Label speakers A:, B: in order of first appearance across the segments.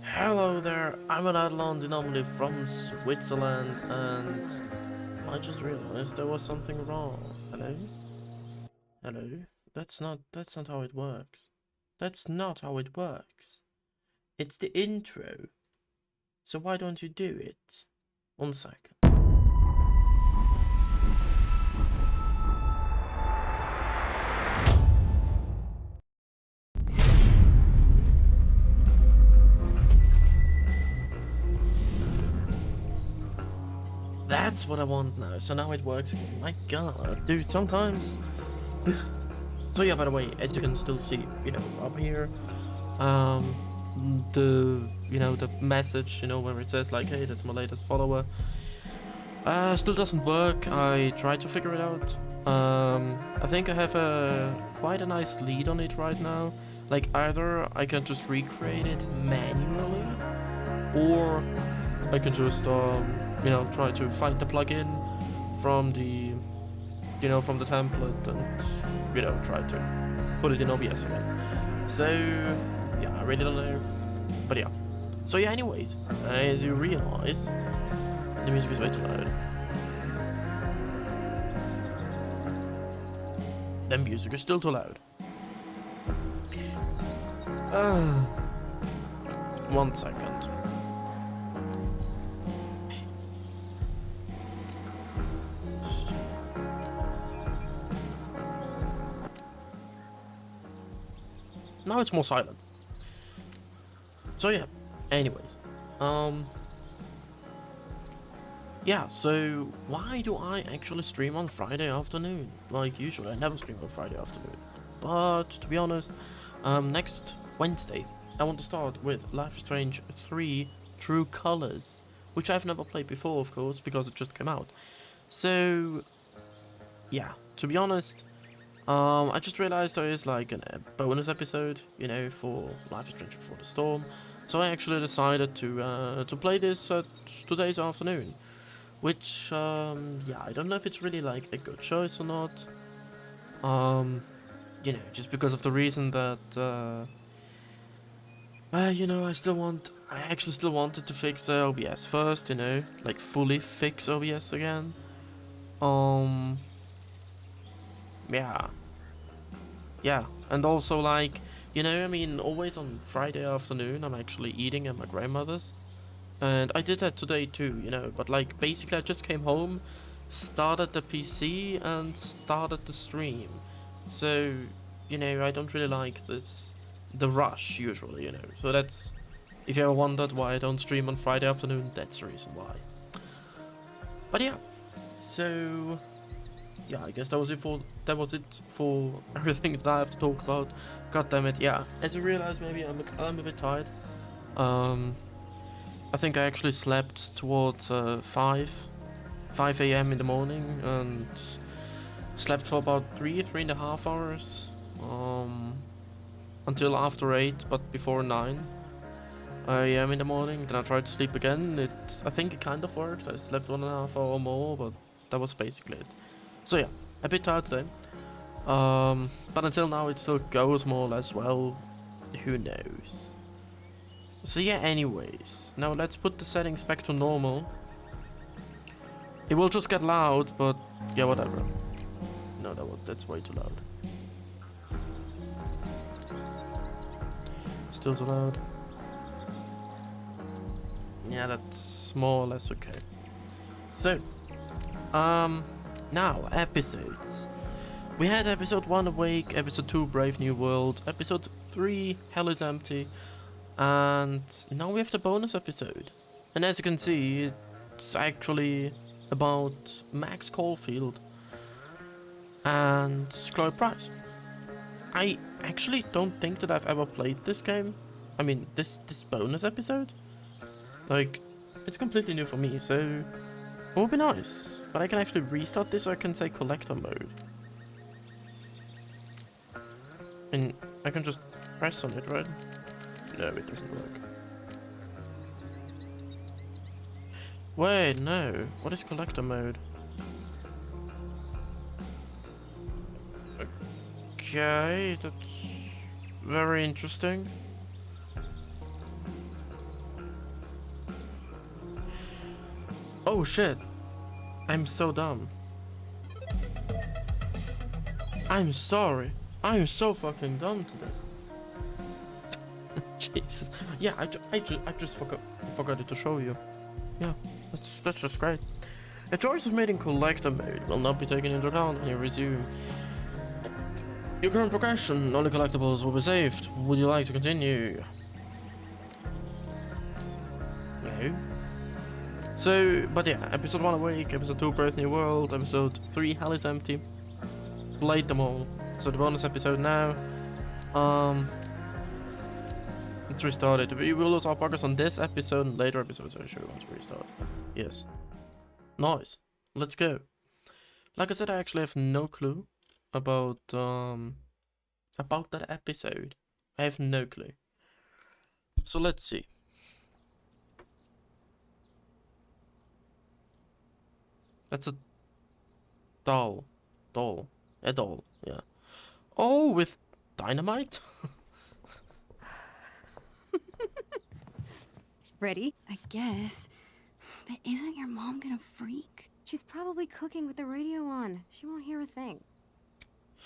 A: Hello there, I'm RedEidolon, Anomaly from Switzerland, and I just realized there was something wrong. Hello? Hello? That's not how it works. That's not how it works. It's the intro. So why don't you do it? 1 second. That's what I want now. So now it works again. My god, dude, sometimes. So yeah, by the way, as you can still see, up here, the message, where it says like, hey, that's my latest follower, still doesn't work. I tried to figure it out. I think I have quite a nice lead on it right now. Like, either I can just recreate it manually, or I can just try to find the plugin from the from the template and try to put it in OBS again. So yeah, I really don't know, but yeah. So yeah, anyways, as you realize, the music is way too loud. The music is still too loud. 1 second. Now it's more silent. So yeah, anyways, yeah, so why do I actually stream on Friday afternoon? Like, usually I never stream on Friday afternoon, but to be honest, next Wednesday I want to start with Life is Strange 3 True Colors, which I've never played before, of course, because it just came out. So yeah, to be honest, I just realized there is like a bonus episode, for Life is Strange Before the Storm. So I actually decided to play this today's afternoon, which yeah, I don't know if it's really like a good choice or not. Just because of the reason that I actually still wanted to fix OBS first, like fully fix OBS again. Yeah, and also like, I mean, always on Friday afternoon I'm actually eating at my grandmother's, And I did that today too, you know, but like basically I just came home, started the PC and started the stream. So, you know, I don't really like the rush usually, you know. So that's, if you ever wondered why I don't stream on Friday afternoon, that's the reason why. But yeah, so yeah, I guess that was it for everything that I have to talk about. God damn it, yeah. As you realize, maybe I'm a bit tired. I think I actually slept towards 5 a.m. in the morning and slept for about 3.5 hours. Until after 8, but before 9 a.m. in the morning. Then I tried to sleep again. I think it kind of worked. I slept 1.5 hour more, but that was basically it. So yeah, a bit tired today. But until now it still goes more or less well. Who knows? So yeah, anyways, now let's put the settings back to normal. It will just get loud, but yeah, whatever. No, that's way too loud. Still too loud. Yeah, that's more or less okay. So, now episodes. We had episode 1 Awake, episode 2 Brave New World, episode 3 Hell is Empty, and now we have the bonus episode. And as you can see, it's actually about Max Caulfield and Chloe Price. I actually don't think that I've ever played this game. I mean, this bonus episode. Like, it's completely new for me, so it would be nice. But I can actually restart this, or I can say collector mode. And I can just press on it, right? No, it doesn't work. Wait, no. What is collector mode? Okay, that's very interesting. Oh shit. I'm so dumb. I'm sorry. I'm so fucking dumb today. Jesus. Yeah, I just forgot it to show you. Yeah, that's just great. A choice of made in collector mode will not be taken into account when you resume your current progression. Only collectibles will be saved. Would you like to continue? No. So, but yeah, episode 1 Awake, episode 2 Brave New World, episode 3 Hell is Empty. Played them all. So the bonus episode now. Let's restart it. We will lose our progress on this episode and later episodes, I sure want to restart. Yes. Nice. Let's go. Like I said, I actually have no clue about that episode. I have no clue. So let's see. That's a doll. A doll, yeah. Oh, with dynamite?
B: Ready? I guess. But isn't your mom gonna freak? She's probably cooking with the radio on. She won't hear a thing.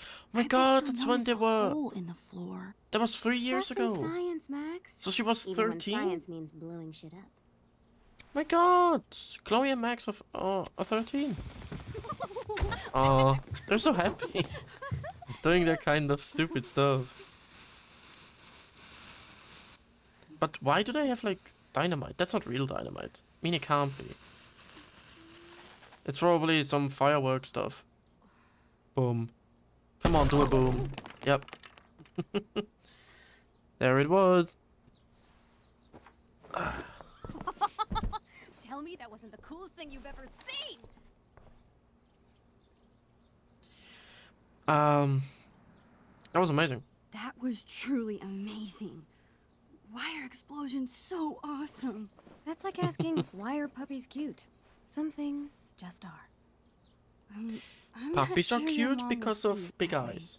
A: Oh my god, that's when they were.
B: Hole in the floor.
A: That was 3 years
B: Just
A: ago.
B: in science, Max.
A: So she was 13?
B: Even when science means blowing shit up.
A: My god, Chloe and Max are 13. They're so happy. Doing their kind of stupid stuff. But why do they have like dynamite? That's not real dynamite. I mean, it can't be. It's probably some firework stuff. Boom. Come on, do a boom. Yep. There it was.
B: Tell me that wasn't the coolest thing you've ever seen!
A: That was amazing.
B: That was truly amazing. Why are explosions so awesome? That's like asking, why are puppies cute? Some things just are. I'm
A: Puppies
B: not
A: are
B: sure your
A: cute
B: mom
A: because
B: would see
A: of
B: it
A: big
B: that way.
A: eyes.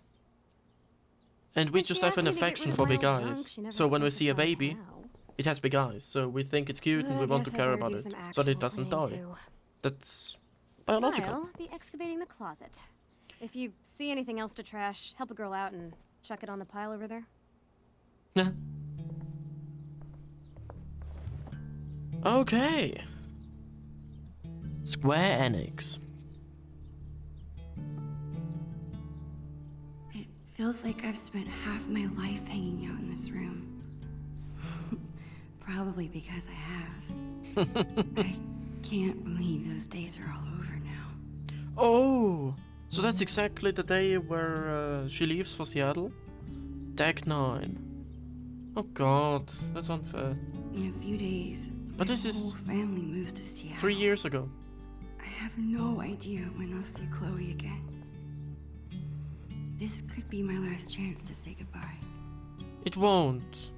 A: And we
B: When
A: just
B: she
A: have
B: asked
A: an
B: me to get
A: affection
B: rid of
A: for
B: my
A: big
B: old junk,
A: eyes.
B: she never
A: So when we see a
B: specified
A: baby,
B: how.
A: it has big eyes. So we think it's cute and
B: But
A: we
B: I
A: want to
B: guess I
A: care
B: better
A: about
B: do
A: it.
B: some
A: So that it
B: actual
A: doesn't
B: cleaning,
A: die.
B: too.
A: That's biological.
B: I'll be excavating the closet. If you see anything else to trash, help a girl out and chuck it on the pile over there.
A: Yeah. Okay. Square Enix.
B: It feels like I've spent half my life hanging out in this room. Probably because I have. I can't believe those days are all over now.
A: Oh, so that's exactly the day where she leaves for Seattle? Deck 9. Oh god, that's unfair.
B: In a few days,
A: But
B: my
A: this is
B: whole family moves to Seattle.
A: 3 years ago.
B: I have no idea when I'll see Chloe again. This could be my last chance to say goodbye.
A: It won't.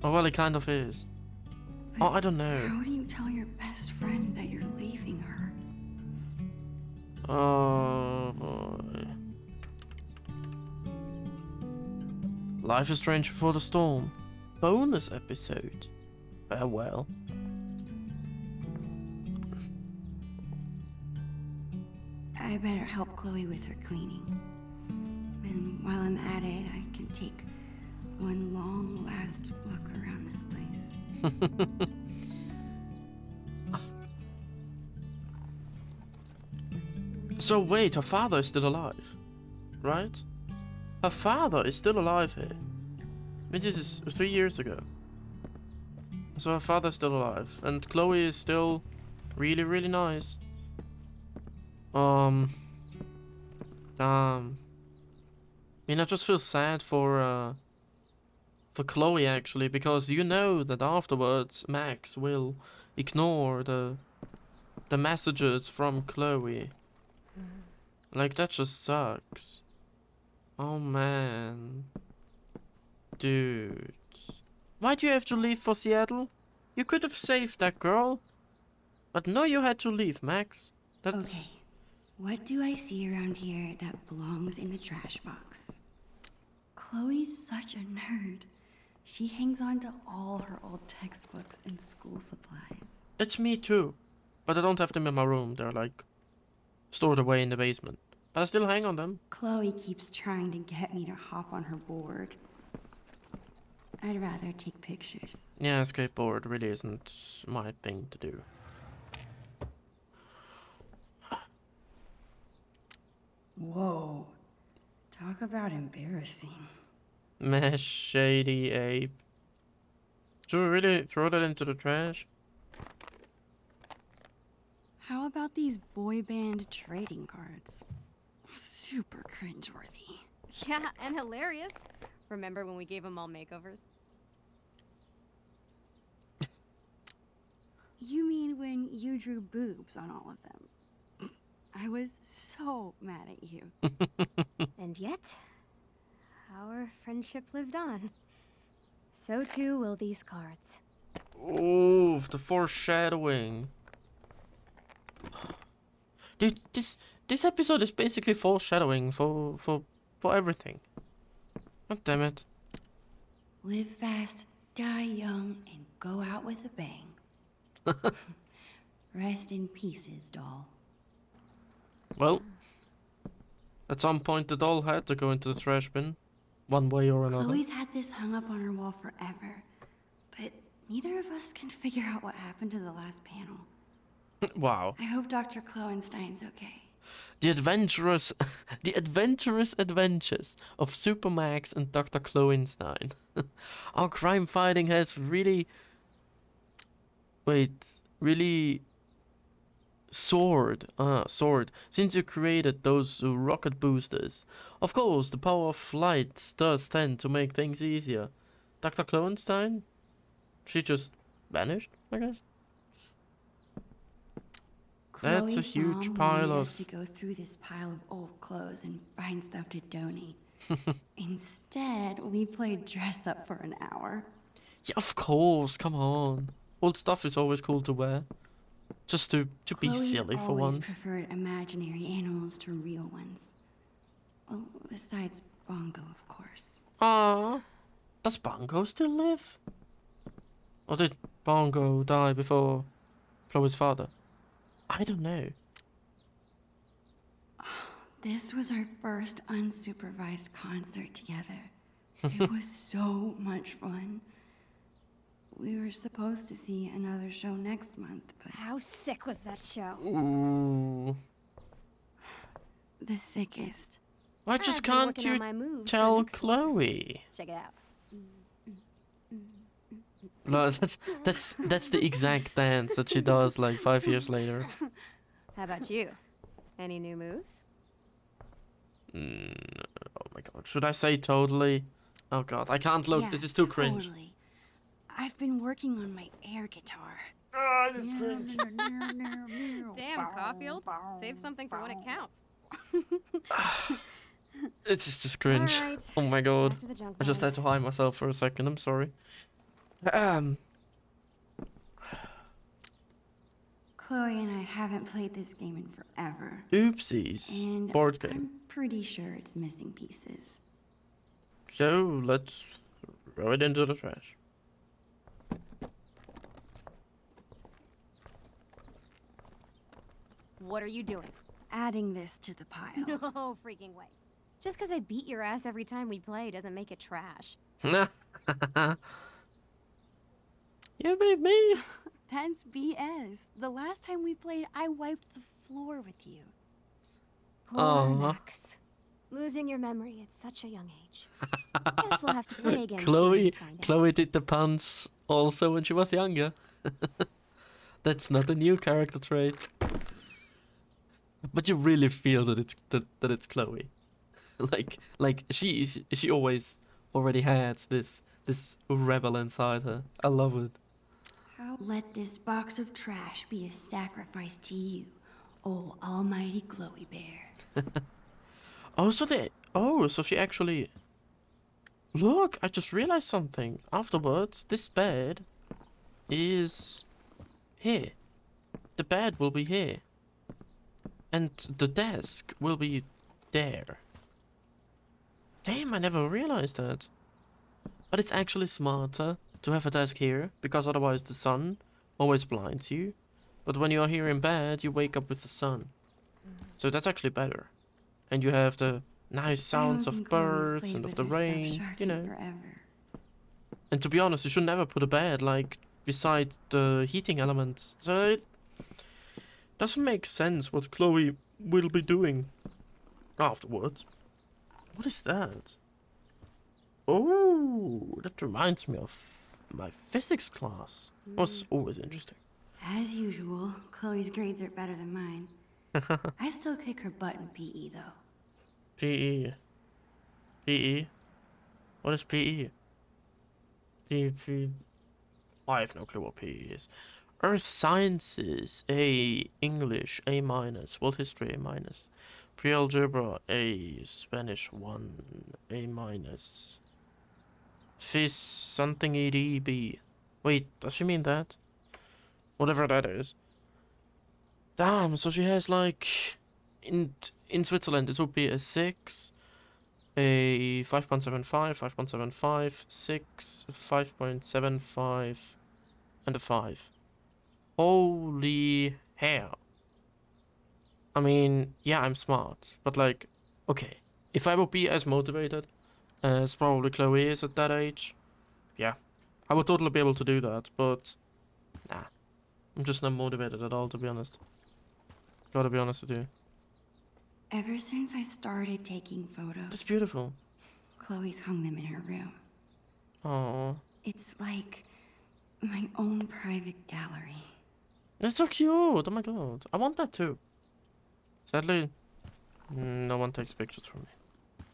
A: Oh well, it kind of is.
B: But
A: Oh, I don't know.
B: how do you tell your best friend that you're leaving her?
A: Oh boy. Life is strange before the storm. Bonus episode. Farewell.
B: I better help Chloe with her cleaning. And while I'm at it, I can take one long last look around this place.
A: So wait, her father is still alive, right? Her father is still alive here. I mean, this is 3 years ago. So her father's still alive, and Chloe is still really, really nice. I mean, I just feel sad for Chloe actually, because you know that afterwards Max will ignore the messages from Chloe. Like, that just sucks. Oh man. Dude. Why do you have to leave for Seattle? You could have saved that girl. But no, you had to leave, Max. That's...
B: Okay. What do I see around here that belongs in the trash box? Chloe's such a nerd. She hangs on to all her old textbooks and school supplies.
A: That's me too. But I don't have them in my room. They're like stored away in the basement. But I still hang on them.
B: Chloe keeps trying to get me to hop on her board. I'd rather take pictures.
A: Yeah, skateboard really isn't my thing to do.
B: Whoa. Talk about embarrassing.
A: Meh, shady ape. Should we really throw that into the trash?
B: How about these boy band trading cards? Super cringeworthy.
C: Yeah, and hilarious. Remember when we gave them all makeovers?
B: You mean when you drew boobs on all of them? I was so mad at you.
C: And yet, our friendship lived on. So too will these cards.
A: Ooh, the foreshadowing. Dude, this episode is basically foreshadowing for everything. God damn it.
B: Live fast, die young, and go out with a bang. Rest in pieces, doll.
A: Well, at some point the doll had to go into the trash bin, one way or another.
B: Chloe's had this hung up on her wall forever, but neither of us can figure out what happened to the last panel.
A: Wow.
B: I hope Dr. Kloenstein's okay.
A: The adventurous adventures of Supermax and Dr. Kloenstein. Our crime fighting has really soared since you created those rocket boosters. Of course, the power of flight does tend to make things easier. Dr. Kloenstein? She just vanished, I guess. That's a
B: Chloe's
A: huge
B: mom
A: pile
B: wanted
A: of...
B: us to go through this pile of old clothes and find stuff to donate. Instead, we played dress up for an hour.
A: Yeah, of course, come on. Old stuff is always cool to wear. Just to be
B: Chloe's
A: silly for
B: always
A: once.
B: preferred imaginary animals to real ones. Well, besides Bongo, of course.
A: Ah, does Bongo still live? Or did Bongo die before Chloe's father? I don't know.
B: This was our first unsupervised concert together. It was so much fun. We were supposed to see another show next month, but
C: How sick was that show?
A: Ooh.
B: the sickest.
A: Why just
C: I've been
A: can't
C: working on
A: you
C: my moves for the
A: tell
C: next one.
A: Chloe?
C: Check it out.
A: No, that's the exact dance that she does like 5 years later.
C: How about you? Any new moves?
A: Oh my god, should I say totally? Oh god, I can't look.
B: Yeah,
A: This is too cringe.
B: totally. I've been working on my air guitar.
A: Ah, this is cringe.
C: Damn, Caulfield. Save something for when it counts.
A: It's just cringe.
C: All right,
A: Oh my god.
C: back to the junk
A: I just had
C: piles.
A: to hide myself for a second. I'm sorry.
B: Chloe and I haven't played this game in forever.
A: Oopsies.
B: And
A: Board game.
B: I'm pretty sure it's missing pieces.
A: So let's throw it into the trash.
C: What are you doing?
B: Adding this to the pile.
C: No freaking way. Just because I beat your ass every time we play doesn't make it trash.
A: You beat me.
B: That's BS. The last time we played, I wiped the floor with you.
C: Poor
A: Aw.
C: Max. Losing your memory at such a young age. Guess we'll have to play again soon
A: Chloe,
C: to find out.
A: Chloe did the puns also when she was younger. That's not a new character trait. But you really feel that it's Chloe. like she always already had this rebel inside her. I love it.
B: Let this box of trash be a sacrifice to you, oh almighty Chloe Bear.
A: So she actually. Look, I just realized something. Afterwards, this bed is here. The bed will be here. And the desk will be there. Damn, I never realized that. But it's actually smarter to have a desk here, because otherwise the sun always blinds you. But when you are here in bed, you wake up with the sun. So that's actually better. And you have the nice sounds of birds and of the rain, you know.
B: Forever.
A: And to be honest, you should never put a bed like beside the heating element. So it doesn't make sense what Chloe will be doing afterwards. What is that? Oh, that reminds me of my physics class. It was always interesting.
B: As usual, Chloe's grades are better than mine. I still kick her butt in PE though.
A: PE. PE? What is PE? I have no clue what PE is. Earth Sciences, A. English, A-. World History, A-. Pre-Algebra, A. Spanish 1, A-. Phys something ED, B. Wait, does she mean that? Whatever that is. Damn, so she has like... In Switzerland, this would be a 6, a 5.75, 5.75, 6, 5.75, and a 5. Holy hell. I mean, yeah, I'm smart, but like, okay, if I would be as motivated as probably Chloe is at that age, yeah, I would totally be able to do that, but nah, I'm just not motivated at all, to be honest. Gotta be honest with you.
B: Ever since I started taking photos,
A: That's beautiful.
B: Chloe's hung them in her room.
A: Oh,
B: It's like my own private gallery.
A: that's so cute. Oh my god, I want that too. Sadly, no one takes pictures from me.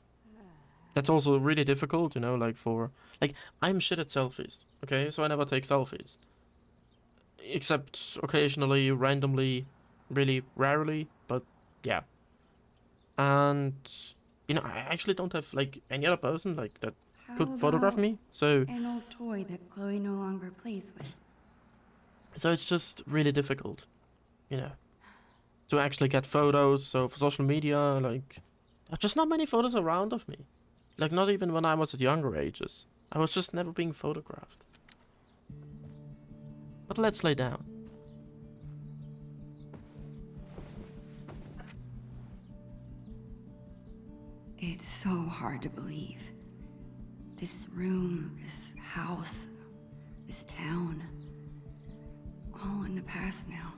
A: That's also really difficult, you know, like I'm shit at selfies, okay? So I never take selfies. Except occasionally, randomly, really rarely, but yeah. And, you know, I actually don't have, like, any other person, like, that
B: How
A: could photograph
B: about
A: me, so
B: an old toy that Chloe no longer plays with?
A: it's just really difficult, you know, to actually get photos. So for social media, like, there's just not many photos around of me. Like, not even when I was at younger ages. I was just never being photographed. But let's lay down.
B: It's so hard to believe. This room, this house, this town. All in the past now.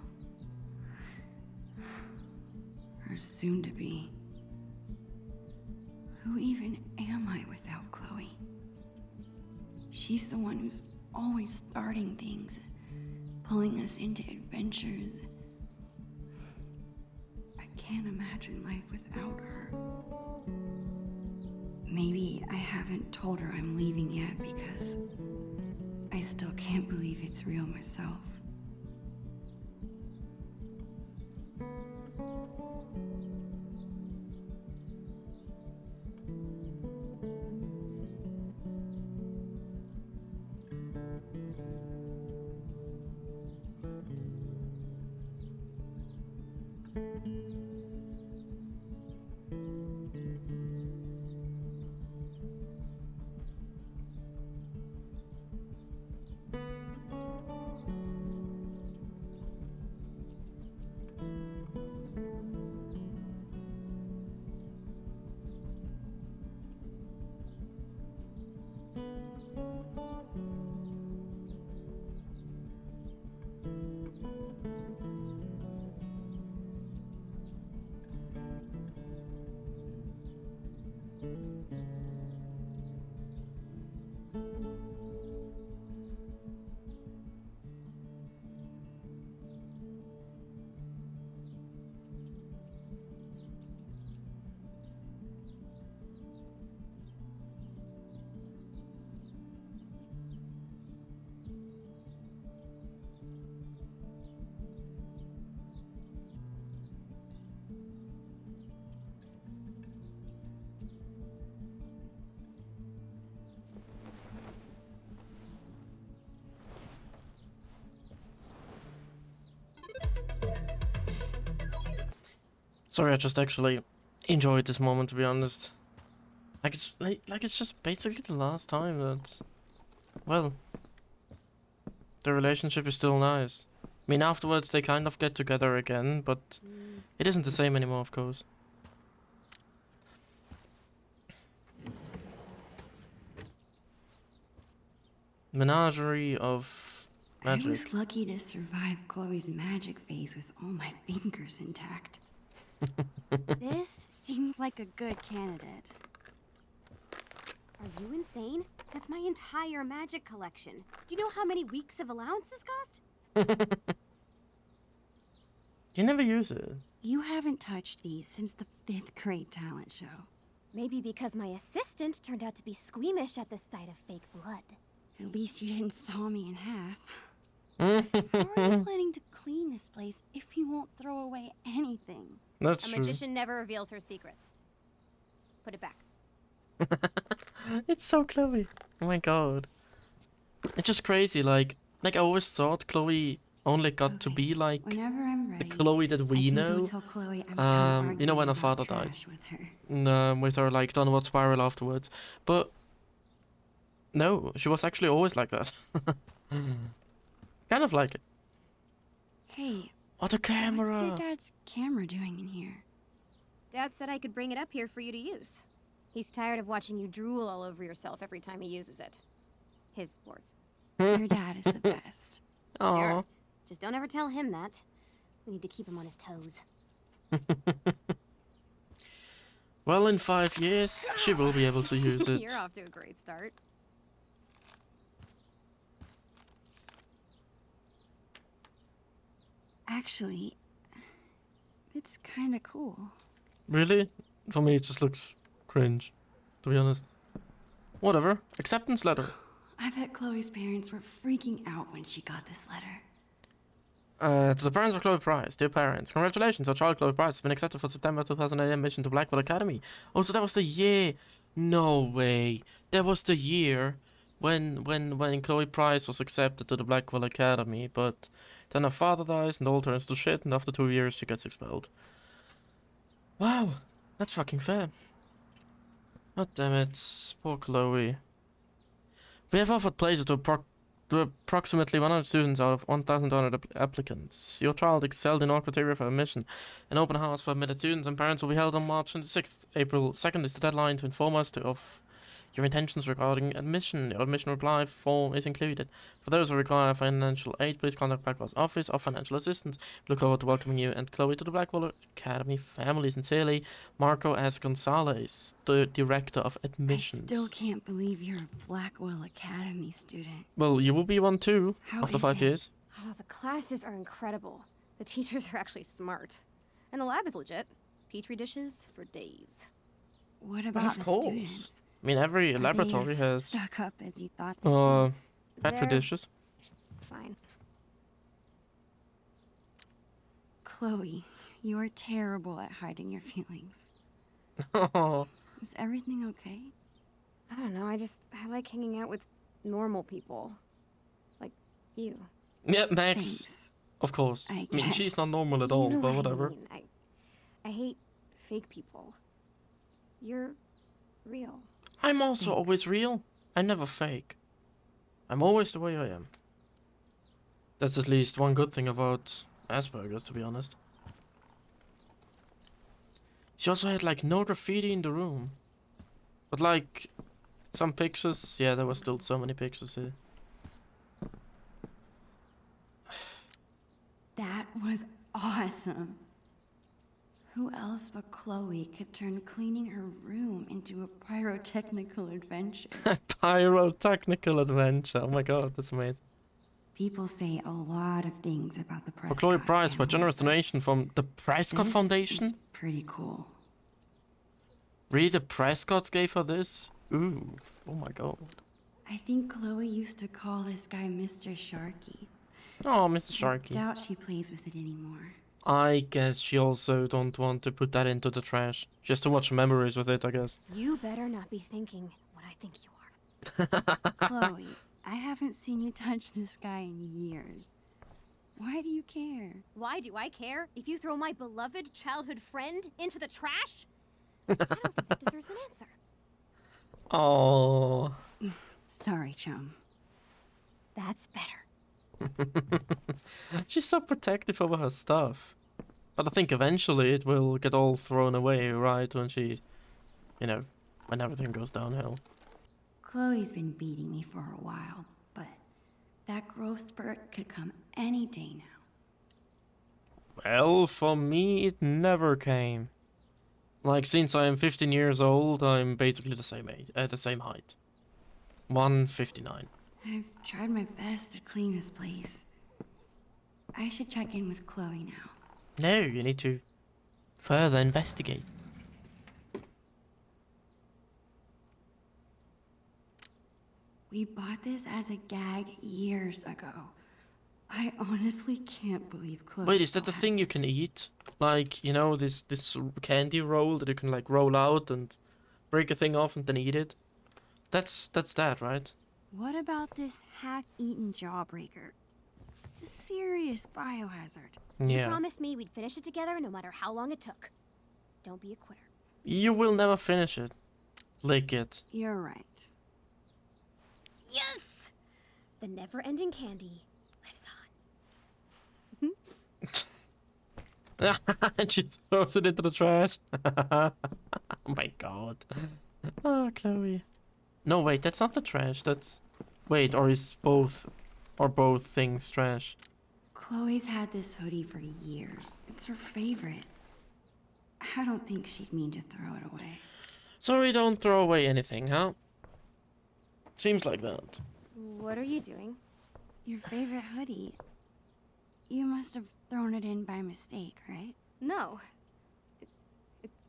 B: Or soon to be. Who even am I without Chloe? She's the one who's always starting things, pulling us into adventures. I can't imagine life without her. Maybe I haven't told her I'm leaving yet because I still can't believe it's real myself.
A: Sorry, I just actually enjoyed this moment, to be honest. Like it's just basically the last time that, well, the relationship is still nice. I mean, afterwards they kind of get together again, but it isn't the same anymore, of course. Menagerie of magic.
B: I was lucky to survive Chloe's magic phase with all my fingers intact.
C: This seems like a good candidate. Are you insane? That's my entire magic collection. Do you know how many weeks of allowance this cost?
A: You never use it.
B: You haven't touched these since the 5th grade talent show.
C: Maybe because my assistant turned out to be squeamish at the sight of fake blood.
B: At least you didn't saw me in half. How are you planning to clean this place if you won't throw away anything?
A: That's
C: A
A: true.
C: magician never reveals her secrets. Put it back.
A: It's so Chloe. Oh my god. It's just crazy, like I always thought Chloe only got to be like
B: Whenever I'm ready,
A: the Chloe that we know.
B: Chloe I'm done
A: You know, when her
B: arguing
A: father
B: about
A: died.
B: trash with her.
A: With her like downward spiral afterwards. But no, she was actually always like that. Kind of like it.
B: Hey,
A: What a camera!
B: what's your dad's camera doing in here?
C: Dad said I could bring it up here for you to use. He's tired of watching you drool all over yourself every time he uses it. His words.
B: Your dad is the best.
A: Aw.
C: Sure. Just don't ever tell him that. We need to keep him on his toes.
A: Well, in 5 years, she will be able to use it.
C: You're off to a great start.
B: Actually, it's kind of cool.
A: Really? For me, it just looks cringe, to be honest. Whatever. Acceptance letter.
B: I bet Chloe's parents were freaking out when she got this letter.
A: To the parents of Chloe Price, dear parents, congratulations, your child Chloe Price has been accepted for September 2008 admission to Blackwell Academy. Oh, so that was the year. No way. That was the year when Chloe Price was accepted to the Blackwell Academy, but then her father dies and all turns to shit, and after 2 years she gets expelled. Wow, that's fucking fair. God damn it, poor Chloe. We have offered places to approximately 100 students out of 1,200 applicants. Your child excelled in all criteria for admission. An open house for admitted students and parents will be held on March 26th. April 2nd is the deadline to inform us of your intentions regarding admission. The admission reply form is included. For those who require financial aid, please contact Blackwell's Office of Financial Assistance. We look forward to welcoming you and Chloe to the Blackwell Academy family. Sincerely, Marco S. Gonzalez, the Director of Admissions.
B: I still can't believe you're a Blackwell Academy student.
A: Well, you will be one too,
B: How
A: after
B: is
A: 5
B: it?
A: years.
C: Oh, the classes are incredible. The teachers are actually smart. And the lab is legit. Petri dishes for days.
B: What
A: But
B: about
A: of
B: the
A: course.
B: students?
A: I mean, every
B: Are they
A: laboratory
B: as
A: has,
B: stuck up as you thought they'd be?
A: petri
C: They're
A: dishes.
C: fine.
B: Chloe, you're terrible at hiding your feelings.
A: Oh,
B: Is everything okay?
C: I don't know, I like hanging out with normal people. Like you.
A: yeah, Max.
B: Thanks.
A: Of course.
B: I
A: I mean,
B: guess.
A: she's not normal at
C: You
A: all,
C: know
A: but
C: what
A: whatever.
C: I mean. I hate fake people. You're real.
A: I'm also
B: Thanks.
A: always real. I never fake. I'm always the way I am. That's at least one good thing about Asperger's, to be honest. She also had like no graffiti in the room. But like some pictures, yeah, there were still so many pictures here.
B: That was awesome. Who else but Chloe could turn cleaning her room into a pyrotechnical adventure?
A: Pyrotechnical adventure. Oh my god, that's amazing.
B: People say a lot of things about the
A: For
B: Prescott
A: Chloe Price, by
B: family,
A: generous
B: but
A: donation from the Prescott
B: this
A: Foundation.
B: is pretty cool.
A: Really, the Prescotts gave her this? Ooh, oh my god.
B: I think Chloe used to call this guy Mr. Sharky.
A: Oh, Mr. Sharky.
B: Doubt she plays with it anymore.
A: I guess she also don't want to put that into the trash. She has too much memories with it, I guess.
C: You better not be thinking what I think you are.
B: Chloe, I haven't seen you touch this guy in years. Why do you care?
C: Why do I care if you throw my beloved childhood friend into the trash? I don't think that deserves an answer.
A: Oh.
B: Sorry, chum.
C: That's better.
A: She's so protective over her stuff. But I think eventually it will get all thrown away, right? When she, you know, when everything goes downhill.
B: Chloe's been beating me for a while, but that growth spurt could come any day now.
A: Well, for me, it never came. Like, since I am 15 years old, I'm basically the same age, the same height. 159.
B: I've tried my best to clean this place. I should check in with Chloe now.
A: No, you need to further investigate.
B: We bought this as a gag years ago. I honestly can't believe Chloe.
A: Wait, is that
B: still
A: the thing
B: has
A: you
B: it.
A: can eat? Like, you know, this candy roll that you can like roll out and break a thing off and then eat it? That's that, right?
B: What about this half-eaten jawbreaker? It's a serious biohazard.
C: You
A: Yeah.
C: promised me we'd finish it together no matter how long it took. Don't be a quitter.
A: You will never finish it. Lick it.
B: You're right.
C: Yes! The never-ending candy lives on.
A: And she throws it into the trash. Oh my god. Oh, Chloe. No, wait, that's not the trash. That's... Wait, or is both... Or both things trash?
B: Chloe's had this hoodie for years. It's her favorite. I don't think she'd mean to throw it away.
A: So we don't throw away anything, huh? Seems like that.
C: What are you doing?
B: Your favorite hoodie. You must have thrown it in by mistake, right?
C: No.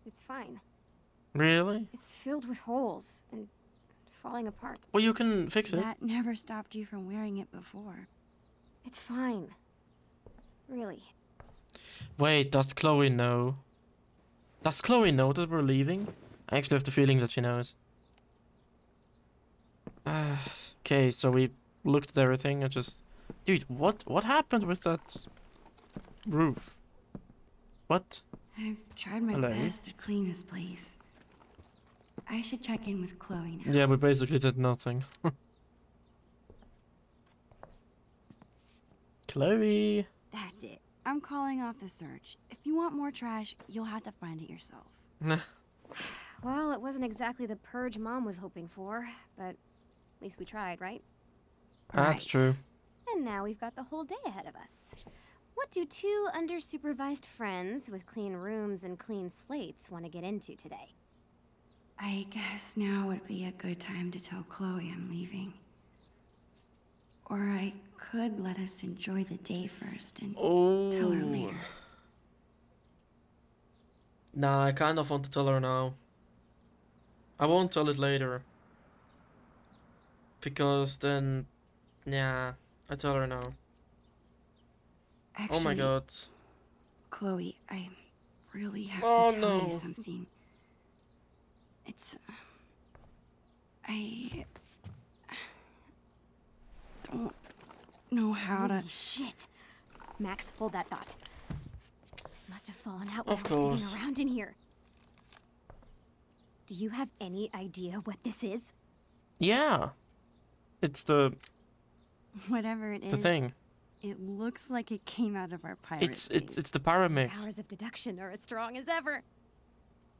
C: It's fine.
A: Really?
C: It's filled with holes and falling apart.
A: Well, you can fix it.
B: That never stopped you from wearing it before.
C: It's fine. Really.
A: Wait, does Chloe know? Does Chloe know that we're leaving? I actually have the feeling that she knows. Okay, so we looked at everything and just... Dude, what happened with that roof? What?
B: I've tried my
A: Hello?
B: best to clean this place. I should check in with Chloe now.
A: Yeah, we basically did nothing. Chloe.
B: That's it. I'm calling off the search. If you want more trash, you'll have to find it yourself.
C: Well, it wasn't exactly the purge Mom was hoping for, but at least we tried, right?
A: That's true.
C: And now we've got the whole day ahead of us. What do two under-supervised friends with clean rooms and clean slates want to get into today?
B: I guess now would be a good time to tell Chloe I'm leaving. Or I could let us enjoy the day first and tell her later.
A: Nah, I kind of want to tell her now. I won't tell it later. Because then, yeah, I tell her now.
B: Actually,
A: Oh my god.
B: Chloe, I really have to tell you something. It's... I... don't know how to...
C: Holy shit! Max, hold that thought. This must have fallen out
A: Of
C: when I was
A: course.
C: digging around in here. Do you have any idea what this is?
A: Yeah. It's the
B: Whatever it is,
A: thing.
B: it looks like it came out of our pirate
A: It's the Paramix.
C: Powers of deduction are as strong as ever.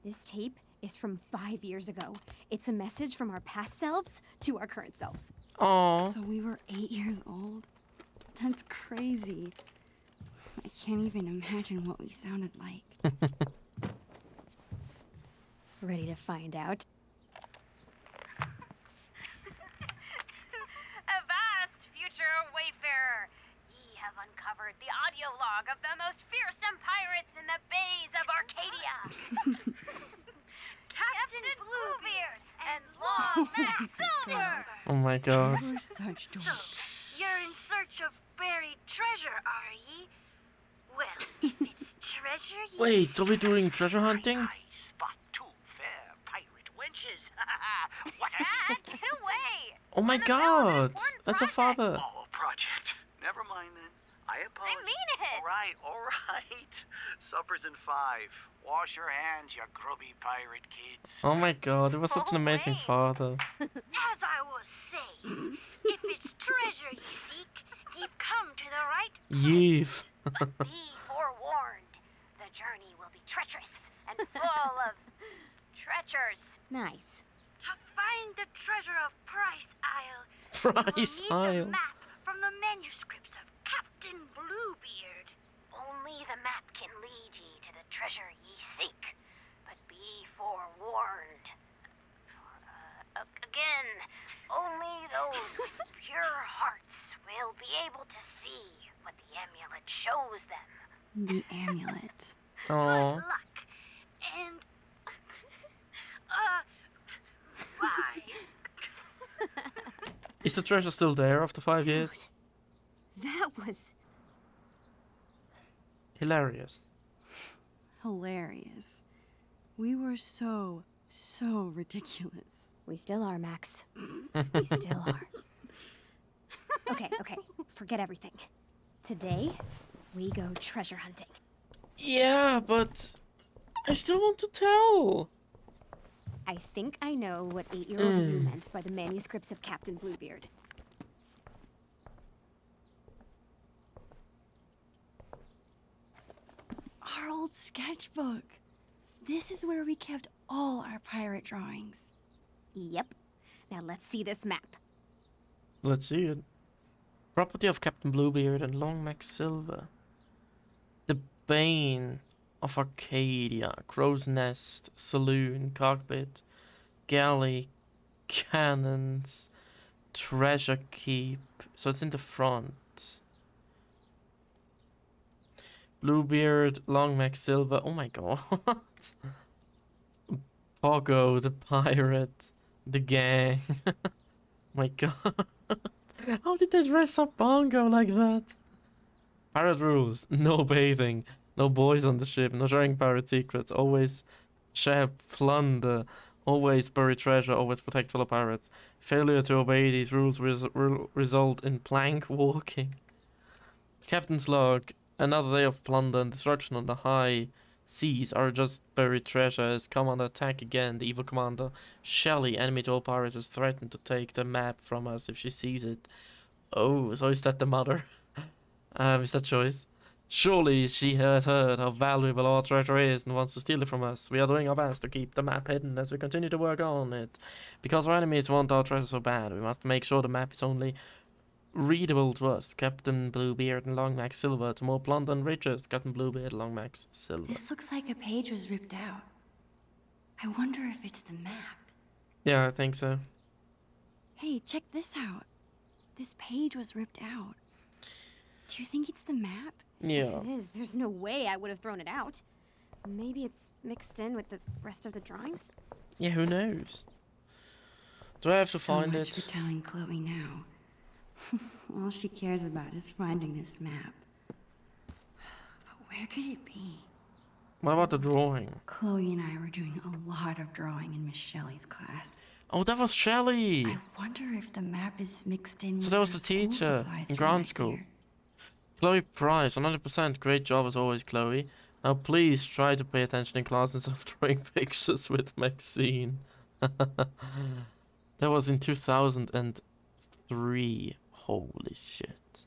C: This tape is from 5 years ago. It's a message from our past selves to our current selves.
A: Aww.
B: So we were 8 years old? That's crazy. I can't even imagine what we sounded like.
C: Ready to find out?
D: Avast, future wayfarer! Ye have uncovered the audio log of the most fearsome pirates in the bays of Arcadia. Captain Bluebeard and Long Neck Silver!
A: Oh my god.
B: We're such dorks.
D: You're in search of buried treasure, are ye? Well, if it's treasure ye
A: Wait, so we're doing treasure hunting?
E: I spot two fair pirate wenches. What a
D: Dad, get away!
A: Oh my
D: In the middle of an
A: god.
D: important
A: That's a
D: project.
A: father.
E: oh, project. Never mind then. I apologize.
D: I mean it!
E: All right. Supper's in 5. Wash your hands, you grubby pirate kids.
A: Oh my god, it was such an amazing
D: wait.
A: father.
D: As I was saying, if it's treasure ye seek, ye've come to the right
A: Yeeve.
D: Be forewarned. The journey will be treacherous and full of treacherous.
C: Nice.
D: To find the treasure of Price Isle,
A: Price
D: you will need
A: Isle.
D: the map from the manuscripts of Captain Bluebeard. Only the map can lead ye to the treasure ye seek. But be forewarned. Again, only those with pure hearts will be able to see what the amulet shows them.
B: The amulet.
A: Aww.
D: Good luck. And bye.
A: Is the treasure still there after 5 years?
C: That was...
A: Hilarious.
B: Hilarious. We were so ridiculous.
C: We still are, Max. We still are. Okay, forget everything. Today, we go treasure hunting.
A: Yeah, but I still want to tell.
C: I think I know what 8-year-old you meant by the manuscripts of Captain Bluebeard.
B: Our old sketchbook. This is where we kept all our pirate drawings.
C: Yep. Now let's see this map.
A: Let's see it. Property of Captain Bluebeard and Long Neck Silver. The Bane of Arcadia. Crow's Nest. Saloon. Cockpit. Galley. Cannons. Treasure Keep. So it's in the front. Bluebeard, Long Neck Silver. Oh my god. Pogo, the pirate. The gang. My god. How did they dress up Bongo like that? Pirate rules. No bathing. No boys on the ship. No sharing pirate secrets. Always share plunder. Always bury treasure. Always protect fellow pirates. Failure to obey these rules result in plank walking. Captain's log. Another day of plunder and destruction on the high seas. Are just buried treasure has come under attack again. The evil commander Shelley, enemy to all pirates, has threatened to take the map from us if she sees it. Oh, so is that the mother? Is that Joyce? Surely she has heard how valuable our treasure is and wants to steal it from us. We are doing our best to keep the map hidden as we continue to work on it. Because our enemies want our treasure so bad, we must make sure the map is only readable to us. Captain Bluebeard and Long Max Silver to more plunder and riches. Captain Bluebeard, Long Max Silver.
B: This looks like a page was ripped out. I wonder if it's the map.
A: Yeah, I think so.
B: Hey, check this out. This page was ripped out. Do you think it's the map?
A: Yeah.
C: If it is, there's no way I would have thrown it out. Maybe it's mixed in with the rest of the drawings?
A: Yeah, who knows? Do I have to
B: So
A: find
B: much
A: it?
B: for telling Chloe now. All she cares about is finding this map. But where could it be?
A: What about the drawing?
B: Chloe and I were doing a lot of drawing in Miss Shelley's class.
A: Oh, that was Shelley!
B: I wonder if the map is mixed in
A: So
B: with
A: that was
B: her
A: the
B: school
A: teacher
B: supplies
A: in
B: from
A: ground
B: that
A: school.
B: year.
A: Chloe Price, 100%. Great job as always, Chloe. Now please try to pay attention in class instead of drawing pictures with Maxine. That was in 2003. Holy shit. I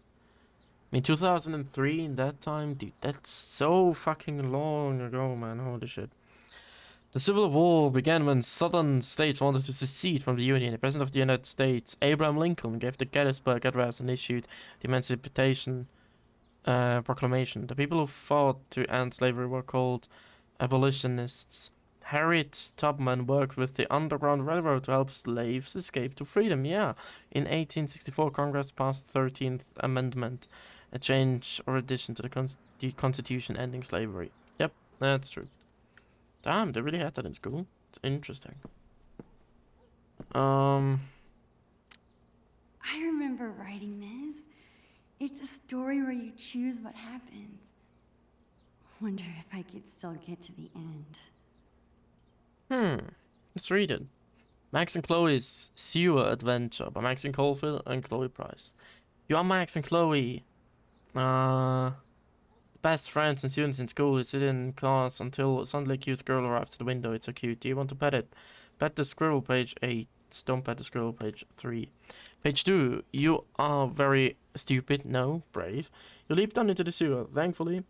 A: mean, 2003 in that time? Dude, that's so fucking long ago, man. Holy shit. The Civil War began when southern states wanted to secede from the Union. The President of the United States, Abraham Lincoln, gave the Gettysburg Address and issued the Emancipation Proclamation. The people who fought to end slavery were called abolitionists. Harriet Tubman worked with the Underground Railroad to help slaves escape to freedom. Yeah, in 1864, Congress passed the 13th Amendment, a change or addition to the Constitution ending slavery. Yep, that's true. Damn, they really had that in school. It's interesting.
B: I remember writing this. It's a story where you choose what happens. Wonder if I could still get to the end.
A: Let's read it. Max and Chloe's Sewer Adventure by Maxine Caulfield and Chloe Price. You are Max and Chloe. Best friends and students in school. You sit in class until suddenly a cute girl arrives at the window. It's so cute. Do you want to pet it? Pet the squirrel, page 8. Don't pet the squirrel, page 3. Page 2. You are very stupid. No, brave. You leap down into the sewer. Thankfully,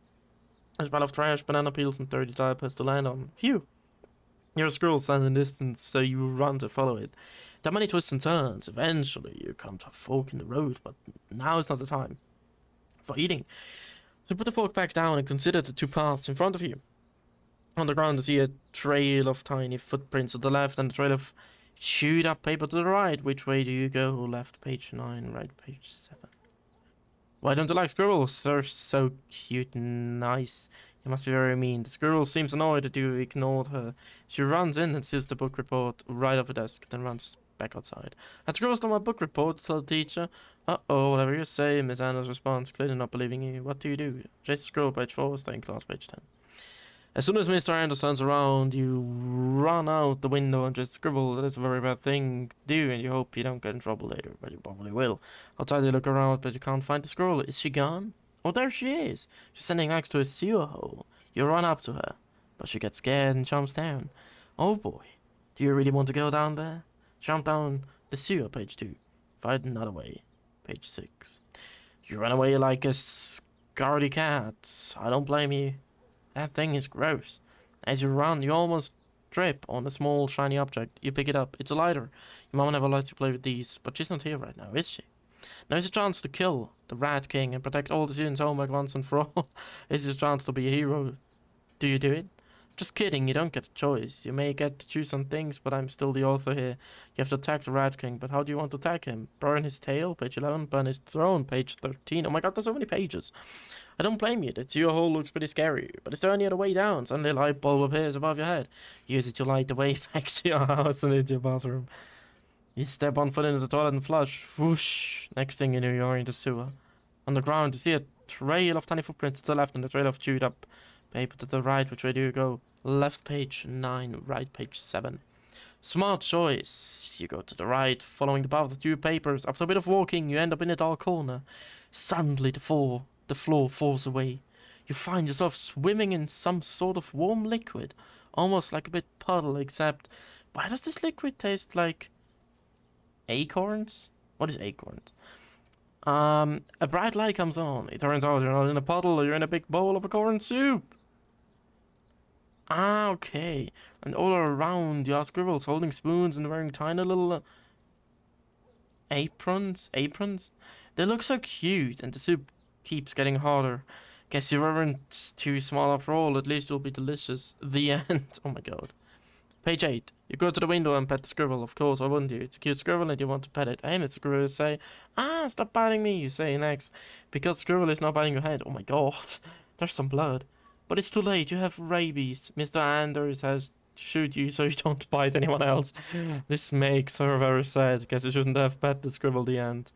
A: there's a pile of trash, banana peels, and dirty diapers to land on. Phew. Your squirrel stands in the distance, so you run to follow it. There are many twists and turns. Eventually, you come to a fork in the road, but now is not the time for eating. So put the fork back down and consider the two paths in front of you. On the ground, you see a trail of tiny footprints to the left and a trail of chewed up paper to the right. Which way do you go? Left, page 9, right, page 7. Why don't you like squirrels? They're so cute and nice. You must be very mean. The squirrel seems annoyed that you ignored her. She runs in and sees the book report right off her desk, then runs back outside. That squirrel's not my book report, tell the teacher. Uh-oh, whatever you say, Miss Anna's response, clearly not believing you. What do you do? Chase the squirrel, page 4, stay in class, page 10. As soon as Mr. Anders turns around, you run out the window and just scribble. That is a very bad thing to do, and you hope you don't get in trouble later, but you probably will. Outside you look around, but you can't find the squirrel. Is she gone? Oh, there she is. She's standing next to a sewer hole. You run up to her, but she gets scared and jumps down. Oh boy, do you really want to go down there? Jump down the sewer, page 2. Find another way, page 6. You run away like a scaredy cat. I don't blame you. That thing is gross. As you run, you almost trip on a small shiny object. You pick it up. It's a lighter. Your mama never lets you play with these, but she's not here right now, is she? Now is a chance to kill the Rat King and protect all the students' homework once and for all. Is a chance to be a hero. Do you do it? Just kidding, you don't get a choice. You may get to choose some things, but I'm still the author here. You have to attack the Rat King, but how do you want to attack him? Burn his tail, page 11. Burn his throne, page 13. Oh my god, there's so many pages. I don't blame you, that sewer hole looks pretty scary. But is there any other way down? Suddenly a light bulb appears above your head. Use it to light the way back to your house and into your bathroom. You step 1 foot into the toilet and flush. Whoosh! Next thing you know, you're in the sewer. On the ground, you see a trail of tiny footprints to the left and a trail of chewed up paper to the right. Which way do you go? Left, page 9, right, page 7. Smart choice. You go to the right, following the path of the two papers. After a bit of walking, you end up in a dark corner. Suddenly, the floor falls away. You find yourself swimming in some sort of warm liquid, almost like a bit puddle, except why does this liquid taste like acorns? What is acorns? A bright light comes on. It turns out you're not in a puddle, you're in a big bowl of a corn soup. Ah, okay. And all around you are squirrels holding spoons and wearing tiny little aprons. They look so cute, and the soup keeps getting harder. Guess you weren't too small after all. At least you'll be delicious. The end. Oh my god. Page 8. You go to the window and pet the squirrel. Of course, why wouldn't you? It's a cute squirrel and you want to pet it. Hey, Mr. Squirrel, you say. Ah, stop biting me, you say next. Because the squirrel is not biting your head. Oh my god. There's some blood. But it's too late. You have rabies. Mr. Anders has to shoot you so you don't bite anyone else. This makes her very sad. Guess you shouldn't have pet the squirrel. The end.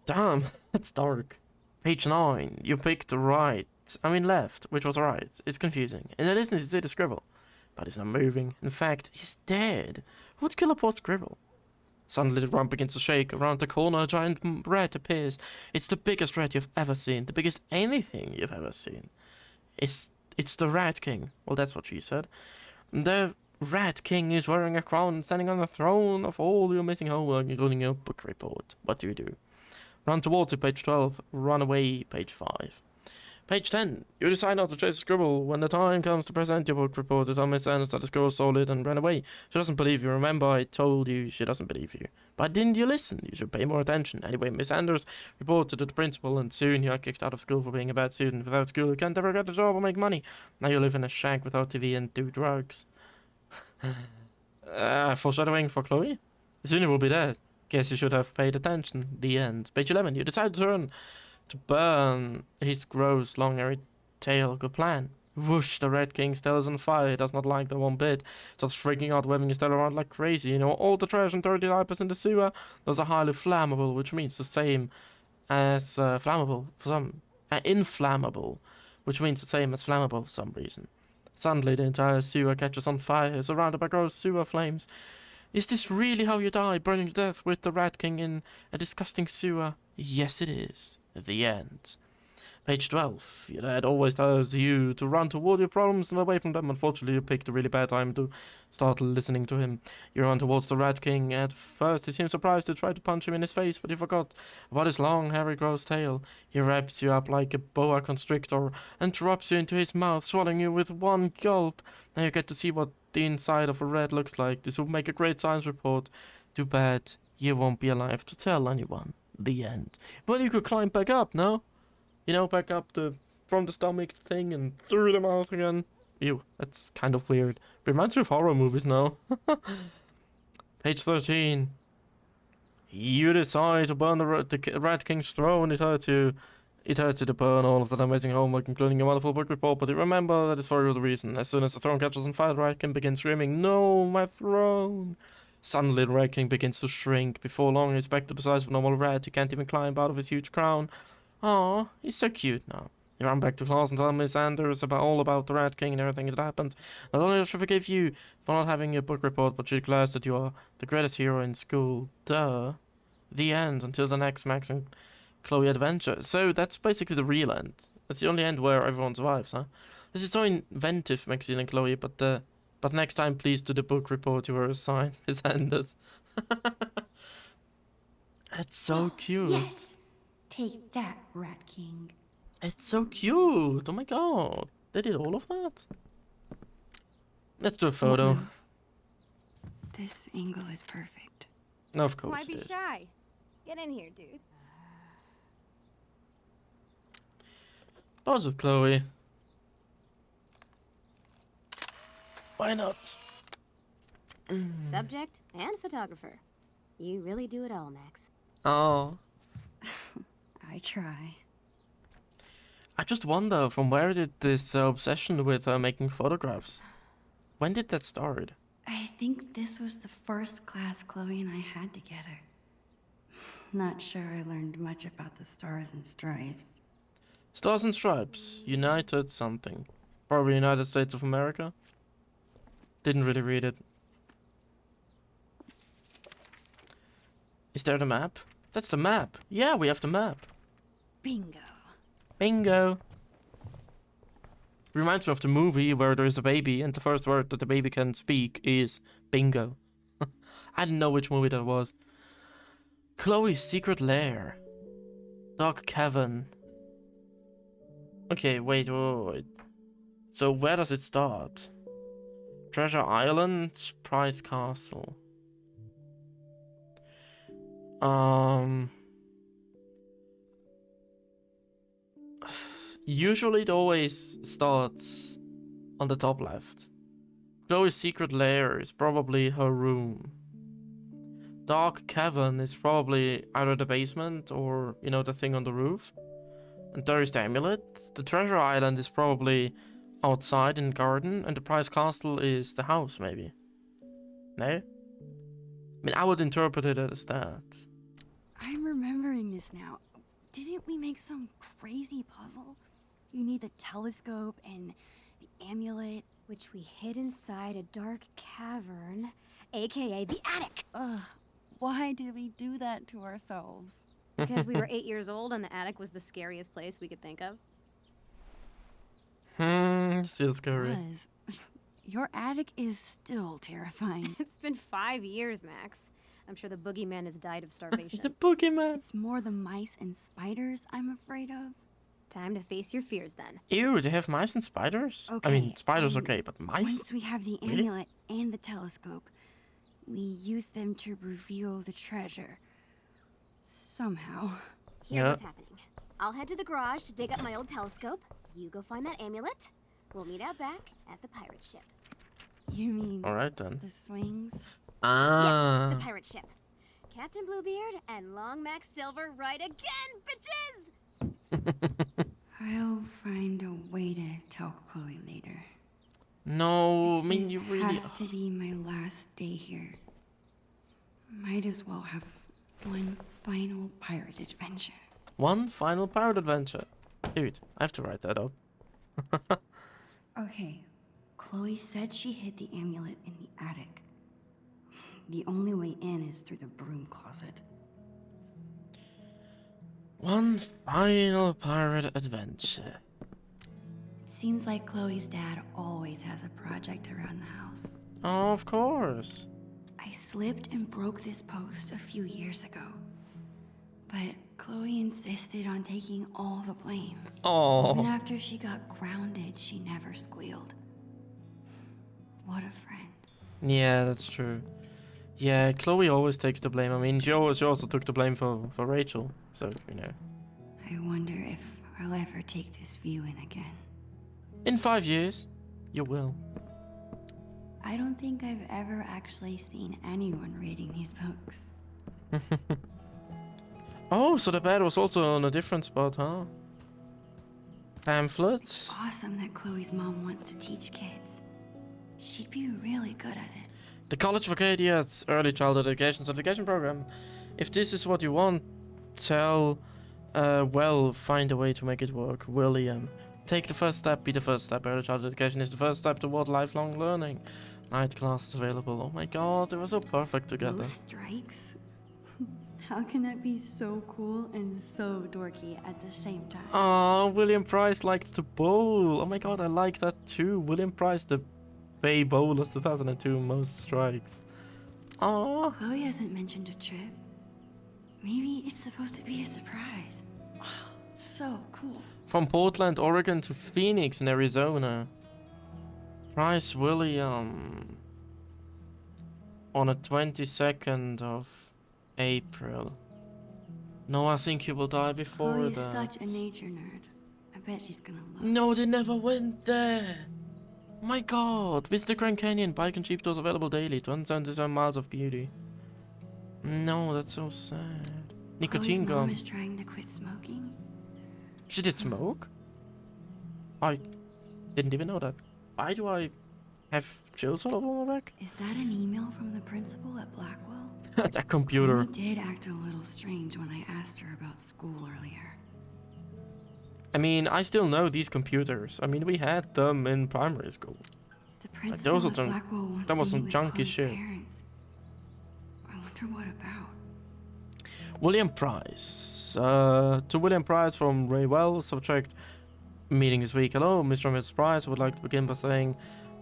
A: Damn, it's dark. Page 9. You picked left, which was right. It's confusing. And then listen to see the squirrel. But he's not moving. In fact, he's dead. Who would kill a poor squirrel? Suddenly the room begins to shake. Around the corner, a giant rat appears. It's the biggest rat you've ever seen. The biggest anything you've ever seen. It's the Rat King. Well, that's what she said. The Rat King is wearing a crown and standing on the throne of all your missing homework, including your book report. What do? Run towards it, page 12. Run away, page 5. Page 10. You decide not to chase a squirrel. When the time comes to present your book report, the Thomas Anders that the squirrel stole it and ran away. She doesn't believe you. Remember, I told you she doesn't believe you. But didn't you listen? You should pay more attention. Anyway, Miss Anders reported to the principal, and soon you are kicked out of school for being a bad student. Without school, you can't ever get a job or make money. Now you live in a shack without TV and do drugs. Foreshadowing for Chloe? Soon you will be dead. Guess you should have paid attention. The end. Page 11. You decide to turn to burn his gross, long, hairy tail. Good plan. Whoosh, the Red King's tail is on fire. He does not like that one bit. Starts freaking out, waving his tail around like crazy. You know, all the trash and dirty diapers in the sewer, those are highly flammable, which means the same as inflammable, which means the same as flammable for some reason. Suddenly, the entire sewer catches on fire, surrounded by gross sewer flames. Is this really how you die, burning to death with the Rat King in a disgusting sewer? Yes, it is. The end. Page 12. Your dad always tells you to run toward your problems and away from them. Unfortunately, you picked a really bad time to start listening to him. You run towards the Rat King. At first, he seems surprised to try to punch him in his face, but you forgot about his long, hairy, gross tail. He wraps you up like a boa constrictor and drops you into his mouth, swallowing you with one gulp. Now you get to see what the inside of a rat looks like. This will make a great science report. Too bad you won't be alive to tell anyone. The end. But you could climb back up, no? You know, back up from the stomach thing and through the mouth again. Ew, that's kind of weird. Reminds me of horror movies now. Page 13. You decide to burn the Rat King's throne. It hurts you to burn all of that amazing homework, including your wonderful book report, but you remember that it's for a good reason. As soon as the throne catches on fire, the Rat King begins screaming, "No, my throne!" Suddenly, the Rat King begins to shrink. Before long, he's back to the size of a normal rat. He can't even climb out of his huge crown. Aw, he's so cute now. You run back to class and tell Miss Anders all about the Rat King and everything that happened. Not only does she forgive you for not having your book report, but she declares that you are the greatest hero in school. Duh. The end. Until the next Max and Chloe adventure. So that's basically the real end. That's the only end where everyone survives, huh? This is so inventive, Maxine and Chloe, but next time please do the book report you were assigned, Miss Anders. It's so cute.
C: Yes. Take that, Rat King.
A: It's so cute. Oh my god. They did all of that? Let's do a photo.
B: This angle is perfect.
A: Of course.
B: Why be
A: it is.
B: shy? Get in here, dude.
A: Pause with Chloe. Why not?
C: Subject and photographer. You really do it all, Max.
A: Oh.
B: I try.
A: I just wonder, from where did this obsession with making photographs? When did that start?
B: I think this was the first class Chloe and I had together. Not sure I learned much about the Stars and Stripes.
A: Stars and Stripes. United something. Probably United States of America. Didn't really read it. Is there the map? That's the map. Yeah, we have the map.
B: Bingo.
A: Bingo. Reminds me of the movie where there is a baby and the first word that the baby can speak is bingo. I didn't know which movie that was. Chloe's secret lair. Dark cavern. Okay, wait. So where does it start? Treasure Island, Prize Castle. Usually it always starts on the top left. Chloe's secret lair is probably her room. Dark cavern is probably either the basement or, you know, the thing on the roof. And there is the amulet. The treasure island is probably outside in the garden, and the prize castle is the house, maybe. No? I mean, I would interpret it as that.
B: I'm remembering this now. Didn't we make some crazy puzzle? You need the telescope and the amulet.
C: Which we hid inside a dark cavern, aka the attic.
B: Ugh, why did we do that to ourselves?
C: Because we were 8 years old and the attic was the scariest place we could think of.
A: Still scary.
B: Your attic is still terrifying.
C: It's been 5 years, Max. I'm sure the boogeyman has died of starvation.
A: The boogeyman.
B: It's more the mice and spiders I'm afraid of.
C: Time to face your fears then.
A: Ew, they have mice and spiders?
B: Okay,
A: I mean, spiders okay, but mice?
B: Once we have the
A: Really?
B: amulet and the telescope, we use them to reveal the treasure. Somehow.
C: Here's
A: Yeah.
C: what's happening. I'll head to the garage to dig up my old telescope. You go find that amulet. We'll meet out back at the pirate ship.
B: You mean
A: Alright then.
B: the swings?
A: Ah.
C: Yes, the pirate ship. Captain Bluebeard and Long Max Silver right again, bitches!
B: I'll find a way to tell Chloe later.
A: No, I mean,
B: This
A: you really...
B: has to be my last day here. Might as well have one final pirate adventure.
A: One final pirate adventure. Dude, I have to write that up.
B: Okay, Chloe said she hid the amulet in the attic. The only way in is through the broom closet.
A: One final pirate adventure.
B: It seems like Chloe's dad always has a project around the house.
A: Oh, of course.
B: I slipped and broke this post a few years ago. But Chloe insisted on taking all the blame. Even
A: Oh,
B: after she got grounded, she never squealed. What a friend.
A: yeah, that's true. Yeah, Chloe always takes the blame. I mean, she also took the blame for Rachel. So, you know.
B: I wonder if I'll ever take this view in again.
A: In 5 years, you will.
B: I don't think I've ever actually seen anyone reading these books.
A: Oh, so the bed was also on a different spot, huh? Pamphlet.
B: Awesome that Chloe's mom wants to teach kids. She'd be really good at it.
A: The College of Acadia's Early Childhood Education Certification Program. If this is what you want, well, find a way to make it work, William. Take the first step, be the first step. Early childhood education is the first step toward lifelong learning. Night classes available. Oh my god, they were so perfect together.
B: Both strikes? How can that be so cool and so dorky at the same time?
A: Oh, William Price liked to bowl. Oh my god, I like that too. William Price, the Bay Bowlers 2002 most strikes. Oh,
B: Chloe hasn't mentioned a trip. Maybe it's supposed to be a surprise. Wow, so cool.
A: from Portland, Oregon to Phoenix in Arizona. Price William on the 22nd of April. No, I think he will die before
B: Chloe's
A: that.
B: such a nature nerd. I bet she's gonna love it.
A: No, they never went there. My god, visit the Grand Canyon, bike and jeep tours available daily, 277 miles of beauty. No, that's so sad. Nicotine
B: Chloe's mom
A: gum.
B: is trying to quit smoking.
A: She did smoke? I didn't even know that. Why do I have chills all over my back?
B: Is that an email from the principal at Blackwell?
A: That computer.
B: Chloe did act a little strange when I asked her about school earlier.
A: I mean, I still know these computers. I mean, we had them in primary school.
B: The principal
A: those are
B: at
A: some-
B: Blackwell wants
A: that was
B: to meet
A: some
B: with
A: junky
B: Chloe's
A: shit.
B: parents. I wonder what about.
A: William Price. To William Price from Ray Wells, subject meeting this week. Hello, Mr. and Mrs. Price. I would like to begin by saying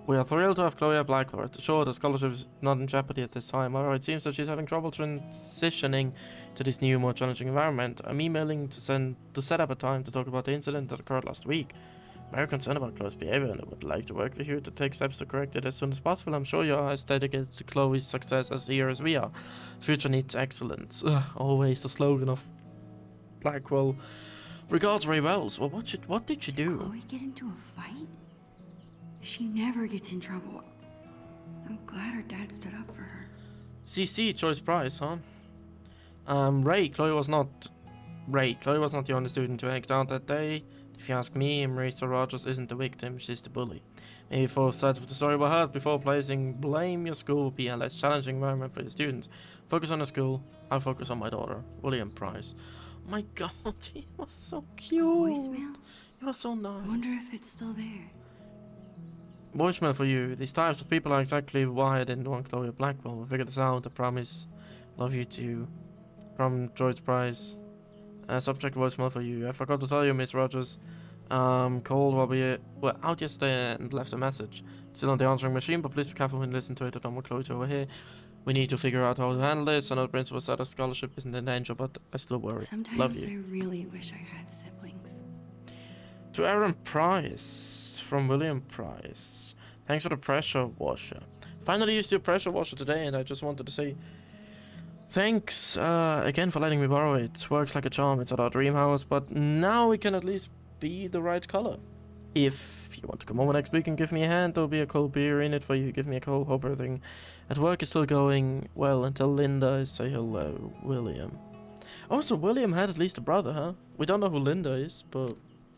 A: We are thrilled to have Chloe at Blackwell. Rest assured, the scholarship is not in jeopardy at this time. However, it seems that she's having trouble transitioning to this new, more challenging environment. I'm emailing to set up a time to talk about the incident that occurred last week. I'm very concerned about Chloe's behavior and I would like to work with you to take steps to correct it as soon as possible. I'm sure you're as dedicated to Chloe's success as we are. Future needs excellence. Always the slogan of Blackwell. Regards, Ray Wells. Well, what did she do?
B: Chloe get into a fight? She never gets in trouble. I'm glad her dad stood up for her.
A: CC choice prize, huh? Chloe was not the only student to act out that day. If you ask me, Marisa Rogers isn't the victim, she's the bully. Maybe both sides of the story were heard before placing blame your school will be a less challenging environment for your students. Focus on the school, I'll focus on my daughter, William Price. Oh my god, he was so cute.
B: Voicemail?
A: He was so nice.
B: I wonder if it's still there.
A: Voicemail for you. These types of people are exactly why I didn't want Chloe at Blackwell. We'll figure this out, I promise. Love you too. From Joyce Price. Subject voicemail for you. I forgot to tell you, Miss Rogers. Called while we were out yesterday and left a message. Still on the answering machine, but please be careful when you listen to it. I don't want Chloe to overhear. We need to figure out how to handle this. I know the principal said a scholarship isn't in danger, but I still worry.
B: Sometimes
A: Love you.
B: I really wish I had siblings.
A: To Aaron Price from William Price. Thanks for the pressure washer. Finally used your pressure washer today, and I just wanted to say thanks again for letting me borrow it. Works like a charm. It's at our dream house, but now we can at least be the right color. If you want to come over next week and give me a hand, there'll be a cold beer in it for you. Give me a call. Hope everything at work is still going well until Linda. Say hello, William. Oh, so William had at least a brother, huh? We don't know who Linda is, but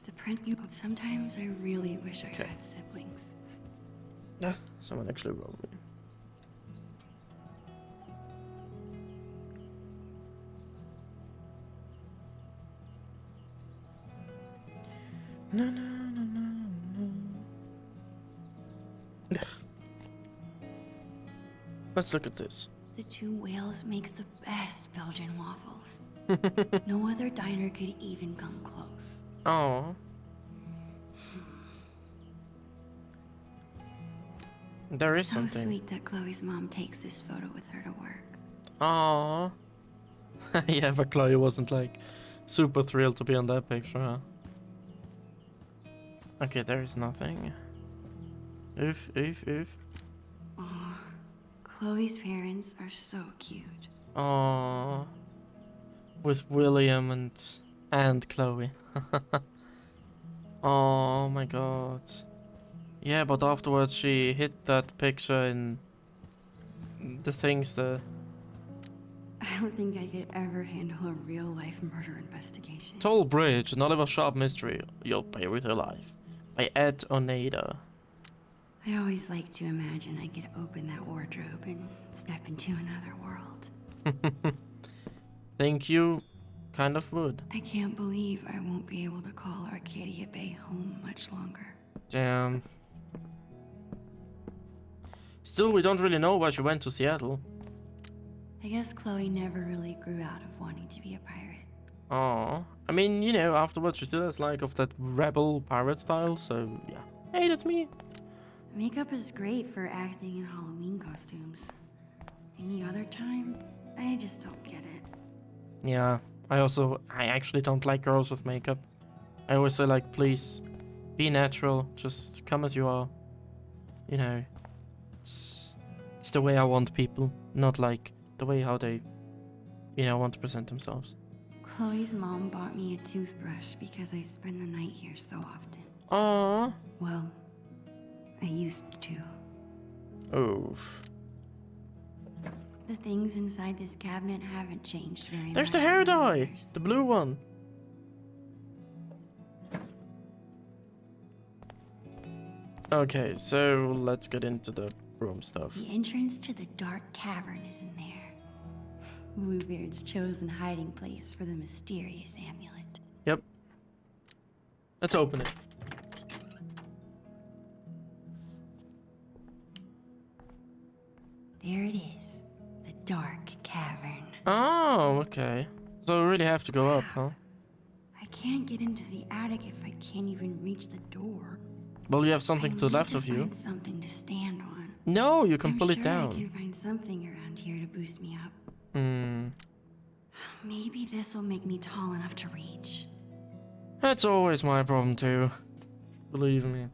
B: The prince. Sometimes I really wish I had siblings.
A: someone actually wrote me. No, no, no, no, no. Let's look at this.
B: The Two Whales makes the best Belgian waffles. No other diner could even come close.
A: Oh. There is
B: so
A: something.
B: Sweet that Chloe's mom takes this photo with her to work.
A: Aww. Yeah, but Chloe wasn't like super thrilled to be on that picture, huh? Okay, there is nothing. If.
B: Aw, Chloe's parents are so cute.
A: Aww. With William and Chloe. Oh my god. Yeah, but afterwards she hid that picture in the things that...
B: I don't think I could ever handle a real-life murder investigation.
A: Toll Bridge, an Oliver Sharp mystery. You'll pay with your life. By Ed Oneida.
B: I always like to imagine I could open that wardrobe and step into another world.
A: Think you kind of would.
B: I can't believe I won't be able to call Arcadia Bay home much longer.
A: Damn. Still, we don't really know why she went to Seattle.
B: I guess Chloe never really grew out of wanting to be a pirate.
A: Aw. I mean, you know, afterwards she still has like of that rebel pirate style, so yeah. Hey, that's me.
B: Makeup is great for acting in Halloween costumes. Any other time, I just don't get it.
A: Yeah, I actually don't like girls with makeup. I always say like, please, be natural, just come as you are. You know, it's the way I want people, not like the way how they, you know, want to present themselves.
B: Chloe's mom bought me a toothbrush because I spend the night here so often.
A: Aww.
B: Well, I used to.
A: Oof.
B: The things inside this cabinet haven't changed very much.
A: There's the hair
B: over the
A: dye!
B: years.
A: The blue one. Okay, so let's get into the room stuff.
B: The entrance to the dark cavern is in there. Bluebeard's chosen hiding place for the mysterious amulet.
A: Yep. Let's open it.
B: There it is. The dark cavern.
A: Oh, okay. So we really have to go up, huh?
B: I can't get into the attic if I can't even reach the door.
A: Well, you have
B: I
A: something to the
B: need
A: left
B: to
A: of you.
B: find something to stand on.
A: No, you can
B: I'm
A: pull it
B: sure
A: down.
B: I can find something around here to boost me up.
A: Hmm.
B: Maybe this will make me tall enough to reach.
A: That's always my problem too. Believe me.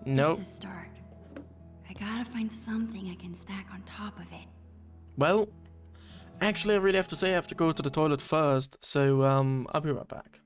A: Nope.
B: It's a start. I gotta find something I can stack on top of it.
A: Well, actually, I really have to say I have to go to the toilet first, so I'll be right back.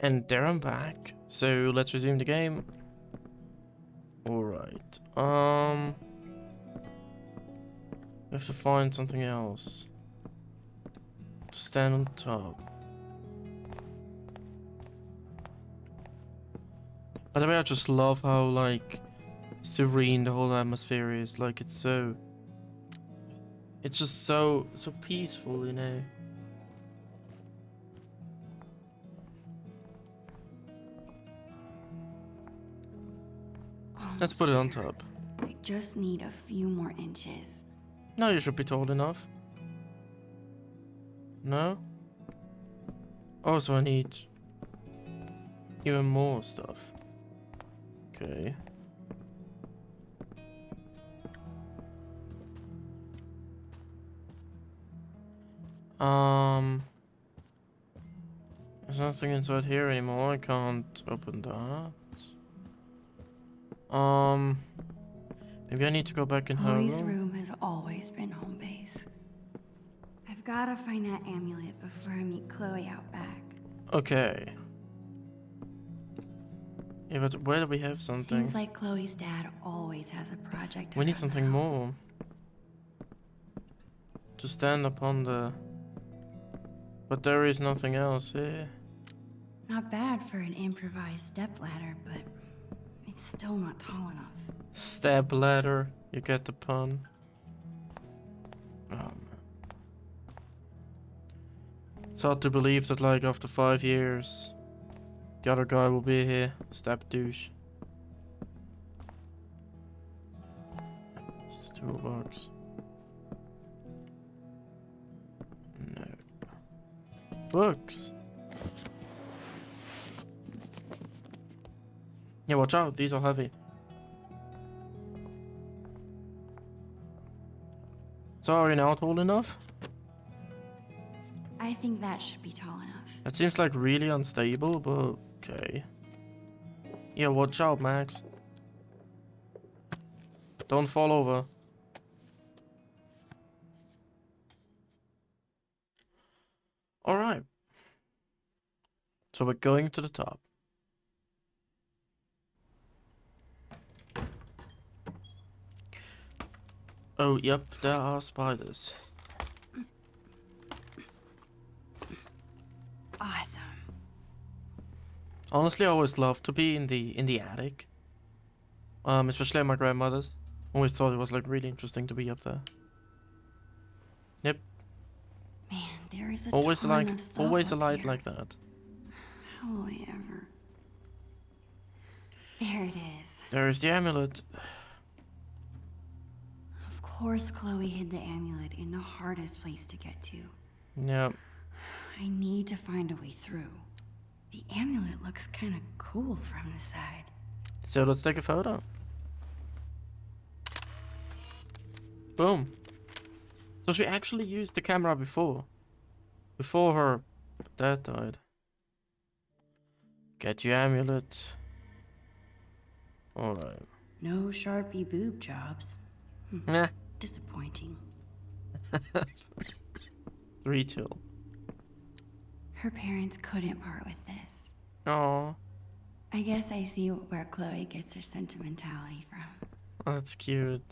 A: And there I'm back. So let's resume the game. Alright. We have to find something else. To stand on top. By the way, I just love how, like, serene the whole atmosphere is. Like, it's so... It's just so peaceful, you know? Let's put it on top.
B: I just need a few more inches.
A: No, you should be tall enough. No? Oh, so I need even more stuff. Okay. There's nothing inside here anymore. I can't open that. Maybe I need to go back in her
B: Chloe's
A: room.
B: room has always been home base. I've gotta find that amulet before I meet Chloe out back.
A: Okay. Yeah, but where do we have something?
B: Seems like Chloe's dad always has a project.
A: We need
B: around the
A: something
B: house.
A: more. To stand upon the... But there is nothing else here.
B: Not bad for an improvised stepladder, but it's still not tall enough.
A: Step ladder. You get the pun. Oh man. It's hard to believe that, like, after 5 years the other guy will be here. Step douche. It's the toolbox. No. Books. Yeah, watch out, these are heavy. Sorry, now tall enough?
B: I think that should be tall enough.
A: It seems like really unstable, but okay. Yeah, watch out, Max. Don't fall over. Alright. So we're going to the top. Oh, yep, there are spiders.
B: Awesome.
A: Honestly, I always loved to be in the attic. Especially at my grandmother's. Always thought it was like really interesting to be up there. Yep.
B: Man, there is a
A: Always
B: ton
A: like
B: of stuff
A: always a
B: up
A: light
B: here.
A: like that.
B: How will I ever? There it is.
A: There's the amulet.
B: Of course, Chloe hid the amulet in the hardest place to get to.
A: Yep.
B: I need to find a way through. The amulet looks kind of cool from the side.
A: So let's take a photo. Boom. So she actually used the camera before her dad died. Get your amulet. Alright.
B: No Sharpie boob jobs.
A: Meh.
B: Disappointing.
A: 3-2.
B: Her parents couldn't part with this.
A: Aww.
B: I guess I see where Chloe gets her sentimentality from.
A: That's cute.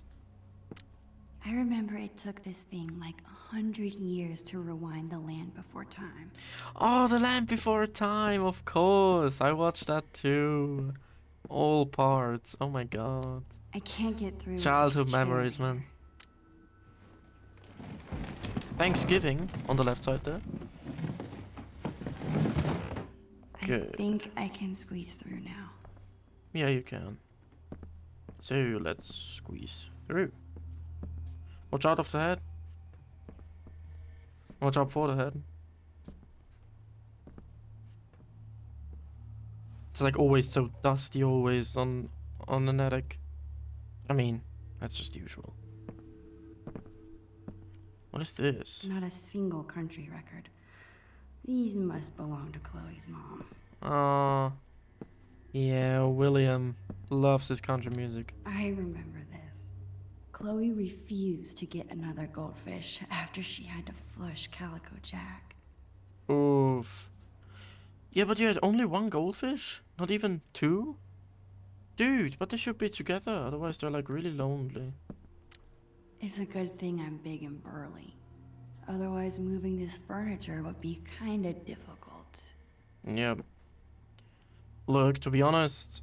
B: I remember it took this thing like 100 years to rewind the Land Before Time.
A: Oh, The Land Before Time, of course. I watched that too. All parts. Oh my god.
B: I can't get through.
A: Childhood
B: this chair
A: memories,
B: there.
A: man. Thanksgiving on the left side there. Good.
B: I think I can squeeze through now.
A: Yeah, you can. So let's squeeze through. Watch out of the head. Watch out for the head. It's like always so dusty, always on an attic. I mean, that's just usual. What is this?
B: Not a single country record. These must belong to Chloe's mom.
A: Yeah, William loves his country music.
B: I remember this. Chloe refused to get another goldfish after she had to flush Calico Jack.
A: Oof. Yeah, but you had only one goldfish? Not even two? Dude, but they should be together, otherwise they're like really lonely.
B: It's a good thing I'm big and burly. Otherwise, moving this furniture would be kinda difficult.
A: Yeah. Look, to be honest,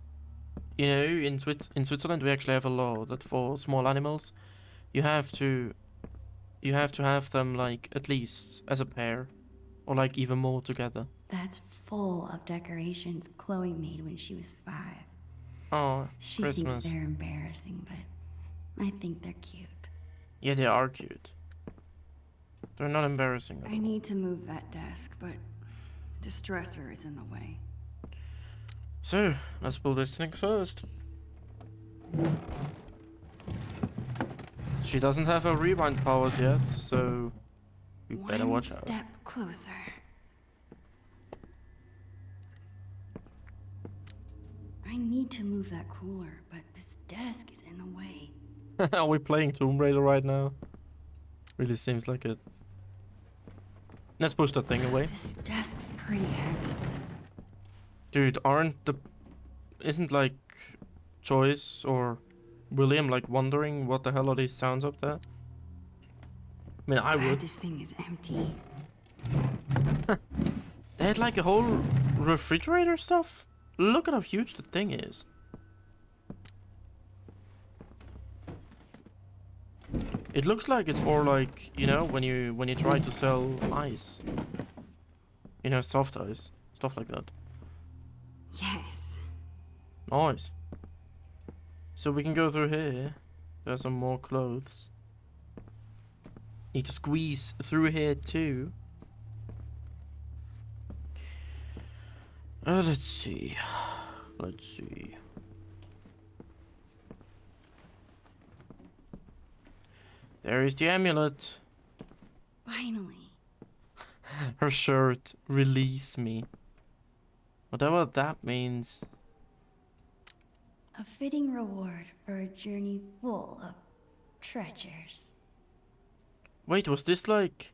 A: you know, in Switzerland we actually have a law that for small animals, you have to have them like at least as a pair, or like even more together.
B: That's full of decorations Chloe made when she was 5.
A: Oh,
B: She
A: Christmas.
B: thinks they're embarrassing, but I think they're cute.
A: Yeah, they are cute. They're not embarrassing at
B: I
A: all.
B: need to move that desk, but the stressor is in the way.
A: So, let's pull this thing first. She doesn't have her rewind powers yet, so we better watch out.
B: One step closer. I need to move that cooler, but this desk is in the way.
A: Are we playing Tomb Raider right now? Really seems like it. Let's push that thing away.
B: This desk's pretty heavy.
A: Dude, isn't like Joyce or William like wondering what the hell are these sounds up there? I mean, I
B: Glad
A: would.
B: this thing is empty.
A: They had like a whole refrigerator stuff. Look at how huge the thing is. It looks like it's for like, you know, when you try to sell ice. You know, soft ice, stuff like that.
B: Yes.
A: Nice. So we can go through here. There's some more clothes. Need to squeeze through here too. Let's see. Let's see. There is the amulet.
B: Finally.
A: Her shirt. Release me. Whatever that means.
B: A fitting reward for a journey full of treasures.
A: Wait, was this like...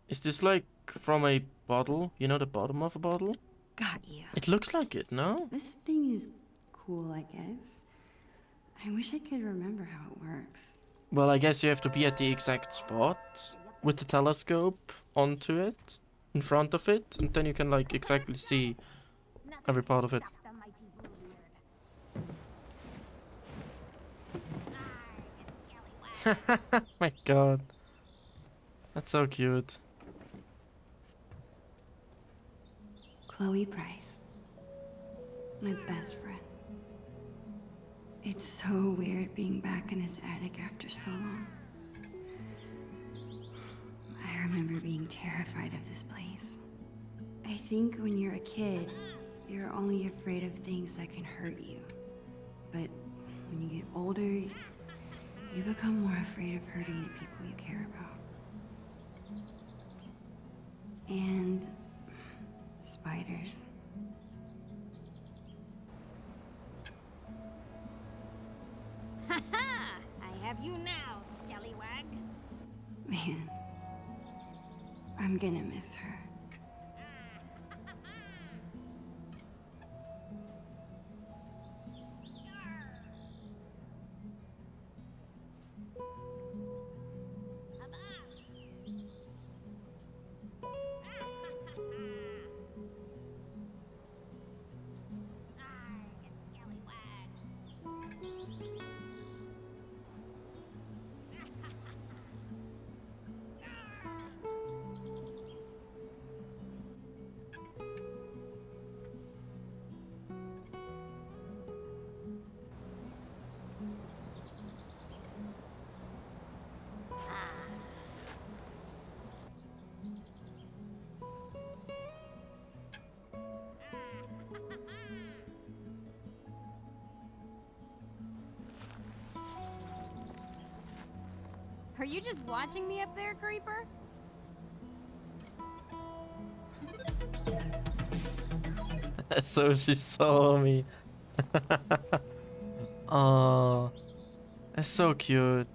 A: Is this like from a bottle? You know, the bottom of a bottle?
B: Got you.
A: It looks like it, no?
B: This thing is cool, I guess. I wish I could remember how it works.
A: Well, I guess you have to be at the exact spot with the telescope onto it, in front of it, and then you can like exactly see every part of it. My god. That's so cute.
B: Chloe Price. My best friend. It's so weird being back in his attic after so long. I remember being terrified of this place. I think when you're a kid, you're only afraid of things that can hurt you. But when you get older, you become more afraid of hurting the people you care about. And spiders.
C: Ha! I have you now, scallywag.
B: Man, I'm gonna miss her.
C: Are you just watching me up there, creeper?
A: So she saw me. Oh, that's so cute.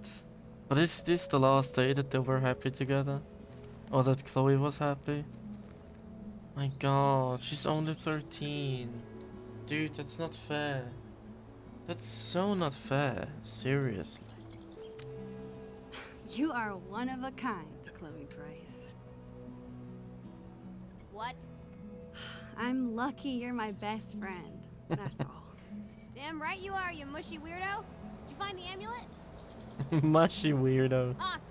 A: But is this the last day that they were happy together? Or that Chloe was happy? My god, she's only 13. Dude, that's not fair. That's so not fair. Seriously.
B: You are one of a kind, Chloe Price.
C: What?
B: I'm lucky you're my best friend. That's all.
C: Damn right you are, you mushy weirdo. Did you find the amulet?
A: Mushy weirdo.
C: Awesome.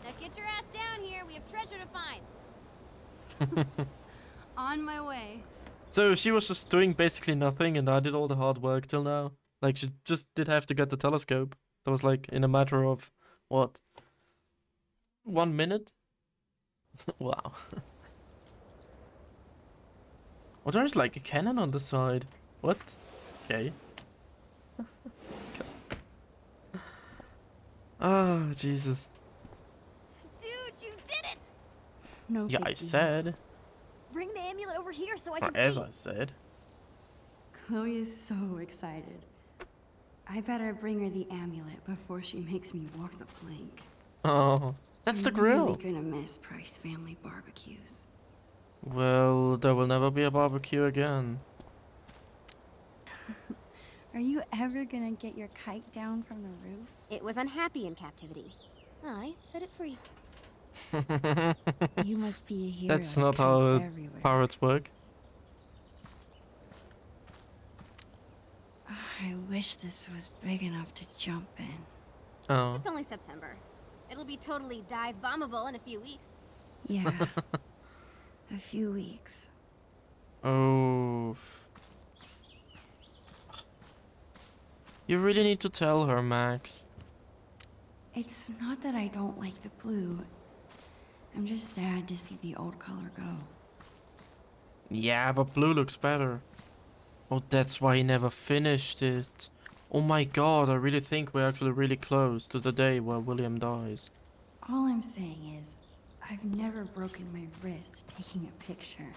C: Now get your ass down here. We have treasure to find.
B: On my way.
A: So she was just doing basically nothing and I did all the hard work till now. Like she just did have to get the telescope. That was like in a matter of, what? 1 minute? Wow. Oh, there's like a cannon on the side. What? Okay. Oh, Jesus.
C: Dude, you did it!
B: No
A: Yeah,
B: big
A: I
B: deal.
A: said.
C: Bring the amulet over here so I
A: Or
C: can
A: as
C: see.
A: I said.
B: Chloe is so excited. I better bring her the amulet before she makes me walk the plank.
A: Oh, that's the
B: I'm
A: grill.
B: really gonna miss Price family barbecues.
A: Well, there will never be a barbecue again.
B: Are you ever gonna get your kite down from the roof?
C: It was unhappy in captivity. I set it free.
B: You must be a hero.
A: That's
B: to
A: not how
B: kites everywhere.
A: pirates work.
B: I wish this was big enough to jump in.
A: Oh.
C: It's only September. It'll be totally dive bombable in a few weeks.
B: Yeah. A few weeks.
A: Oh. You really need to tell her, Max.
B: It's not that I don't like the blue. I'm just sad to see the old color go.
A: Yeah, but blue looks better. Oh, that's why he never finished it. Oh my god, I really think we're actually really close to the day where William dies.
B: All I'm saying is, I've never broken my wrist taking a picture.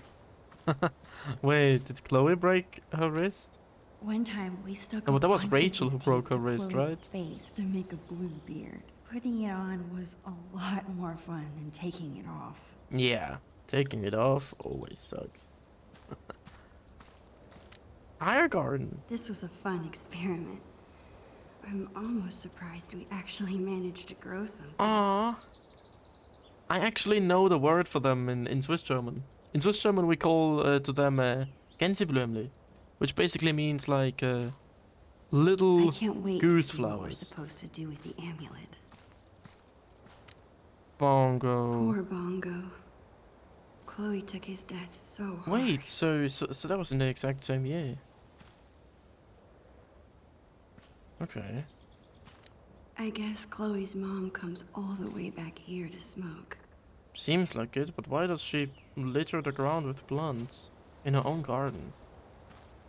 A: Wait, did Chloe break her wrist?
B: One time we stuck
A: Oh,
B: a
A: that was
B: bunch of
A: Rachel
B: this
A: who broke
B: tape
A: her
B: to
A: wrist,
B: Chloe's
A: right?
B: face to make a blue beard. Putting it on was a lot more fun than taking it off.
A: Yeah, taking it off always sucks. Fire garden.
B: This was a fun experiment. I'm almost surprised we actually managed to grow something.
A: Ah, I actually know the word for them in Swiss German. In Swiss German, we call to them Gänseblümli, which basically means like little
B: I can't wait
A: goose
B: to see what we're
A: flowers.
B: supposed to do with the amulet.
A: Bongo.
B: Poor Bongo. Chloe took his death so hard.
A: Wait, so that was in the exact same year. Okay.
B: I guess Chloe's mom comes all the way back here to smoke.
A: Seems like it, but why does she litter the ground with plants in her own garden?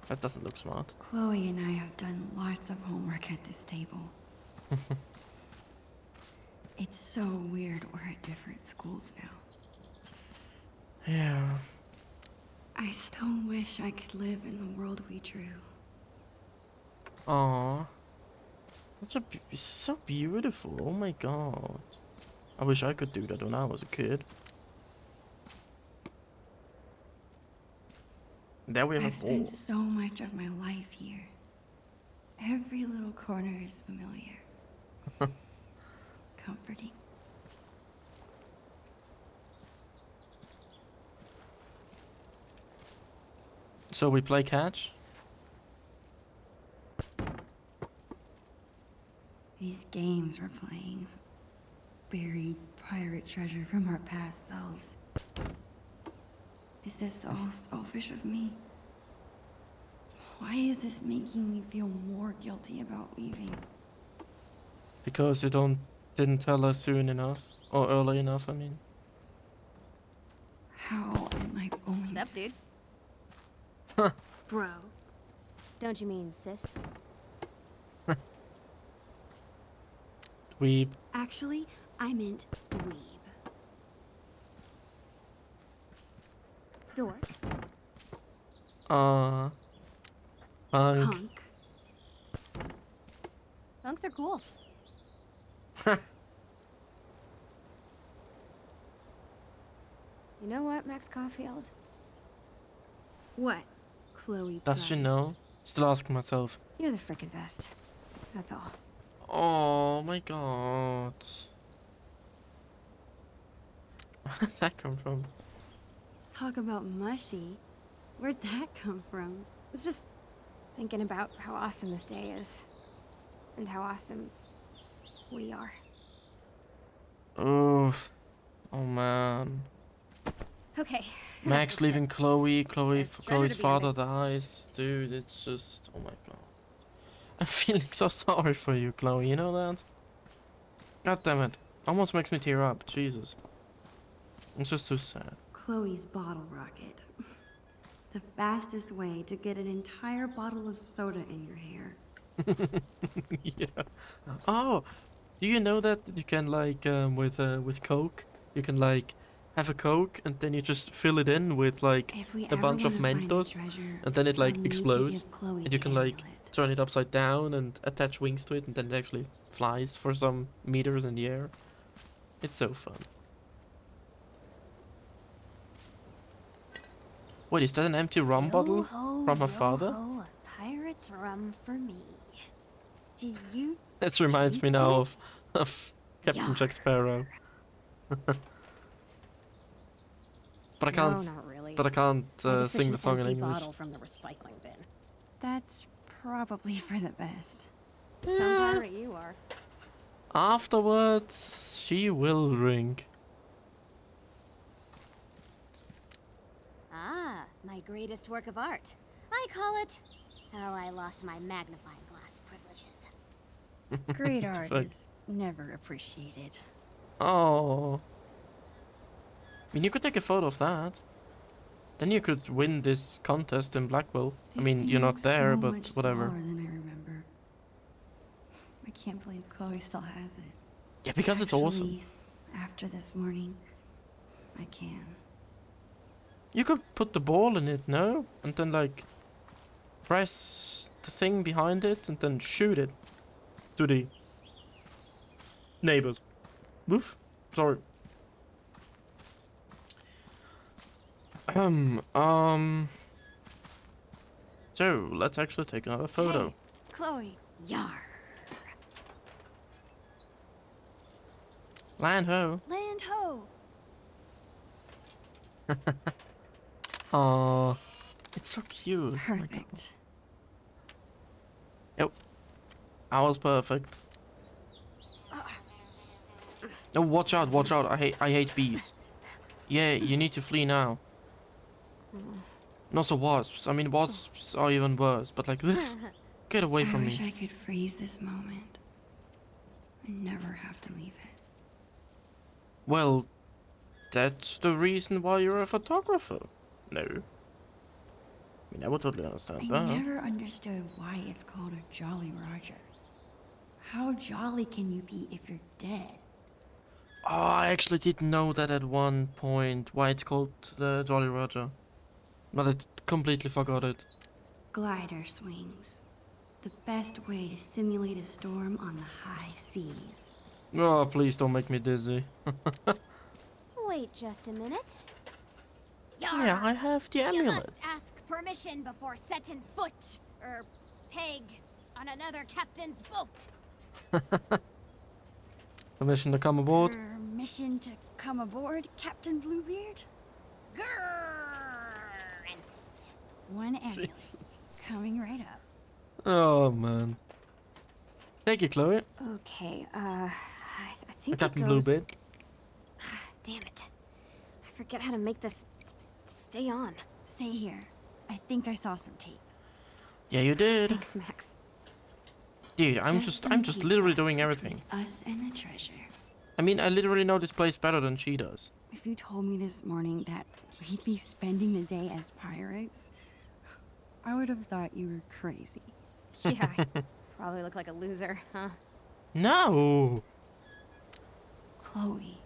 A: That doesn't look smart.
B: Chloe and I have done lots of homework at this table. It's so weird we're at different schools now.
A: Yeah.
B: I still wish I could live in the world we drew.
A: Aww. So beautiful. Oh my god. I wish I could do that when I was a kid. There we have
B: I've
A: a ball.
B: spent so much of my life here. Every little corner is familiar. Comforting.
A: So we play catch?
B: These games we're playing. Buried pirate treasure from our past selves. Is this all selfish of me? Why is this making me feel more guilty about leaving?
A: Because you didn't tell us soon enough. Or early enough, I mean.
B: How am I going
C: What's up, dude?
B: Bro.
C: Don't you mean sis?
A: Weeb.
B: Actually, I meant dweeb.
C: Dork.
A: Punk.
B: Punk.
C: Punks are cool. You know what, Max Caulfield?
B: What? Chloe.
A: Does she
B: Price.
A: know? Still asking myself.
C: You're the frickin' best. That's all.
A: Oh my god. Where did that come from?
B: Talk about mushy. Where'd that come from?
C: I was just thinking about how awesome this day is. And how awesome we are.
A: Oof. Oh man.
C: Okay.
A: Max leaving Chloe.
C: There's treasure
A: Chloe's
C: to be
A: father dies. Dude, it's just. Oh my god. I'm feeling so sorry for you, Chloe. You know that? God damn it. Almost makes me tear up. Jesus. It's just too sad.
B: Chloe's bottle rocket. The fastest way to get an entire bottle of soda in your hair.
A: Yeah. Oh, do you know that you can like with Coke, you can like have a Coke and then you just fill it in with like
B: If we
A: a
B: ever
A: bunch of
B: wanna find the
A: Mentos,
B: treasure,
A: and then it like
B: I'll need to
A: explodes,
B: give Chloe
A: and you
B: the
A: can like
B: amulet.
A: turn it upside down and attach wings to it, and then it actually flies for some meters in the air. It's so fun. Wait, is that an empty rum bottle from her father?
C: Yo-ho, a pirate's rum for me. Do you?
A: This reminds me now of Captain
C: Yar.
A: Jack Sparrow. But I can't.
C: No, not really.
A: But I can't
C: My
A: sing the
C: deficient
A: song in
C: empty
A: English.
C: bottle from the recycling bin.
B: That's probably for the best.
C: Some pirate you are.
A: Afterwards, she will drink.
C: Ah, my greatest work of art. I call it How I Lost My Magnifying Glass Privileges.
B: Great
A: What the
B: art
A: fuck?
B: is never appreciated.
A: Oh. I mean, you could take a photo of that. Then you could win this contest in Blackwell. I
B: This
A: mean,
B: thing
A: you're not
B: looks
A: there,
B: so
A: but
B: much
A: whatever.
B: smaller than I remember. I can't believe Chloe still has it.
A: Yeah, because it's awesome.
B: Actually, after this morning, I can.
A: You could put the ball in it, no? And then, like, press the thing behind it and then shoot it to the neighbors. Woof. Sorry. So, let's actually take another photo.
B: Hey, Chloe.
C: Yar.
A: Land ho.
B: Land ho!
A: Aww. It's so cute. Oh my God.
B: Perfect.
A: Yep. I was perfect. Oh, watch out, watch out. I hate bees. Yeah, you need to flee now. Not so wasps. I mean, wasps are even worse, but like, get away from
B: I wish
A: me.
B: I could freeze this moment. And never have to leave it.
A: Well, that's the reason why you're a photographer. No. I mean, I would totally understand
B: I
A: that.
B: never understood why it's called a Jolly Roger. How jolly can you be if you're dead?
A: Oh, I actually didn't know that at one point, why it's called the Jolly Roger. But I completely forgot it.
B: Glider swings. The best way to simulate a storm on the high seas.
A: Oh, please don't make me dizzy.
C: Wait just a minute.
A: Yeah, I have the
C: You
A: amulet.
C: must ask permission before setting foot, or peg, on another captain's boat.
A: Permission to come aboard?
B: Permission to come aboard, Captain Bluebeard?
C: Grrr.
B: One amulet.
A: Jesus.
B: Coming right up.
A: Oh, man. Thank you, Chloe.
B: Okay, I think
A: Captain
B: it goes...
A: Bluebeard.
C: Damn it. I forget how to make this stay on.
B: Stay here. I think I saw some tape.
A: Yeah, you did.
B: Thanks, Max.
A: Dude, I'm
B: some
A: just
B: feedback
A: literally doing
B: between
A: everything.
B: Us and the treasure.
A: I mean, I literally know this place better than she does.
B: If you told me this morning that we'd be spending the day as pirates, I would have thought you were crazy.
C: Yeah, I probably look like a loser, huh?
A: No!
B: Chloe,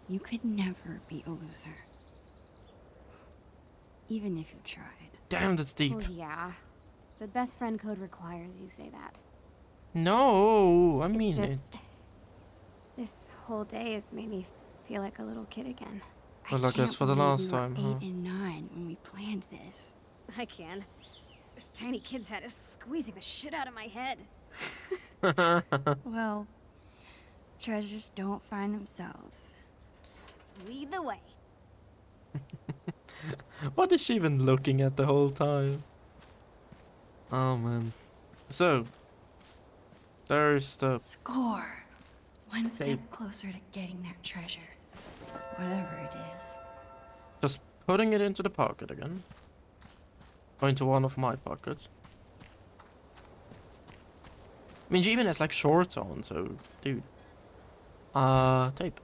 B: you could never be a loser. Even if you tried.
A: Damn, that's deep.
C: Oh yeah. The best friend code requires you say that.
A: No, I mean
C: It's
A: it.
C: just... This whole day has made me feel like a little kid again.
A: Well, I guess
B: can't
A: for the
B: believe
A: last
B: we were
A: time,
B: 8
A: huh?
B: and 9 when we planned this.
C: I can. This tiny kid's head is squeezing the shit out of my head.
B: Well, treasures don't find themselves.
C: Lead the way.
A: What is she even looking at the whole time? Oh, man. So, there's the...
B: Score! One step
A: Tape.
B: closer to getting that treasure. Whatever it is.
A: Just putting it into the pocket again. Or into one of my pockets. I mean, she even has like shorts on, so, dude. Tape.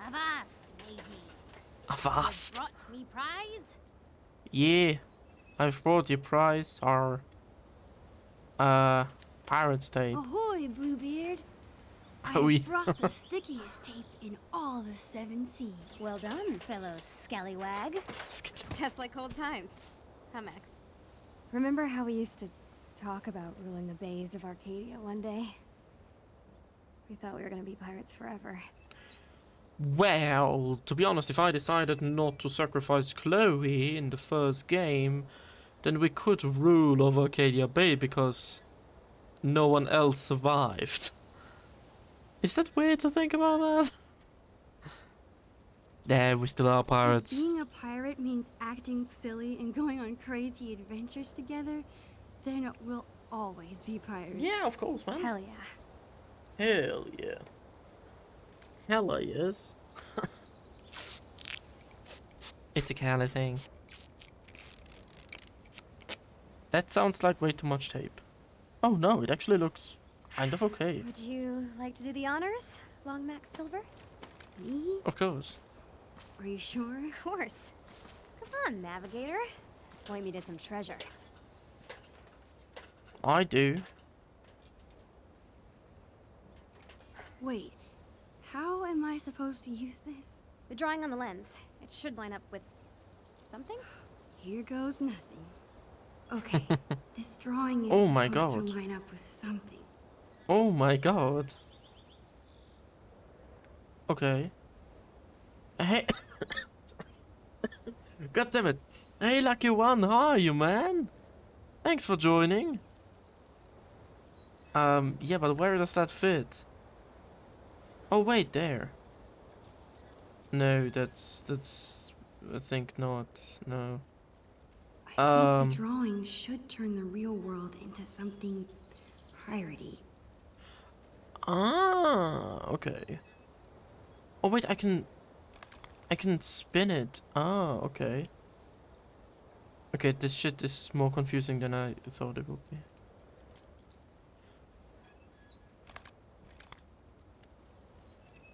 C: Avast, matey.
A: Avast.
C: You brought me prize?
A: Yeah. I've brought you prize, our, pirate's tape.
B: Ahoy, Bluebeard!
A: Oh, yeah.
B: I brought the stickiest tape in all the 7 seas.
C: Well done, fellow scallywag. Just like old times. Huh, Max? Remember how we used to talk about ruling the bays of Arcadia one day? We thought we were gonna be pirates forever.
A: Well, to be honest, if I decided not to sacrifice Chloe in the first game, then we could rule over Arcadia Bay because no one else survived. Is that weird to think about that? Yeah, we still are pirates.
B: If being a pirate means acting silly and going on crazy adventures together, then we'll always be pirates.
A: Yeah, of course, man.
B: Hell yeah.
A: Hell yeah. Hella yes. It's a kind of thing. That sounds like way too much tape. Oh no, it actually looks kind of okay.
C: Would you like to do the honors, Long Max Silver?
B: Me?
A: Of course.
B: Are you sure?
C: Of course. Come on, Navigator. Point me to some treasure.
A: I do.
B: Wait, how am I supposed to use this?
C: The drawing on the lens. It should line up with something?
B: Here goes nothing. Okay, this drawing is
A: Oh my
B: supposed
A: God.
B: to line up with something.
A: Oh my god. Okay. Hey. God damn it. Hey, Lucky One, how are you, man? Thanks for joining. Yeah, but where does that fit? Oh wait, there. No, that's I think not. No.
B: I think the drawing should turn the real world into something piratey.
A: Ah, okay. Oh wait, I can spin it. Ah, okay. Okay, this shit is more confusing than I thought it would be.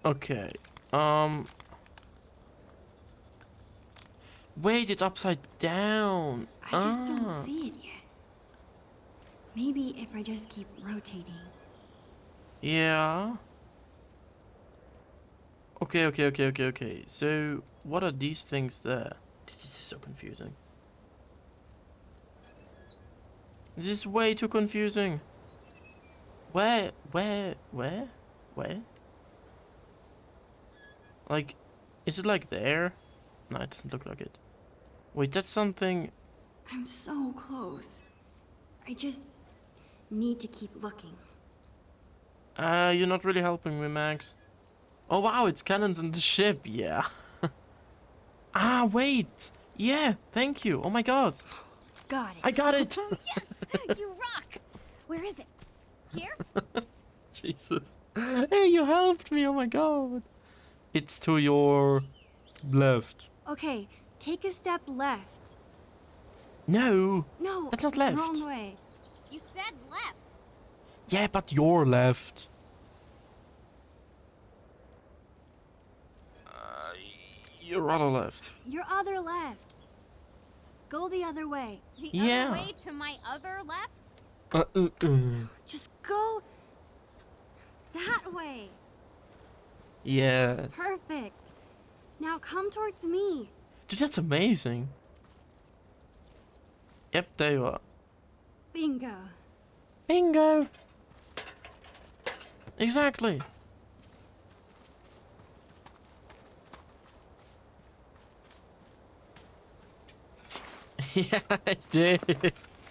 A: Okay. Wait, it's upside down.
B: I just don't see it yet. Maybe if I just keep rotating.
A: Yeah. Okay. So, what are these things there? This is so confusing. This is way too confusing. Where? Like, is it like there? No, it doesn't look like it. Wait, that's something.
B: I'm so close. I just need to keep looking.
A: You're not really helping me, Max. Oh wow, it's cannons in the ship, yeah. Ah, wait. Yeah, thank you. Oh my god.
B: Got it.
A: I got it.
C: Yes! You rock! Where is it? Here?
A: Jesus. Hey, you helped me. Oh my god. It's to your left.
B: Okay, take a step left.
A: No.
B: No,
A: That's not left.
B: wrong way.
C: You said left.
A: Yeah, but your left. Your other left.
B: Your other left. Go the other way.
C: The
A: Yeah.
C: other way to my other left?
B: Just go that way.
A: Yes.
B: Perfect. Now come towards me.
A: Dude, that's amazing. Yep, there you are.
B: Bingo.
A: Bingo. Exactly. Yeah, it is.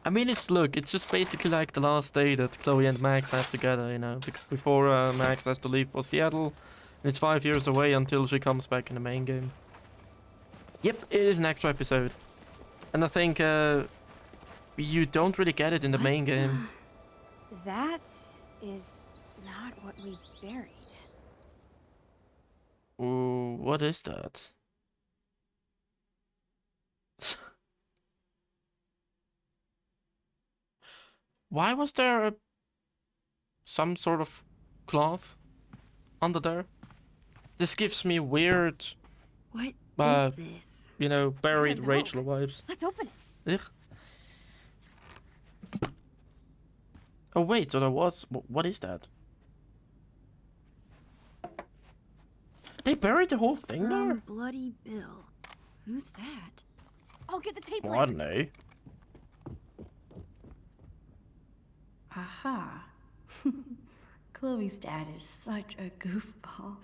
A: I mean, it's just basically like the last day that Chloe and Max have together, you know, before Max has to leave for Seattle. It's 5 years away until she comes back in the main game. Yep, it is an extra episode. And I think you don't really get it in the main game.
B: That is not what we buried.
A: Ooh, what is that? Why was there some sort of cloth under there? This gives me weird,
B: What is this?
A: you know, buried
C: know.
A: Rachel vibes.
C: Let's open it.
A: Ugh. Oh wait, so there was. What is that? They buried the whole thing there?
B: Bloody Bill. Who's that?
C: I'll get the tape
A: Well, I
C: later.
A: don't know.
B: Aha. Chloe's dad is such a goofball.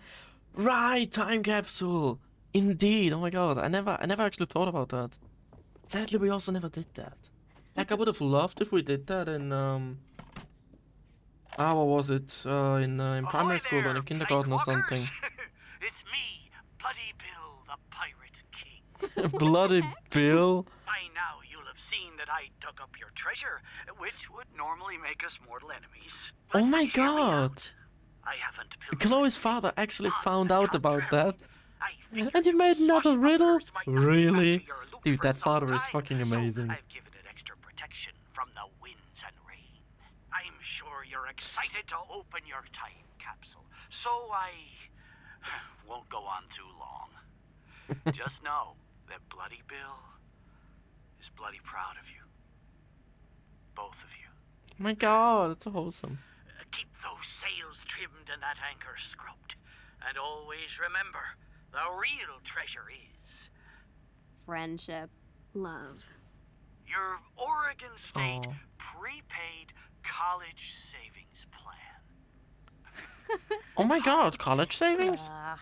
A: Right, time capsule. Indeed. Oh my god, I never actually thought about that. Sadly, we also never did that. Like, I would have loved if we did that in what was it? In primary school or in kindergarten or something.
E: It's me, Bloody Bill, the Pirate King.
A: Bloody Bill.
E: By now you'll have seen that I dug up your treasure, which would normally make us mortal enemies. But
A: Oh my
E: hear me
A: god.
E: out. I haven't pilfered
A: Chloe's
E: anything
A: father actually
E: on
A: found
E: the
A: out about
E: contrary.
A: that.
E: I figured
A: And you made another riddle?
E: swashbucklers might not
A: Really?
E: have your loot
A: Dude,
E: for
A: that
E: some
A: father is
E: time,
A: fucking
E: so
A: amazing.
E: I've given it extra protection from the winds and rain. I'm sure you're excited to open your time capsule, so I won't go on too long. Just know that Bloody Bill is bloody proud of you. Both of you.
A: Oh my god, that's so wholesome.
E: Keep those sails trimmed and that anchor scrubbed. And always remember, the real treasure is
C: Friendship.
B: Love.
E: your Oregon State
A: Aw.
E: prepaid college savings plan.
A: Oh my god, college savings?
C: Ugh.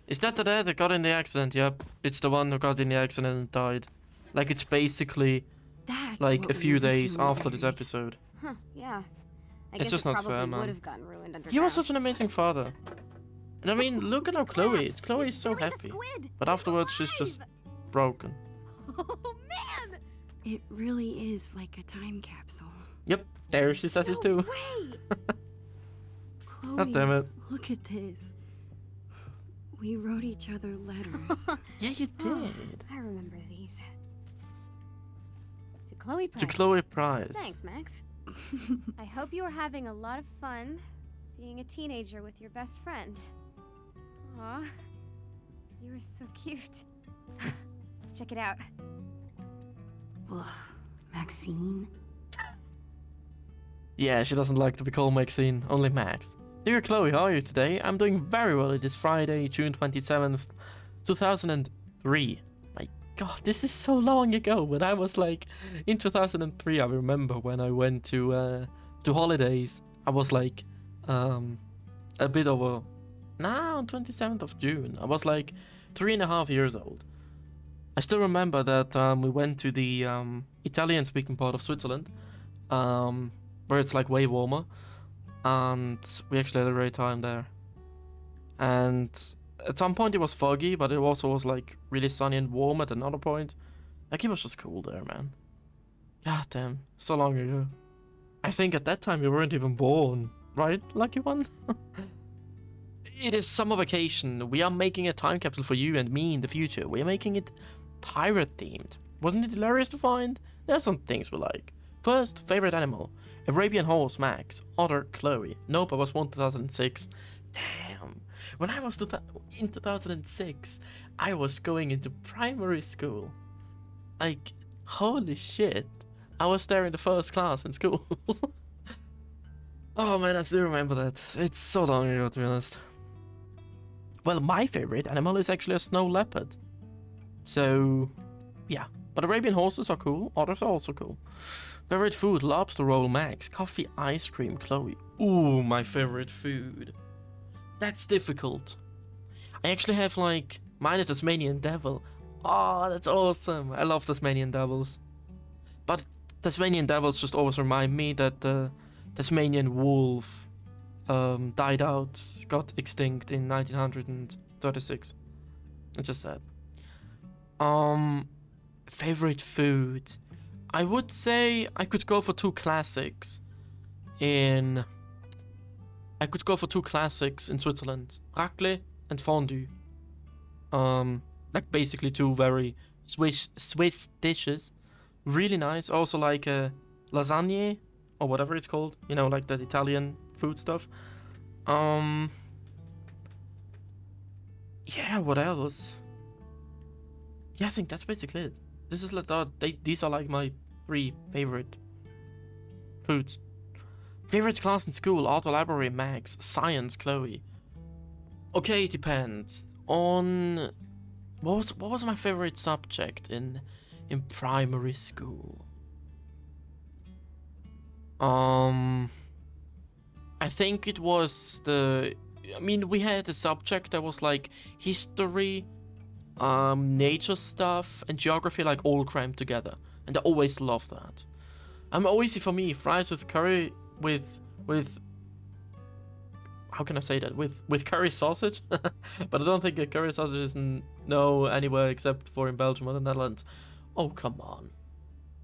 A: Is that the dad that got in the accident? Yep, it's the one who got in the accident and died. Like, it's basically
B: That's
A: like
B: what
A: a
B: we
A: few days
B: originally
A: after this
B: buried.
A: episode.
C: Huh, yeah. I
A: It's
C: guess
A: just
C: it
A: not
C: probably
A: fair, man.
C: would have gotten ruined underground.
A: He was such an amazing father. And I mean, look at how Chloe is. Chloe is so
C: Billy the
A: happy.
C: squid!
A: But
C: He's
A: afterwards, she's just
C: alive!
A: broken.
C: Oh man!
B: It really is like a time capsule.
A: Yep, there she says it too.
C: Way!
B: Chloe,
A: God damn it.
B: look at this. We wrote each other letters.
A: Yeah, you did.
C: I remember these. To Chloe Price.
A: To Chloe Price.
C: Thanks, Max. I hope you are having a lot of fun being a teenager with your best friend. Aw, you are so cute. Check it out.
B: Ugh, Maxine?
A: Yeah, she doesn't like to be called Maxine, only Max. Dear Chloe, how are you today? I'm doing very well. It is Friday, June 27th, 2003. My god, this is so long ago, but I was like, in 2003, I remember when I went to holidays. I was like, a bit over, on 27th of June. I was like 3.5 years old. I still remember that we went to the Italian-speaking part of Switzerland, where it's like way warmer, and we actually had a great time there. And at some point it was foggy, but it also was like really sunny and warm at another point. Like, it was just cool there, man. God damn, so long ago. I think at that time you weren't even born, right, Lucky One? It is summer vacation. We are making a time capsule for you and me in the future. We are making it pirate themed. Wasn't it hilarious to find? There are some things we like. First, favorite animal. Arabian horse, Max. Otter, Chloe. Nope, I was born 2006. Damn. When I was in 2006, I was going into primary school. Like, holy shit. I was there in the first class in school. Oh man, I still remember that. It's so long ago, to be honest. Well, my favorite animal is actually a snow leopard. So, yeah. But Arabian horses are cool. Otters are also cool. Favorite food, lobster roll, Max. Coffee, ice cream, Chloe. Ooh, my favorite food. That's difficult. I actually have like, mine a Tasmanian devil. Oh, that's awesome. I love Tasmanian devils. But Tasmanian devils just always remind me that the Tasmanian wolf died out, got extinct in 1936. It's just sad. Favorite food. I would say I could go for two classics in Switzerland. Raclette and fondue. Like basically two very Swiss dishes. Really nice. Also like a lasagne or whatever it's called. You know, like that Italian food stuff. Yeah, what else? Yeah, I think that's basically it. This is like these are like my 3 favorite foods. Favorite class in school: art or library, Max. Science, Chloe. Okay, it depends on what was my favorite subject in primary school. I think it was we had a subject that was like history, nature stuff, and geography, like all crammed together, and I always loved that. Always, for me, fries with curry with how can I say that, with curry sausage. But I don't think a curry sausage is anywhere except for in Belgium or the Netherlands. Oh, come on,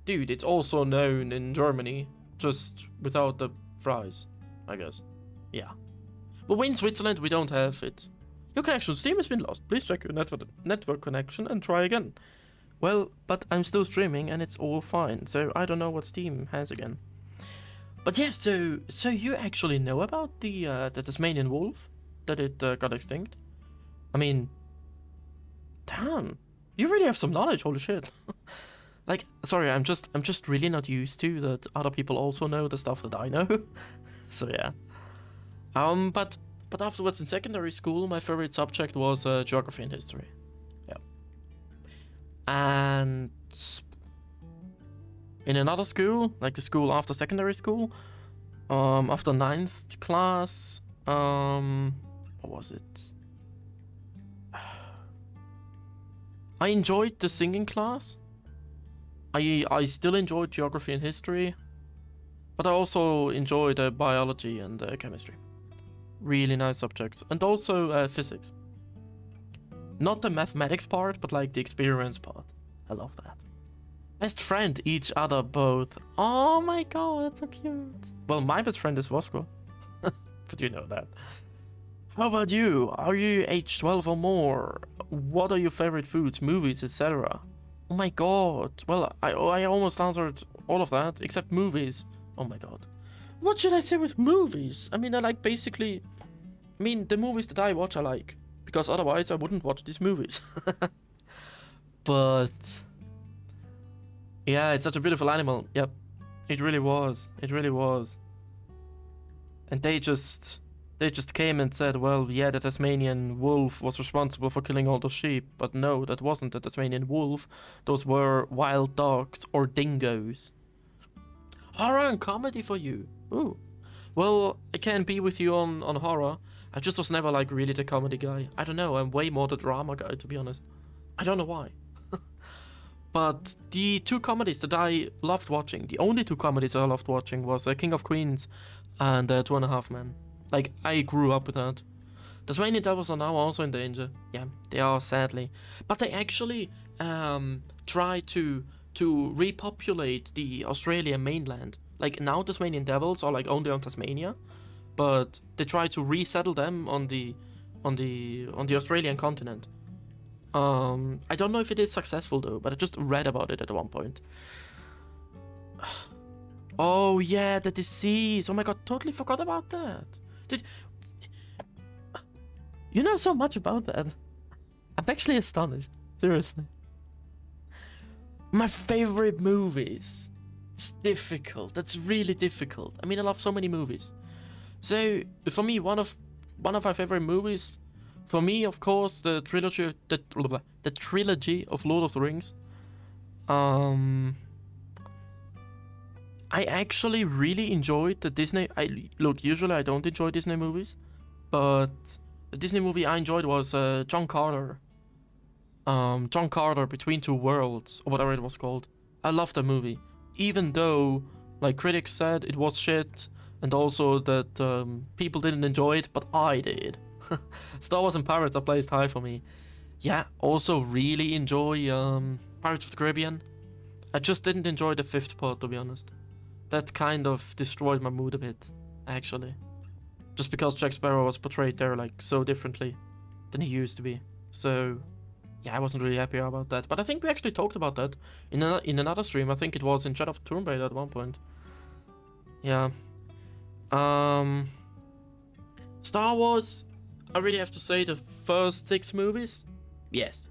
A: dude, it's also known in Germany, just without the fries, I guess. Yeah, but in Switzerland we don't have it. Your connection to Steam has been lost. Please check your network connection and try again. Well, but I'm still streaming and it's all fine, so I don't know what Steam has again. But yeah, so you actually know about the Tasmanian wolf, that it got extinct? I mean, damn, you really have some knowledge. Holy shit! Like, sorry, I'm just really not used to that other people also know the stuff that I know. So yeah. But afterwards in secondary school, my favorite subject was geography and history. Yeah. And in another school, like the school after secondary school, after 9th class, what was it? I enjoyed the singing class. I still enjoyed geography and history. But I also enjoyed biology and chemistry. Really nice subjects. And also physics. Not the mathematics part, but like the experiments part. I love that. Best friend, each other both. Oh my god, that's so cute. Well, my best friend is Voskro. But you know that. How about you? Are you age 12 or more? What are your favorite foods, movies, etc.? Oh my god. Well, I almost answered all of that, except movies. Oh my god. What should I say with movies? I mean, I like basically... I mean, the movies that I watch I like. Because otherwise I wouldn't watch these movies. But... yeah, it's such a beautiful animal. Yep. It really was. It really was. And they just came and said, well, yeah, the Tasmanian wolf was responsible for killing all those sheep. But no, that wasn't the Tasmanian wolf. Those were wild dogs or dingoes. Horror and comedy for you. Ooh. Well, I can't be with you on horror. I just was never like really the comedy guy. I don't know, I'm way more the drama guy, to be honest. I don't know why. But the two comedies that I loved watching, the only two comedies I loved watching was King of Queens and Two and a Half Men. Like, I grew up with that. Tasmanian devils are now also in danger. Yeah, they are, sadly. But they actually try to repopulate the Australian mainland. Like, now Tasmanian devils are like only on Tasmania, but they try to resettle them on the Australian continent. I don't know if it is successful though, but I just read about it at one point. Oh yeah, the disease. Oh my god, totally forgot about that. You know so much about that. I'm actually astonished. Seriously. My favorite movies. It's difficult. That's really difficult. I mean, I love so many movies. So for me, one of my favorite movies, for me, of course, the trilogy of Lord of the Rings. I actually really enjoyed the Disney. Usually I don't enjoy Disney movies, but the Disney movie I enjoyed was John Carter. John Carter Between Two Worlds, or whatever it was called. I loved that movie, even though like critics said it was shit, and also that people didn't enjoy it, but I did. Star Wars and Pirates are placed high for me. Yeah, also really enjoy Pirates of the Caribbean. I just didn't enjoy the fifth part, to be honest. That kind of destroyed my mood a bit, actually. Just because Jack Sparrow was portrayed there like so differently than he used to be. So yeah, I wasn't really happy about that. But I think we actually talked about that in another stream. I think it was in Chat of Tomb Raider at one point. Yeah. Star Wars, I really have to say the first 6 movies, yes.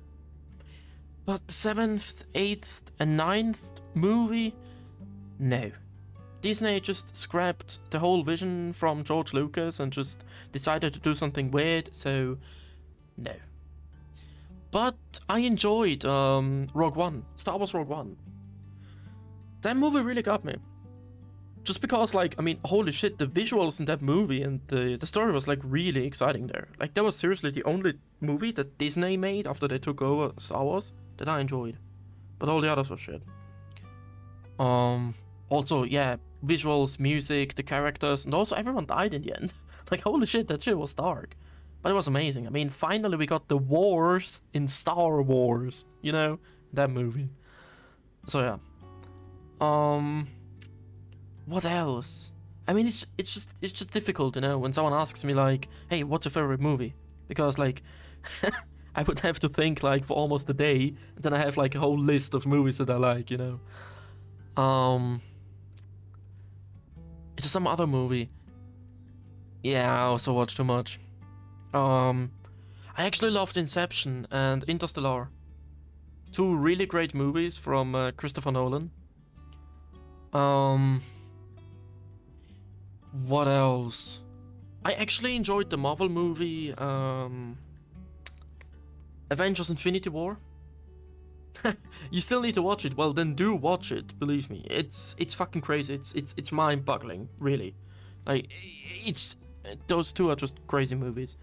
A: But the 7th, 8th and 9th movie, no. Disney just scrapped the whole vision from George Lucas and just decided to do something weird, so no. But I enjoyed Rogue One, Star Wars Rogue One. That movie really got me. Just because, like, I mean, holy shit, the visuals in that movie and the story was, like, really exciting there. Like, that was seriously the only movie that Disney made after they took over Star Wars that I enjoyed. But all the others were shit. Also, yeah, visuals, music, the characters, and also everyone died in the end. Like, holy shit, that shit was dark. But it was amazing. I mean, finally we got the wars in Star Wars, you know, that movie. So, yeah. What else? I mean, it's just difficult, you know, when someone asks me like, hey, what's your favorite movie? Because like I would have to think like for almost a day, and then I have like a whole list of movies that I like, you know. It's some other movie. Yeah, I also watch too much. I actually loved Inception and Interstellar. 2 really great movies from Christopher Nolan. What else? I actually enjoyed the Marvel movie Avengers Infinity War. You still need to watch it. Well, then do watch it. Believe me, it's fucking crazy. It's mind-boggling, really. Like, it's those 2 are just crazy movies.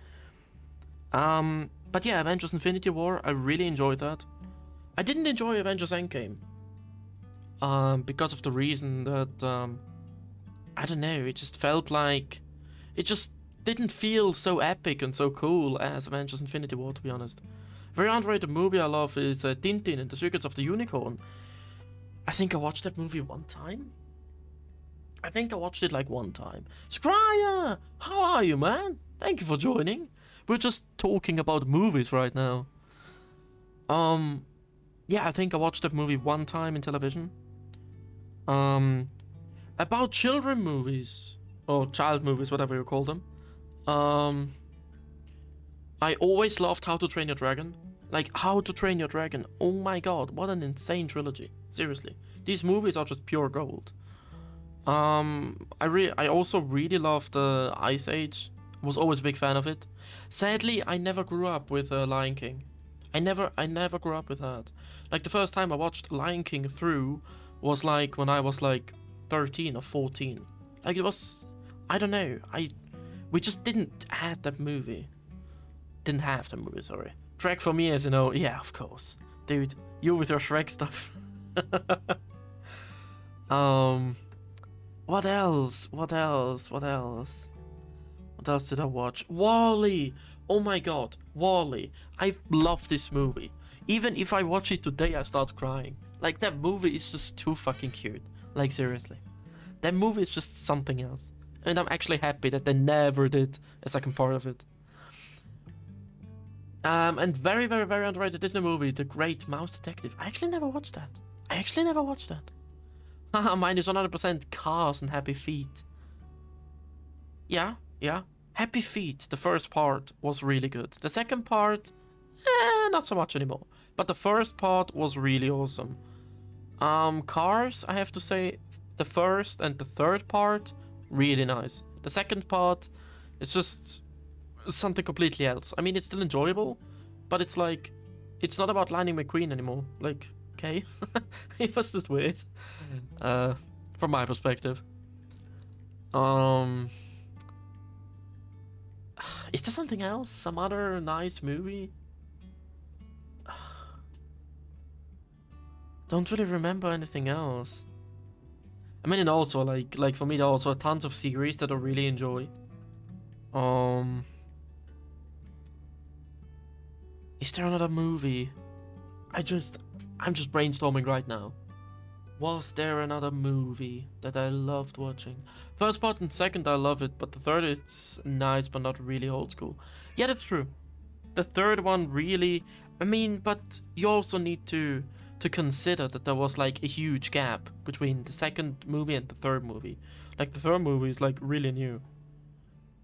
A: But yeah, Avengers Infinity War, I really enjoyed that. I didn't enjoy Avengers Endgame. Because of the reason that I don't know, it just felt like, it just didn't feel so epic and so cool as Avengers Infinity War, to be honest. Very underrated movie I love is Tintin and the Secrets of the Unicorn. I think I watched that movie one time. I think I watched it like one time. Scryer! How are you, man? Thank you for joining. We're just talking about movies right now. Yeah, I think I watched that movie one time in television. About children movies. Or child movies, whatever you call them. I always loved How to Train Your Dragon. Like, How to Train Your Dragon. Oh my god, what an insane trilogy. Seriously. These movies are just pure gold. I also really loved Ice Age. Was always a big fan of it. Sadly, I never grew up with Lion King. I never grew up with that. Like, the first time I watched Lion King through was like when I was like 13 or 14. Like, it was, I don't know. We just didn't have that movie. Didn't have the movie, sorry. Shrek for me, as you know, yeah, of course. Dude, you with your Shrek stuff. What else? What else? What else? What else did I watch? WALL-E! Oh my god, WALL-E. I love this movie. Even if I watch it today, I start crying. Like, that movie is just too fucking cute. Like, seriously. That movie is just something else. And I'm actually happy that they never did a second part of it. And very, very, very underrated Disney movie, The Great Mouse Detective. I actually never watched that. Haha, mine is 100% Cars and Happy Feet. Yeah. Happy Feet, the first part, was really good. The second part, not so much anymore. But the first part was really awesome. Cars, I have to say, the first and the third part, really nice. The second part is just something completely else. I mean, it's still enjoyable, but it's like, it's not about Lightning McQueen anymore. Like, okay. It was just weird. From my perspective. Is there something else? Some other nice movie? Don't really remember anything else. I mean, and also, like for me, there are also tons of series that I really enjoy. Is there another movie? I'm just brainstorming right now. Was there another movie that I loved watching? First part and second, I love it, but the third, it's nice, but not really old school. Yeah, that's true. The third one really, I mean, but you also need to consider that there was like a huge gap between the second movie and the third movie. Like, the third movie is like really new.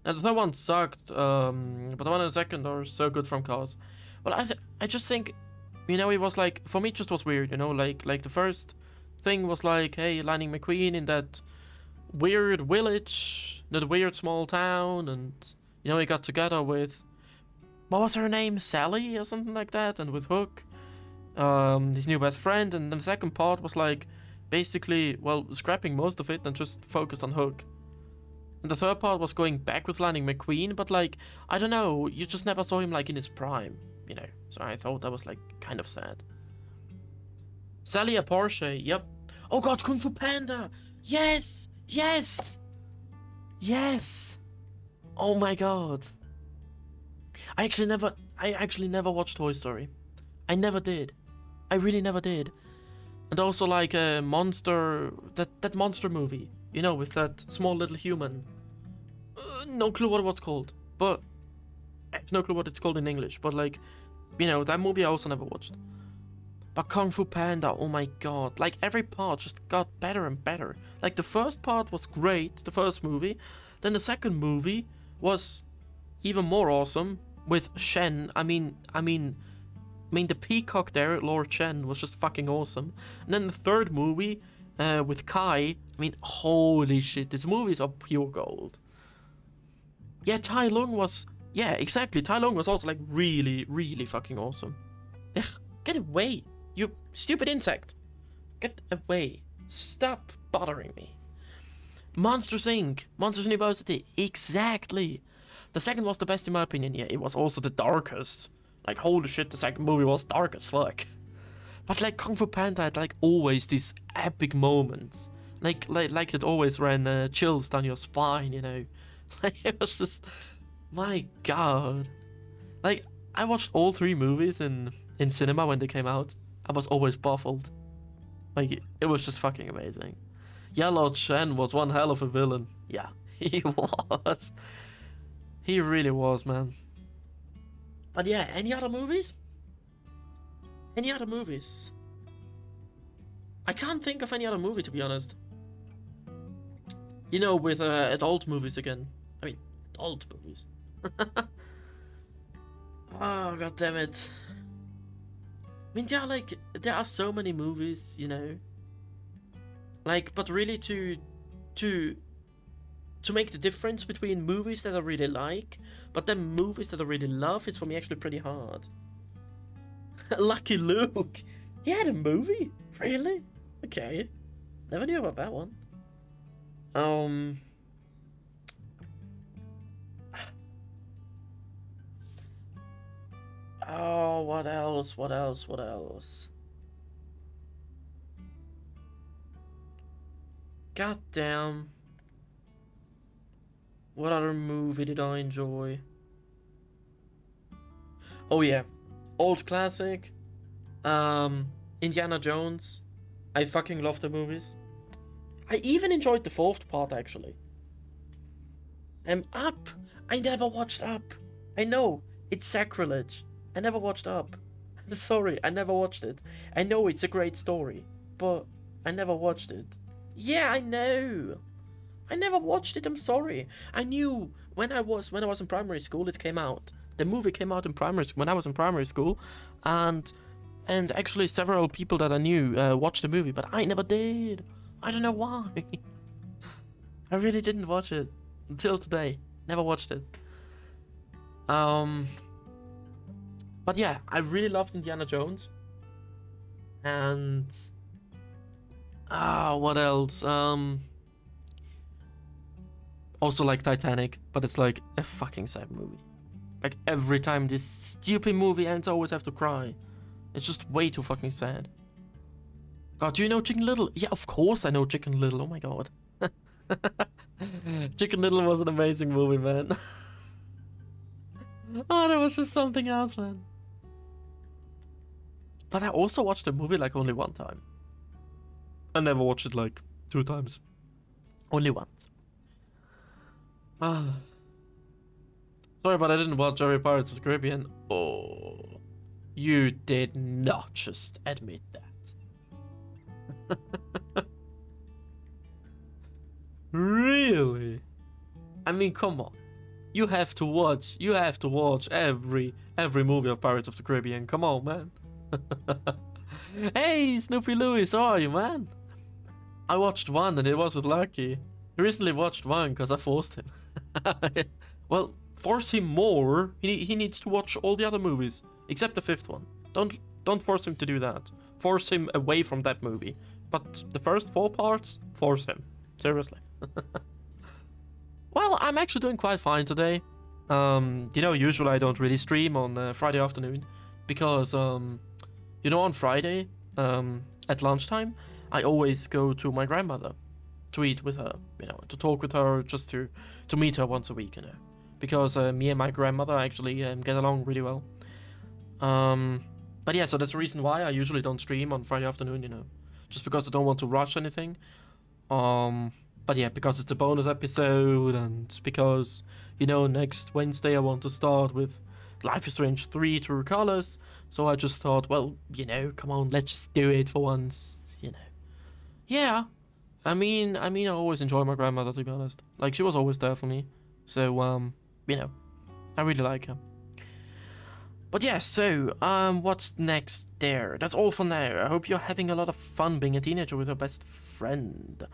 A: And the third one sucked, but the one and the second are so good from Cars. Well, I just think, you know, it was like, for me it just was weird, you know, like the first thing was like, hey, Lightning McQueen in that weird village, that weird small town, and, you know, he got together with, what was her name, Sally or something like that, and with Hook, his new best friend, and then the second part was like, basically, well, scrapping most of it and just focused on Hook. And the third part was going back with Lightning McQueen, but like, I don't know, you just never saw him like in his prime, you know, so I thought that was like kind of sad. Sally a Porsche, yep. Oh god, Kung Fu Panda! Yes! Yes! Yes! Oh my god. I actually never watched Toy Story. I never did. I really never did. And also like a monster, that monster movie, you know, with that small little human. No clue what it was called, but I have no clue what it's called in English, but like, you know, that movie I also never watched. But Kung Fu Panda, oh my god, like every part just got better and better. Like the first part was great, the first movie, then the second movie was even more awesome with Shen. I mean the peacock there, Lord Shen, was just fucking awesome. And then the third movie with Kai, I mean, holy shit, these movies are pure gold. Yeah, Tai Lung was, yeah, exactly, Tai Lung was also like really, really fucking awesome. Ugh, get away, you stupid insect. Get away. Stop bothering me. Monsters Inc., Monsters University, exactly. The second was the best in my opinion. Yeah, it was also the darkest. Like, holy shit, the second movie was dark as fuck. But like, Kung Fu Panda had like always these epic moments. Like it always ran chills down your spine, you know. Like, it was just, my god. Like, I watched all 3 movies in cinema when they came out. I was always baffled. Like, it was just fucking amazing. Yellow Chen was one hell of a villain. Yeah, he was. He really was, man. But yeah, any other movies? Any other movies? I can't think of any other movie, to be honest. You know, with adult movies again. I mean, adult movies. Oh, god damn it. I mean, there are so many movies, you know. Like, but really to make the difference between movies that I really like, but then movies that I really love, is for me actually pretty hard. Lucky Luke! He had a movie? Really? Okay. Never knew about that one. Oh, what else? What else? What else? God damn. What other movie did I enjoy? Oh yeah. Old classic. Indiana Jones. I fucking love the movies. I even enjoyed the 4th part, actually. Up. I never watched Up. I know, it's sacrilege. I never watched Up. I'm sorry, I never watched it. I know it's a great story, but I never watched it. Yeah, I know. I never watched it, I'm sorry. I knew when I was in primary school it came out. The movie came out when I was in primary school, and actually several people that I knew watched the movie, but I never did. I don't know why. I really didn't watch it until today. Never watched it. But yeah, I really loved Indiana Jones. And what else? Also like Titanic, but it's like a fucking sad movie. Like every time this stupid movie ends, I always have to cry. It's just way too fucking sad. God, do you know Chicken Little? Yeah, of course I know Chicken Little. Oh my god. Chicken Little was an amazing movie, man. Oh, that was just something else, man. But I also watched the movie like only one time. I never watched it like 2 times. Only once. Sorry, but I didn't watch every Pirates of the Caribbean. Oh, you did not just admit that. Really? I mean, come on. You have to watch every movie of Pirates of the Caribbean. Come on, man. Hey, Snoopy Louis, how are you, man? I watched one and it was with Lucky. He recently watched one because I forced him. Well, force him more. He needs to watch all the other movies except the 5th one. Don't force him to do that. Force him away from that movie. But the first 4 parts, force him. Seriously. Well, I'm actually doing quite fine today. You know, usually I don't really stream on Friday afternoon because you know, on Friday at lunchtime I always go to my grandmother to eat with her, you know, to talk with her, just to meet her once a week, you know, because me and my grandmother actually get along really well. But yeah, so that's the reason why I usually don't stream on Friday afternoon, you know, just because I don't want to rush anything. But yeah, because it's a bonus episode, and because, you know, next Wednesday I want to start with Life is Strange 3 True Colors, so I just thought, well, you know, come on, let's just do it for once, you know. Yeah, I mean, I always enjoy my grandmother, to be honest. Like, she was always there for me, so, you know, I really like her. But yeah, so, what's next there? That's all for now. I hope you're having a lot of fun being a teenager with your best friend.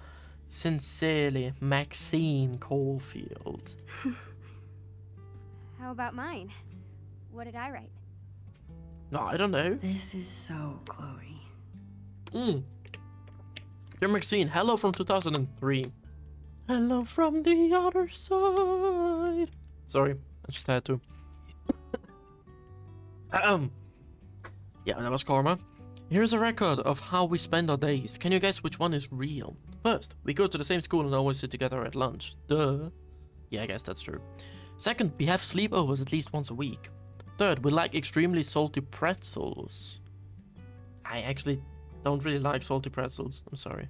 A: Sincerely, Maxine Caulfield.
C: How about mine? What did I write?
A: No, I don't know.
B: This is so Chloe.
A: Dear Maxine, hello from 2003. Hello from the other side. Sorry, I just had to. Yeah, that was Karma. Here's a record of how we spend our days. Can you guess which one is real? First, we go to the same school and always sit together at lunch. Duh. Yeah, I guess that's true. Second, we have sleepovers at least once a week. Third, we like extremely salty pretzels. I actually don't really like salty pretzels. I'm sorry.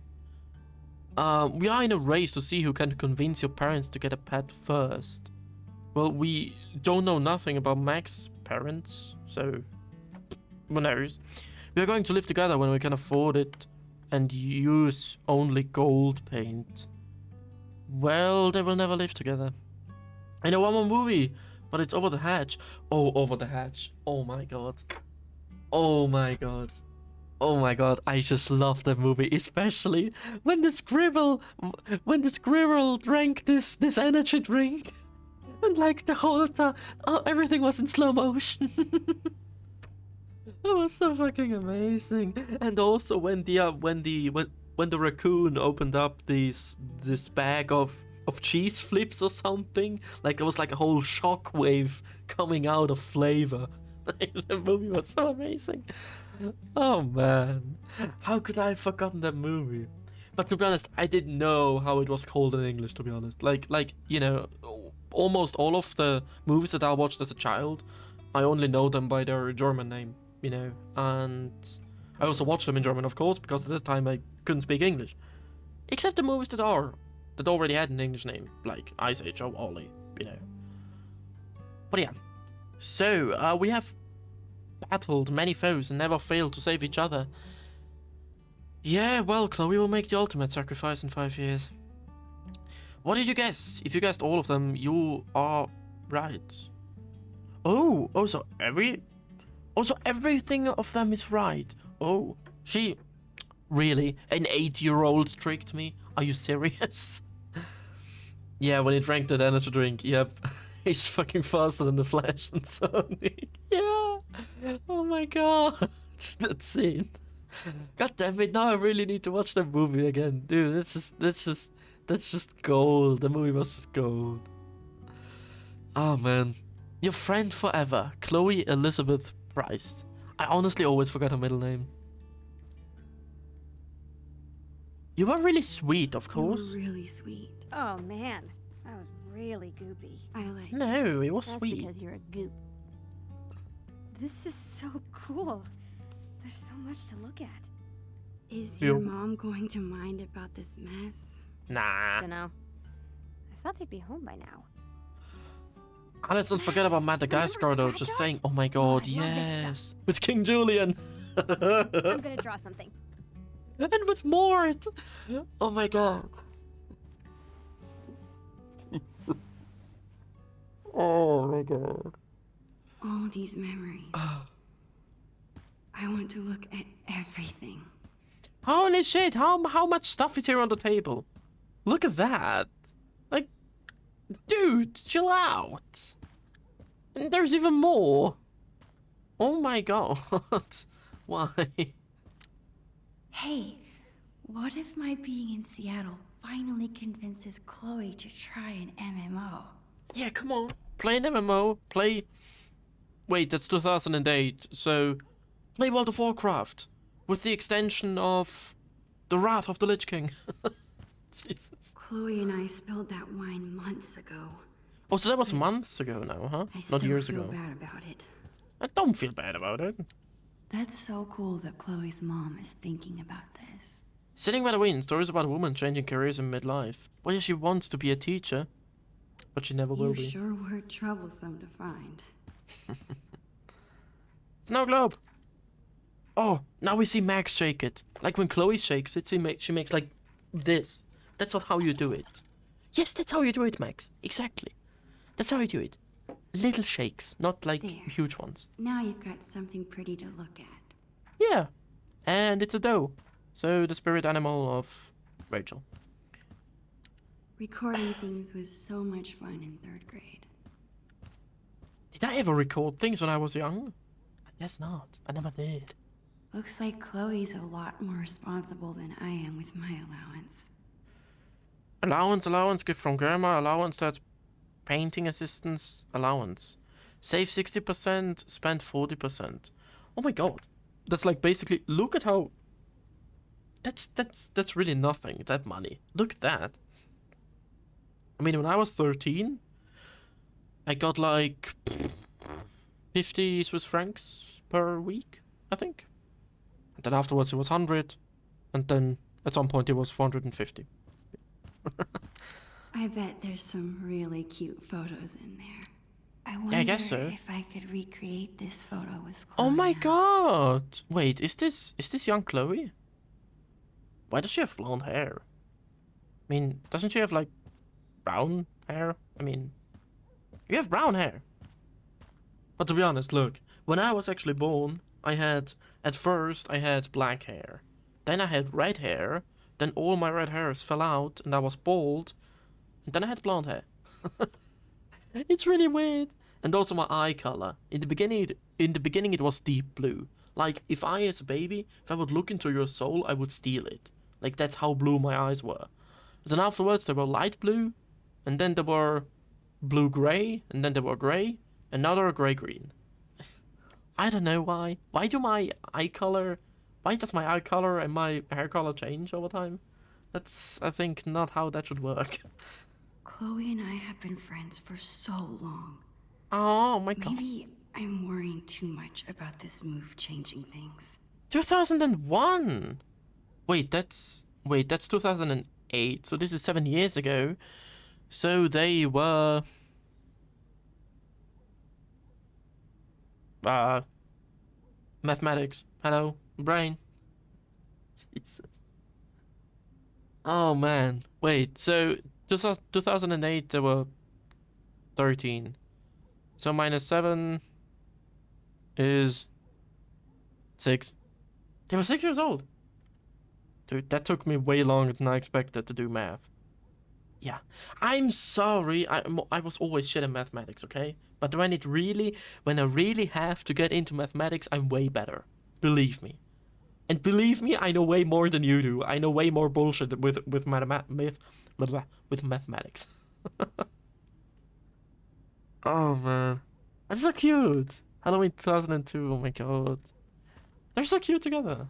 A: We are in a race to see who can convince your parents to get a pet first. Well, we don't know nothing about Max's parents, so who knows? We are going to live together when we can afford it and use only gold paint. Well, they will never live together. I know one more movie, but it's Over the Hatch. Oh, Over the Hatch. Oh my god. Oh my god. Oh my god, I just love that movie, especially when the squirrel drank this energy drink, and like the whole time, everything was in slow motion. That was so fucking amazing. And also when the raccoon opened up this bag of cheese flips or something, like there was like a whole shockwave coming out of flavor. The movie was so amazing. Oh man, how could I have forgotten that movie? But to be honest, I didn't know how it was called in English, to be honest. Like you know, almost all of the movies that I watched as a child, I only know them by their German name, you know. And I also watched them in German, of course, because at the time I couldn't speak English. Except the movies that already had an English name, like Ice Age or Ollie, you know. But yeah, so we have battled many foes and never failed to save each other. Yeah, well, Chloe will make the ultimate sacrifice in 5 years. What did you guess? If you guessed all of them, you are right. Oh, so everything of them is right. Oh, she really, an 8-year-old tricked me? Are you serious? Yeah, when he drank that energy drink, yep. He's fucking faster than the Flash and Sonic. Yeah. Oh my god. That scene. God damn it, now I really need to watch that movie again. Dude, that's just gold. The movie was just gold. Oh man. Your friend forever, Chloe Elizabeth Price. I honestly always forgot her middle name. You were really sweet, of course.
B: You were really sweet.
C: Oh man, I was really goopy.
B: I like it.
A: No, it was
C: That's
A: sweet.
C: because you're a goop. This is so cool. There's so much to look at.
B: Is your mom going to mind about this mess?
A: Nah.
C: Dunno. I thought they'd be home by now.
A: And let's not forget about Madagascar though, just saying, oh my god,
C: I love this
A: yes. With King Julian.
C: I'm gonna draw something.
A: And with Mort. Oh my god. Oh my god.
B: All these memories. I want to look at everything.
A: Holy shit, how much stuff is here on the table? Look at that. Like, dude, chill out. And there's even more. Oh my god. Why?
B: Hey, what if my being in Seattle finally convinces Chloe to try an MMO?
A: Yeah, come on. Play an MMO. Play... Wait, that's 2008. So, play World of Warcraft. With the extension of the Wrath of the Lich King. Jesus.
B: Chloe and I spilled that wine months ago.
A: Oh, so that was months ago now, huh?
B: I still
A: Not years
B: feel
A: ago.
B: bad about it.
A: I don't feel bad about it.
B: That's so cool that Chloe's mom is thinking about this.
A: Sitting by the Wind, stories about a woman changing careers in midlife. Well, yeah, she wants to be a teacher, but she never will
B: You
A: be.
B: sure were troublesome to find.
A: Snow globe. Oh, now we see Max shake it. Like when Chloe shakes it, she makes like this. That's not how you do it. Yes, that's how you do it, Max. Exactly. That's how you do it. Little shakes, not like
B: There.
A: huge ones.
B: Now you've got something pretty to look at.
A: Yeah. And it's a doe. So the spirit animal of Rachel.
B: Recording things was so much fun in 3rd grade.
A: Did I ever record things when I was young? I guess not. I never did.
B: Looks like Chloe's a lot more responsible than I am with my allowance.
A: Allowance, gift from grandma, allowance, that's painting assistance, allowance. Save 60%, spend 40%. Oh my god. That's like basically, look at how that's really nothing, that money. Look at that. I mean, when I was 13, I got like 50 Swiss francs per week, I think. And then afterwards it was 100, and then at some point it was 450.
B: I bet there's some really cute photos in there. I wonder
A: Yeah, I guess so.
B: if I could recreate this photo with
A: Oh
B: Chloe
A: my
B: now.
A: god! Wait, is this young Chloe? Why does she have blonde hair? I mean, doesn't she have like brown hair? I mean, you have brown hair. But to be honest, look, when I was actually born, at first I had black hair. Then I had red hair. Then all my red hairs fell out and I was bald. And then I had blonde hair. It's really weird. And also my eye color. In the beginning it was deep blue. Like if I as a baby, if I would look into your soul, I would steal it. Like that's how blue my eyes were. But then afterwards they were light blue, and then they were blue gray, and then they were gray, and now they're gray green. I don't know why. Why does my eye color and my hair color change over time? That's, I think, not how that should work.
B: Chloe and I have been friends for so long.
A: Oh my god.
B: Maybe I'm worrying too much about this move changing things.
A: 2001! Wait, that's 2008, so this is 7 years ago. So they were... mathematics. Hello, brain. Jesus. Oh man. Wait, so 2008 they were 13. So minus 7 is 6. They were 6 years old. Dude, that took me way longer than I expected to do math. Yeah, I'm sorry. I was always shit in mathematics, okay? But when I really have to get into mathematics, I'm way better. Believe me. And believe me, I know way more than you do. I know way more bullshit with mathematics. Oh man, that's so cute. Halloween 2002. Oh my god, they're so cute together.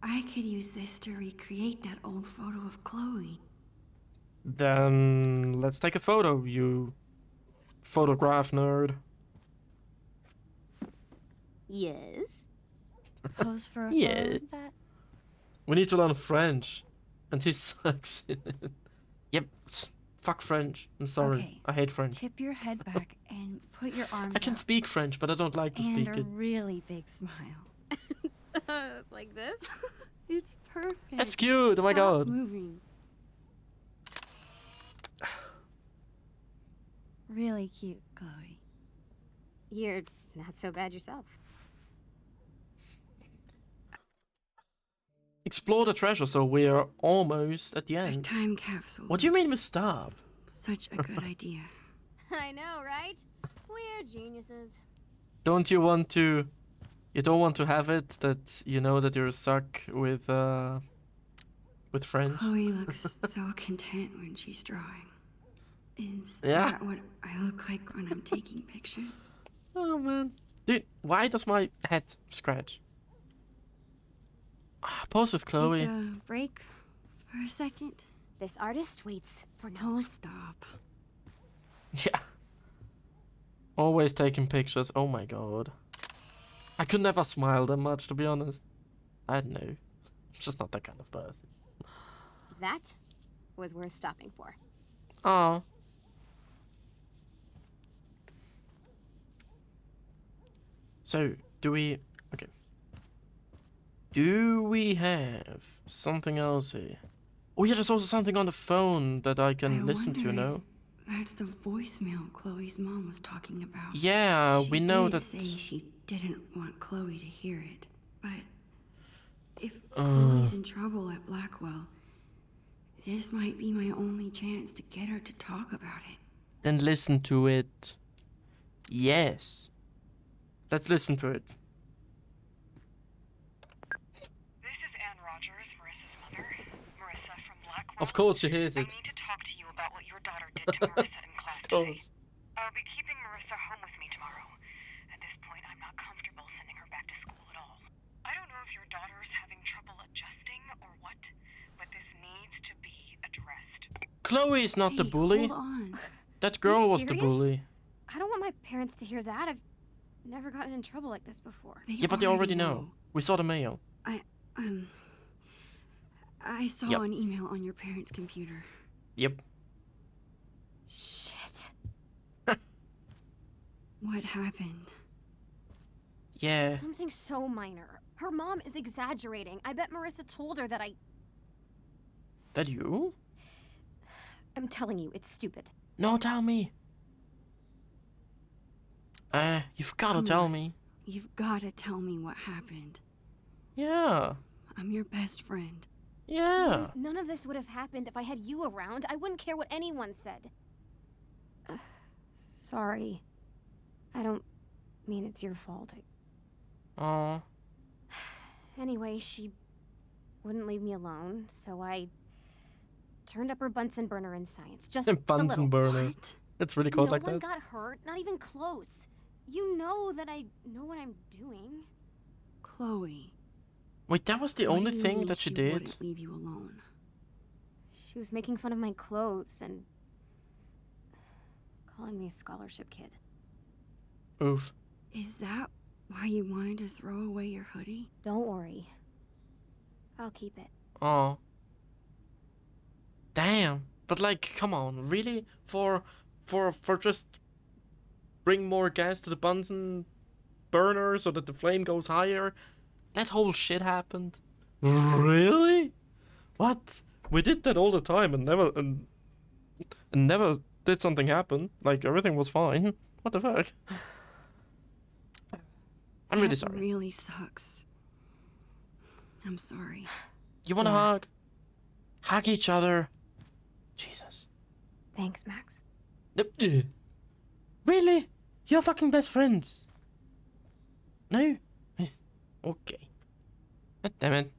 B: I could use this to recreate that old photo of Chloe.
A: Then let's take a photo, you photograph nerd.
C: Yes.
B: Pose for a
A: Yes.
B: photo like that?
A: We need to learn French, and he sucks in it. Yep, fuck French. I'm sorry,
B: Okay,
A: I hate French.
B: Tip your head back and put your arms
A: I can
B: up.
A: speak French, but I don't like to
B: And
A: speak
B: a
A: it.
B: really big smile.
C: Like this?
B: It's perfect.
A: That's cute. Oh my
B: Stop
A: god.
B: moving. Really cute, Chloe.
C: You're not so bad yourself.
A: Explore the treasure, so we're almost at the
B: A
A: end.
B: time capsule.
A: What do you mean with stop?
B: Such a good idea.
C: I know, right? We're geniuses.
A: Don't you want to... You don't want to have it that you know that you're stuck with French?
B: Chloe looks so content when she's drawing. Is
A: Yeah.
B: that what I look like when I'm taking pictures?
A: Oh man. Dude, why does my head scratch? Pose with Chloe.
B: Take a break for a second.
C: This artist waits for no
B: No,
C: one.
B: stop.
A: Yeah. Always taking pictures. Oh my god. I could never smile that much, to be honest. I don't know. I'm just not that kind of person.
C: That was worth stopping for.
A: Oh. So, do we... Okay. Do we have something else here? Oh yeah, there's also something on the phone that I can listen to,
B: wonder
A: no?
B: if that's the voicemail Chloe's mom was talking about.
A: Yeah,
B: She
A: we know
B: did
A: that...
B: say she didn't want Chloe to hear it, but if Chloe's in trouble at Blackwell, this might be my only chance to get her to talk about it.
A: Then listen to it. Yes. Let's listen to it.
F: This is Anne Rogers, Marissa's mother. Marissa from Blackwell.
A: Of course she hears
F: I
A: it.
F: need to talk to you about what your daughter did to Marissa in class
A: Of
F: today.
A: course.
F: I'll be keeping Marissa home with me tomorrow. At this point, I'm not comfortable sending her back to school at all. I don't know if your daughter
A: Chloe is not the
B: Hey,
A: bully.
B: Hold on.
A: That girl was the
C: serious?
A: bully.
C: I don't want my parents to hear that. I've never gotten in trouble like this before.
A: Yeah, but they already know. We saw the mail.
B: I saw
A: Yep.
B: an email on your parents' computer.
A: Yep.
C: Shit.
B: What happened?
A: Yeah.
C: Something so minor. Her mom is exaggerating. I bet Marissa told her that
A: That you?
C: I'm telling you, it's stupid.
A: No, tell me. You've gotta
B: Come
A: tell
B: on.
A: me.
B: You've gotta tell me what happened.
A: Yeah.
B: I'm your best friend.
A: Yeah.
C: None of this would have happened if I had you around. I wouldn't care what anyone said. Sorry. I don't mean it's your fault.
A: Aw.
C: Anyway, she wouldn't leave me alone, so I turned up her Bunsen burner in science. Just a
A: Bunsen
C: little.
A: burner.
B: What?
A: It's really called
C: No
A: like
C: one
A: that.
C: got hurt, not even close. You know that I know what I'm doing.
B: Chloe.
A: Wait, that was the
B: what
A: only
B: do you
A: thing
B: mean
A: that she
B: she
A: did?
B: wouldn't leave you alone.
C: She was making fun of my clothes and calling me a scholarship kid.
A: Oof.
B: Is that why you wanted to throw away your hoodie?
C: Don't worry. I'll keep it.
A: Aw. Damn. But like, come on, really? For just bring more gas to the Bunsen burner so that the flame goes higher? That whole shit happened? Really? What? We did that all the time and never did something happen. Like, everything was fine. What the fuck? I'm really
B: That
A: sorry.
B: really sucks. I'm sorry.
A: You wanna
C: Yeah.
A: hug? Hug each other. Jesus.
C: Thanks, Max.
A: Really? You're fucking best friends? No? Okay. God damn it.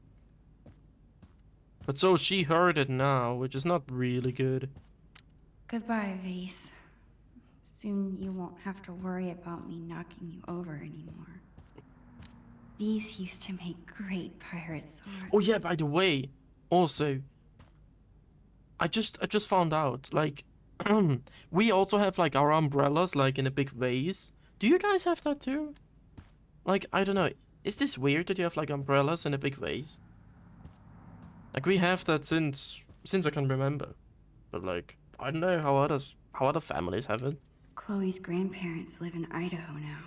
A: But so she heard it now, which is not really good.
G: Goodbye, Vase. Soon you won't have to worry about me knocking you over anymore. These used to make great pirate swords.
A: Oh yeah, by the way, also, I just found out, like, we also have like our umbrellas like in a big vase. Do you guys have that too? Like, I don't know. Is this weird that you have like umbrellas in a big vase? Like, we have that since I can remember. But like, I don't know how other families have it.
G: Chloe's grandparents live in Idaho now.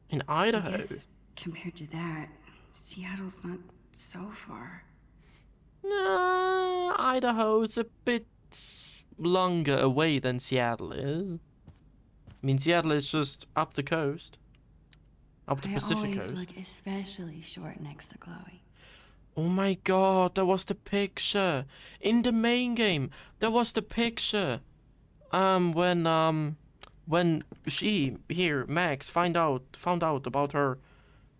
A: In
G: I
A: Idaho.
G: guess compared to that, Seattle's not so far.
A: Nah, Idaho's a bit longer away than Seattle is. I mean, Seattle is just up the coast. Up the Pacific
G: I
A: coast.
G: always look especially short next to Chloe.
A: Oh my god, that was the picture. In the main game, that was the picture. When she, here, Max, found out about her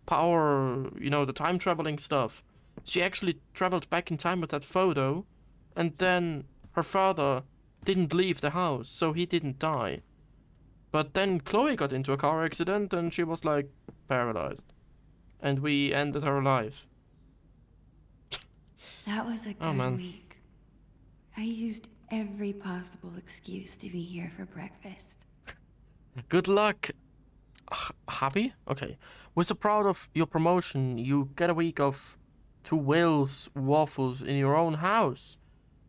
A: power, you know, the time traveling stuff. She actually traveled back in time with that photo, and then her father didn't leave the house, so he didn't die. But then Chloe got into a car accident, and she was, like, paralyzed. And we ended her life.
G: That was a
A: Oh,
G: good
A: man.
G: week. I used every possible excuse to be here for breakfast.
A: Good luck. Happy? Okay. We're so proud of your promotion. You get a week of 2 whales waffles in your own house.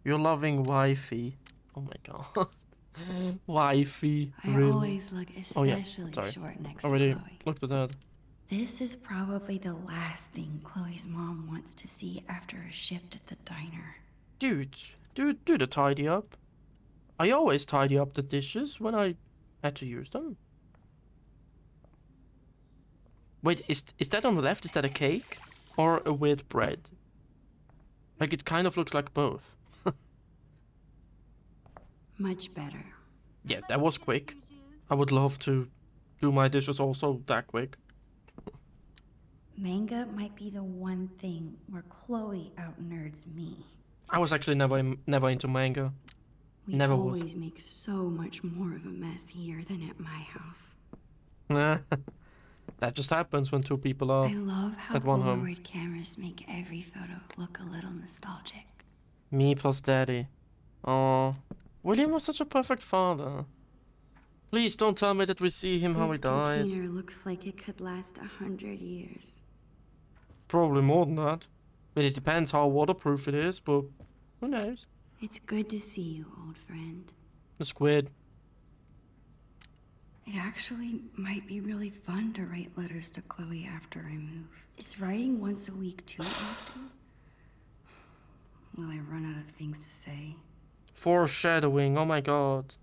A: Your loving wifey. Oh my god. Wifey.
G: I
A: Really?
G: always look
A: Oh, yeah.
G: especially
A: Sorry.
G: short next
A: Already
G: to Chloe.
A: looked at that.
G: This is probably the last thing Chloe's mom wants to see after a shift at the diner.
A: Dude, do the tidy up. I always tidy up the dishes when I had to use them. Wait, is that on the left? Is that a cake? Or a weird bread? Like, it kind of looks like both.
G: Much better.
A: Yeah, that was quick. I would love to do my dishes also that quick.
G: Manga might be the one thing where Chloe out-nerds me.
A: I was actually never into manga.
B: We
A: Never was.
B: always make so much more of a mess here than at my house.
A: That just happens when 2 people are
G: I love how
A: at one home.
G: Polaroid cameras make every photo look a little nostalgic.
A: Me plus daddy. Oh, William was such a perfect father. Please don't tell me that we see him how he
G: This
A: dies.
G: container looks like it could last 100 years.
A: Probably more than that. I mean, it depends how waterproof it is, but who knows?
G: It's good to see you, old friend.
A: The squid.
G: It actually might be really fun to write letters to Chloe after I move. Is writing once a week too often? Will I run out of things to say?
A: Foreshadowing, oh my god.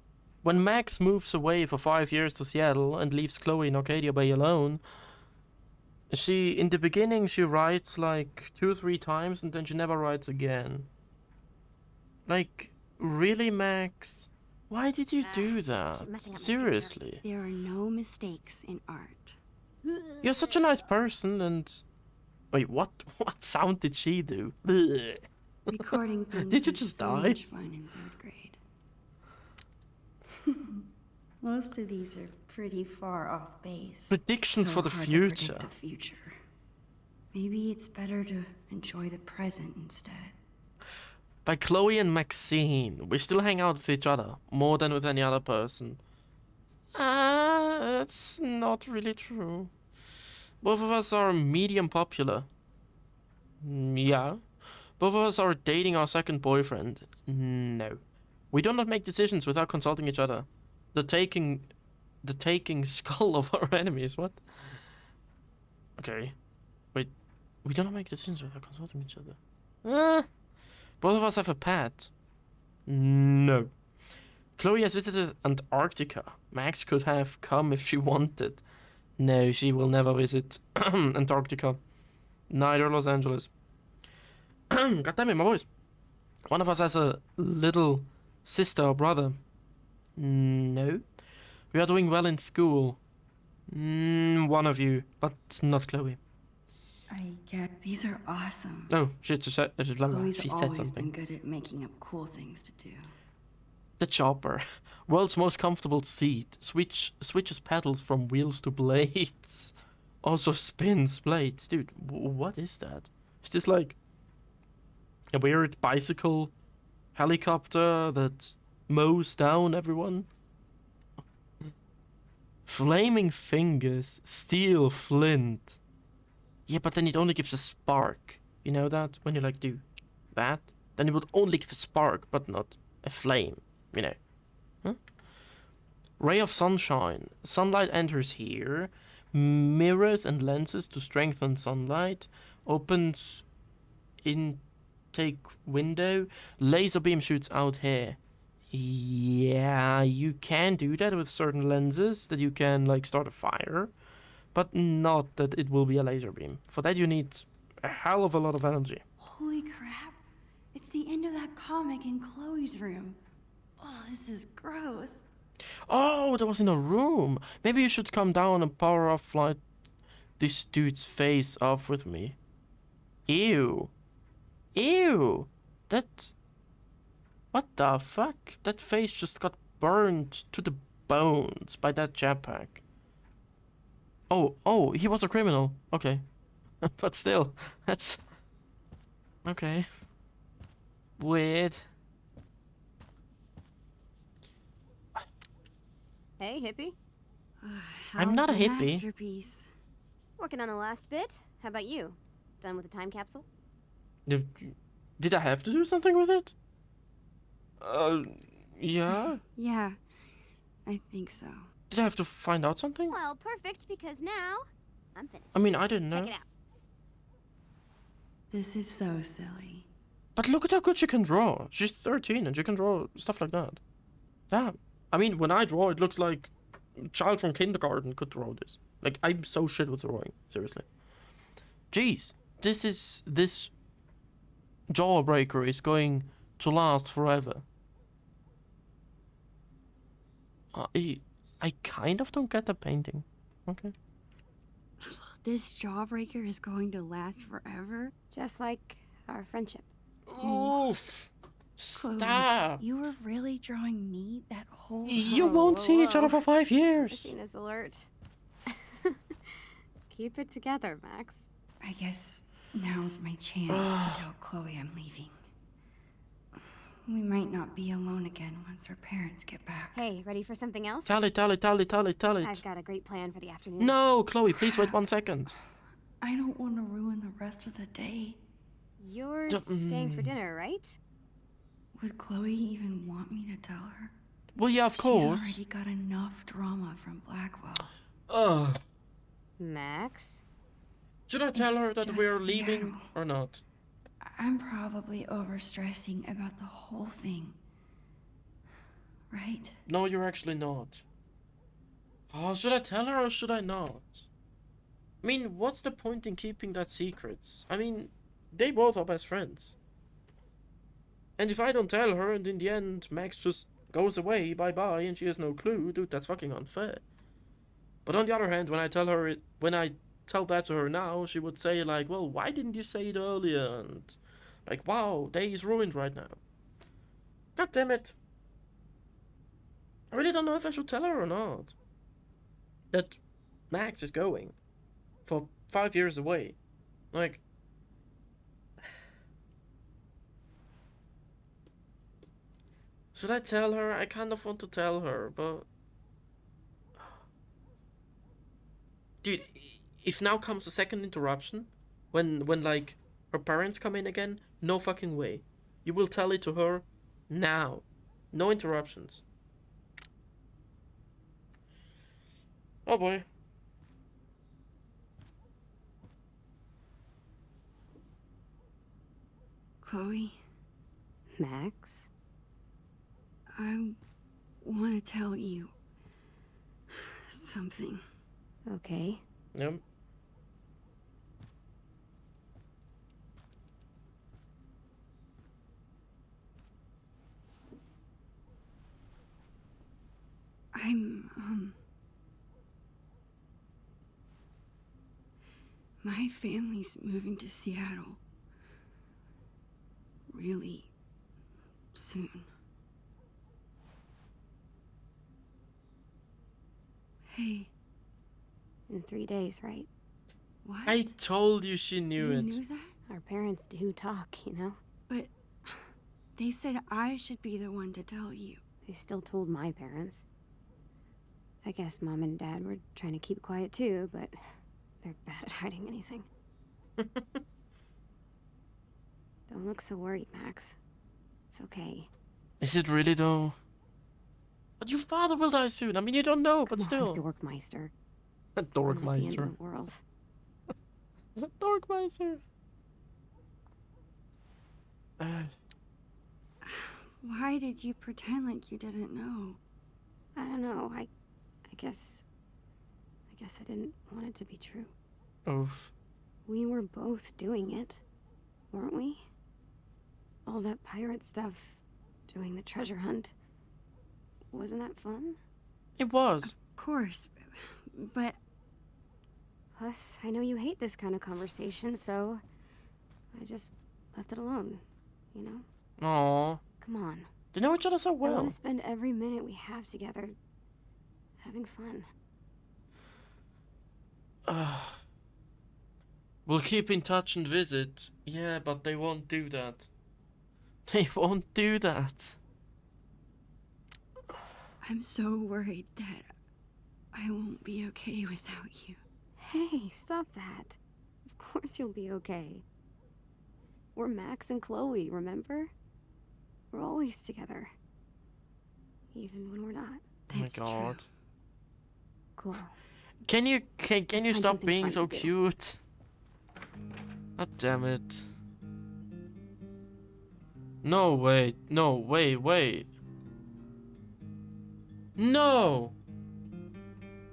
A: When Max moves away for 5 years to Seattle and leaves Chloe in Arcadia Bay alone, in the beginning she writes like 2 or 3 times and then she never writes again. Like, really, Max? Why did you do that?
C: keep messing up my
A: Seriously.
G: There are no mistakes in art.
A: You're such a nice person and... Wait, what sound did she do? Blech.
G: Recording things
A: Did you
G: was
A: just
G: so
A: die?
G: much fun in 3rd grade. Most of these are pretty far off base.
A: Predictions
G: So
A: for the
G: hard to
A: future.
G: predict the future. Maybe it's better to enjoy the present instead.
A: By Chloe and Maxine, we still hang out with each other more than with any other person. That's not really true. Both of us are medium popular. Yeah. Both of us are dating our second boyfriend. No. We do not make decisions without consulting each other. The taking skull of our enemies, what? Okay. Wait. We do not make decisions without consulting each other. Both of us have a pet. No. Chloe has visited Antarctica. Max could have come if she wanted. No, she will never visit Antarctica. Neither Los Angeles. God damn it, my voice. One of us has a little sister or brother. No. We are doing well in school. One of you, but not Chloe.
G: I get these are awesome.
A: Oh, shit, she said
G: Chloe's always been
A: something.
G: good at making up cool things to do.
A: The chopper. World's most comfortable seat. Switches pedals from wheels to blades. Also spins blades. Dude, what is that? Is this like a weird bicycle helicopter that mows down everyone? Flaming fingers. Steel flint. Yeah, but then it only gives a spark. You know that? When you like do that, then it would only give a spark, but not a flame. You know. Huh? Ray of sunshine. Sunlight enters here. Mirrors and lenses to strengthen sunlight. Opens intake window. Laser beam shoots out here. Yeah, you can do that with certain lenses, that you can like start a fire, but not that it will be a laser beam. For that you need a hell of a lot of energy.
G: Holy crap. It's the end of that comic in Chloe's room. Oh, this is gross.
A: Oh, that was in a room. Maybe you should come down and power off like this dude's face off with me. Ew. Ew. That... What the fuck? That face just got burned to the bones by that jetpack. Oh, he was a criminal. Okay. But still, that's... Okay. Weird.
C: Hey, hippie.
A: I'm not a
G: How's the
A: hippie.
G: Masterpiece?
C: Working on the last bit. How about you? Done with the time capsule?
A: Did I have to do something with it? Yeah?
G: Yeah, I think so.
A: Did I have to find out something?
C: Well, perfect, because now I'm finished.
A: I mean, I didn't know.
C: Check it out.
G: This is so silly.
A: But look at how good she can draw. She's 13 and she can draw stuff like that. Damn. I mean, when I draw, it looks like a child from kindergarten could draw this. Like, I'm so shit with drawing. Seriously. Jeez. This jawbreaker is going to last forever. I kind of don't get the painting. Okay.
G: This jawbreaker is going to last forever?
C: Just like our friendship.
A: Oof.
G: Chloe,
A: Stop.
G: you were really drawing me that whole
A: You
C: Whoa,
A: won't see each
C: whoa.
A: other for 5 years.
C: Christina's alert. Keep it together, Max.
G: I guess now's my chance to tell Chloe I'm leaving. We might not be alone again once our parents get back.
C: Hey, ready for something else?
A: Tell it.
C: I've got a great plan for the afternoon.
A: No, Chloe, please wait 1 second.
G: I don't want to ruin the rest of the day.
C: You're staying for dinner, right?
G: Would Chloe even want me to tell her?
A: Well, yeah, of course.
G: She's already got enough drama from Blackwell.
A: Ugh.
C: Max?
A: Should I tell her
G: It's
A: that we're
G: just
A: leaving
G: Seattle.
A: or not?
G: I'm probably overstressing about the whole thing. Right?
A: No, you're actually not. Oh, should I tell her or should I not? I mean, what's the point in keeping that secret? I mean, they both are best friends. And if I don't tell her and in the end Max just goes away, bye-bye, and she has no clue, dude, that's fucking unfair. But on the other hand, when I tell that to her now, she would say like, well, why didn't you say it earlier? And like, wow, day is ruined right now. God damn it. I really don't know if I should tell her or not. That Max is going. For 5 years away. Like... Should I tell her? I kind of want to tell her, but... Dude, if now comes a second interruption, when like, her parents come in again, no fucking way. You will tell it to her now. No interruptions. Oh boy.
G: Chloe,
C: Max?
G: I want to tell you something.
C: Okay.
A: Yep.
G: My family's moving to Seattle. Really soon. Hey.
C: In 3 days, right?
G: What?
A: I told you she knew
G: You
A: it.
G: knew that?
C: Our parents do talk, you know?
G: But they said I should be the one to tell you.
C: They still told my parents. I guess Mom and Dad were trying to keep quiet too, but they're bad at hiding anything. Don't look so worried, Max. It's okay.
A: Is it really though? But your father will die soon. I mean, you don't know, but
C: Come
A: still.
C: on, Dorkmeister.
A: A
C: It's not the end
A: Dorkmeister.
C: of the world.
A: Dorkmeister.
G: Why did you pretend like you didn't know?
C: I don't know. I guess I didn't want it to be true.
A: Oof.
C: We were both doing it, weren't we? All that pirate stuff, doing the treasure hunt. Wasn't that fun?
A: It was.
G: Of course, but
C: Plus, I know you hate this kind of conversation, so I just left it alone, you know?
A: Aww.
C: Come on.
A: They know each other so
C: I
A: well.
C: want to spend every minute we have together having fun.
A: We'll keep in touch and visit. Yeah, but they won't do that. They won't do that.
G: I'm so worried that I won't be okay without you.
C: Hey, stop that. Of course you'll be okay. We're Max and Chloe, remember? We're always together. Even when we're not.
G: That's
A: Oh my god.
G: true.
C: Cool.
A: Can you
C: find
A: stop
C: something
A: being
C: fun
A: so
C: to do.
A: cute? God damn it. No, wait. No, wait. No!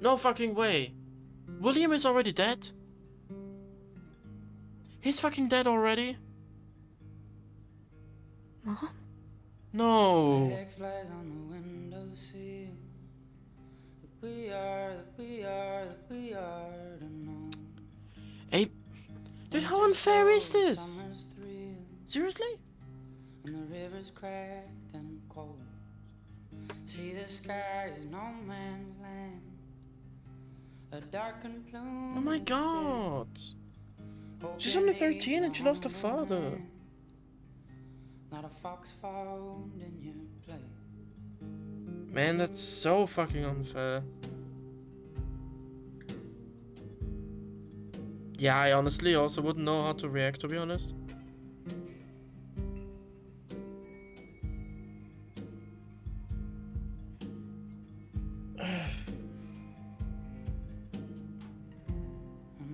A: No fucking way. William is already dead? He's fucking dead already?
C: Mom?
A: No.
H: Flies on the windowsill. We are to know.
A: Hey, dude, how unfair is this?
H: Summer's thrill,
A: Seriously?
H: and the river's cracked and cold. See, the sky is no man's land. A darkened plume.
A: Oh my god. She's only 13 and she lost her father.
H: not a fox found in your place.
A: Man, that's so fucking unfair. Yeah, I honestly also wouldn't know how to react, to be honest.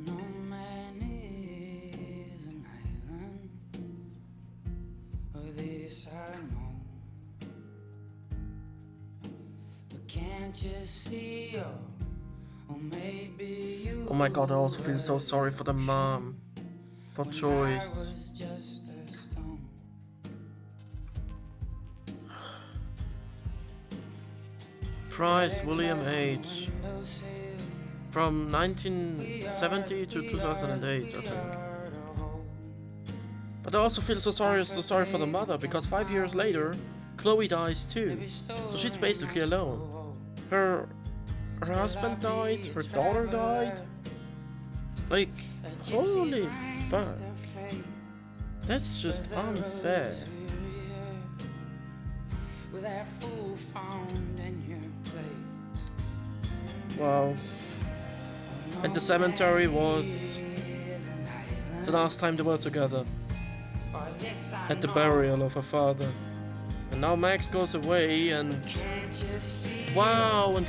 H: No man is an island, or this I know. But can't you see, or maybe you.
A: Oh my god, I also feel so sorry for the mom. For Choice. Price William H. From 1970 to 2008, I think. But I also feel so sorry for the mother, because 5 years later, Chloe dies too. So she's basically alone. Her husband died, her daughter died. Like, holy fuck. That's just unfair. Wow. And the cemetery was the last time they were together. At the burial of her father. And now Max goes away and... Wow, and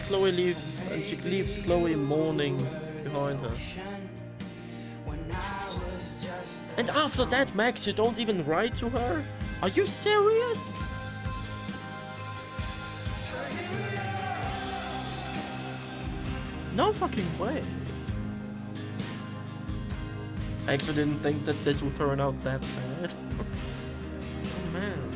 A: she leaves Chloe mourning behind her. And after that, Max, you don't even write to her? Are you serious? No fucking way. I actually didn't think that this would turn out that sad. Oh man.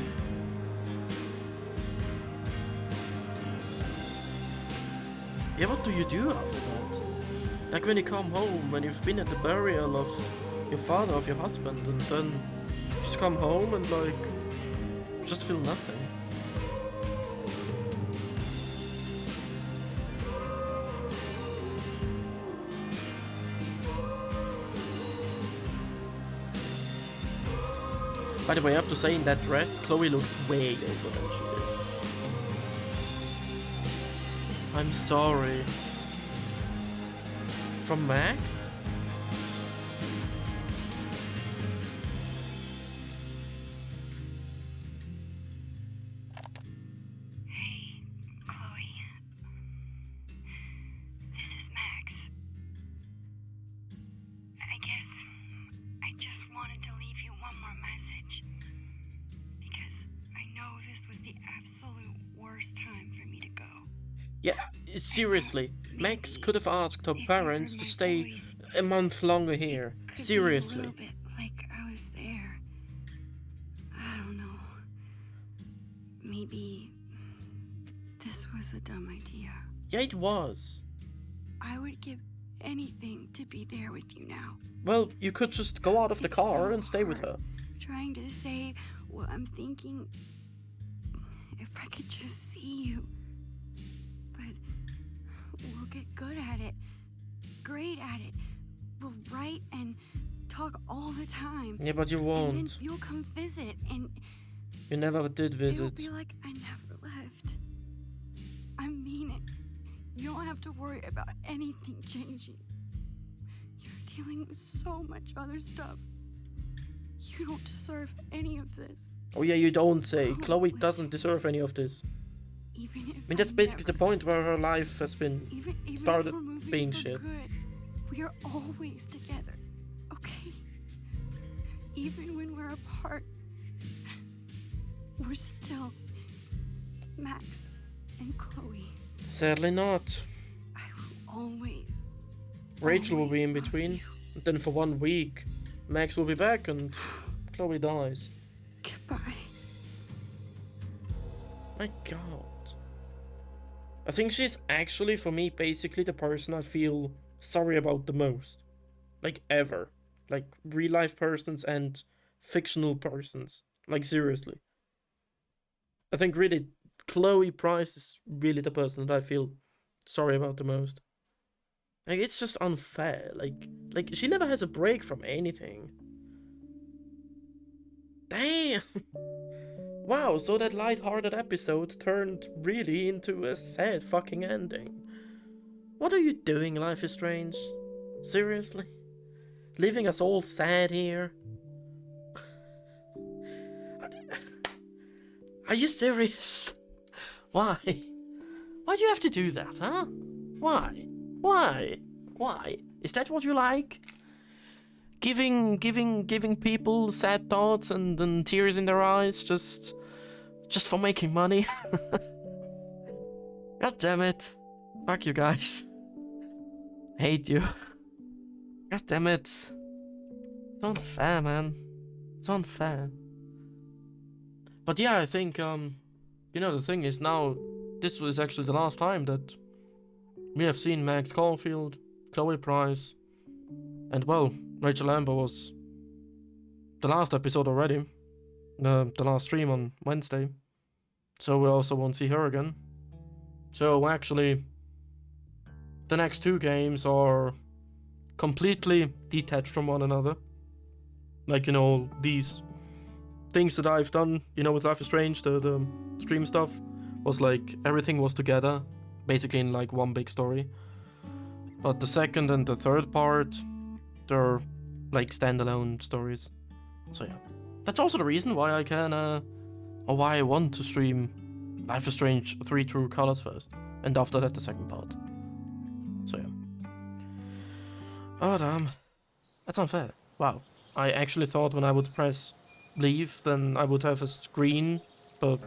A: Yeah, what do you do after that? Like when you come home, when you've been at the burial of your father, of your husband, and then you just come home and like, just feel nothing. By the way, I have to say, in that dress, Chloe looks way older than she is. I'm sorry. From Max?
G: Hey, Chloe. This is Max. I guess I just wanted to leave you one more message. Because I know this was the absolute worst time for me to go.
A: Yeah, seriously. Max could have asked her parents to stay a month longer here. Seriously.
G: A little bit like I was there. I don't know. Maybe this was a dumb idea.
A: Yeah, it was.
G: I would give anything to be there with you now.
A: Well, you could just go out of the car
G: so
A: and stay with her.
G: hard trying to say what I'm thinking. If I could just see you. But we'll get good at it. Great at it. We'll write and talk all the time.
A: Yeah, but you won't.
G: And then you'll come visit and...
A: You never did visit.
G: It'll be like I never left. I mean it. You don't have to worry about anything changing. You're dealing with so much other stuff. You don't deserve any of this.
A: Oh yeah, you don't say.
G: Oh,
A: Chloe
G: listen.
A: doesn't deserve any of this.
G: Even if
A: I mean, that's basically the point where her life has been
G: even
A: started
G: if we're moving
A: being
G: for
A: shit.
G: Good, we are always together, okay? Even when we're apart, we're still Max and Chloe.
A: Sadly not.
G: I will always.
A: Rachel will be in
G: always love
A: between.
G: you.
A: And then for 1 week, Max will be back and Chloe dies.
G: Goodbye.
A: My god. I think she's actually, for me, basically the person I feel sorry about the most. Like, ever. Like, real life persons and fictional persons. Like, seriously. I think really, Chloe Price is really the person that I feel sorry about the most. Like, it's just unfair. Like she never has a break from anything. Damn! Wow, so that light-hearted episode turned really into a sad fucking ending. What are you doing, Life is Strange? Seriously? Leaving us all sad here? Are you serious? Why? Why do you have to do that, huh? Why? Why? Why? Is that what you like? Giving people sad thoughts and tears in their eyes just for making money? God damn it. Fuck you guys. Hate you. God damn it. It's unfair, man. It's unfair. But yeah, I think, you know, the thing is now, this was actually the last time that we have seen Max Caulfield, Chloe Price, and well, Rachel Amber was the last episode already, the last stream on Wednesday, so we also won't see her again. So actually, the next two games are completely detached from one another. Like, you know, these things that I've done, you know, with Life is Strange, the stream stuff, was like, everything was together, basically in like one big story. But the second and the third part, they're like standalone stories. So yeah, that's also the reason why I can, or why I want to stream Life is Strange 3 True Colors first, and after that the second part. So yeah. Oh damn, that's unfair. Wow, I actually thought when I would press leave, then I would have a screen, but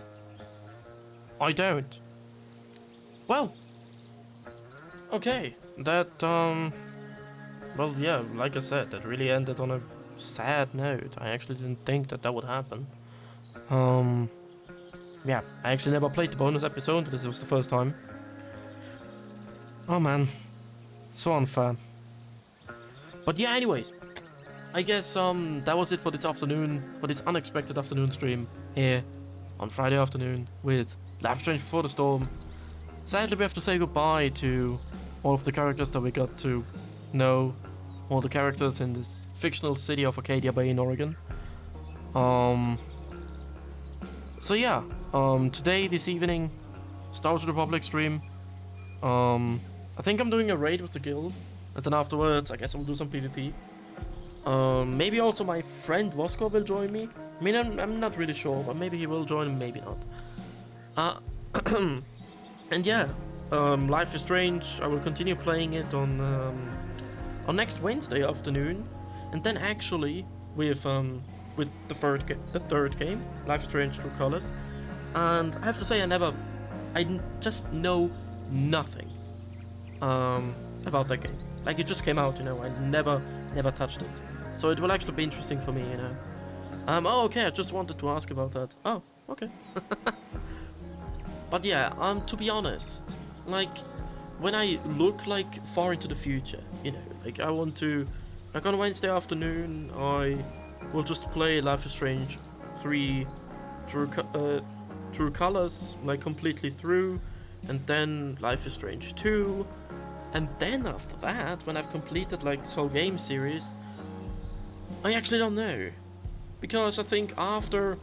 A: I don't. Well, okay, that, well, yeah, like I said, that really ended on a sad note. I actually didn't think that would happen. Yeah, I actually never played the bonus episode, this was the first time. Oh man, so unfair. But yeah, anyways, I guess that was it for this afternoon, for this unexpected afternoon stream here on Friday afternoon with Life is Strange Before the Storm. Sadly, we have to say goodbye to all of the characters that we got to know, all the characters in this fictional city of Arcadia Bay in Oregon. So yeah, today, this evening, Star Wars Republic stream. I think I'm doing a raid with the guild, and then afterwards, I guess I'll do some PvP. Maybe also my friend Vosko will join me. I mean, I'm not really sure, but maybe he will join, maybe not. And yeah, Life is Strange, I will continue playing it on next Wednesday afternoon, and then actually with the third game, Life is Strange True Colors. And I have to say, I just know nothing about that game. Like, it just came out, you know, I never touched it. So it will actually be interesting for me, you know. Oh, okay, I just wanted to ask about that. Oh, okay. But yeah, to be honest, like, when I look, like, far into the future, you know, like, I want to, like, on Wednesday afternoon, I will just play Life is Strange 3 True Colors, like, completely through, and then Life is Strange 2, and then after that, when I've completed, like, this whole game series, I actually don't know, because I think after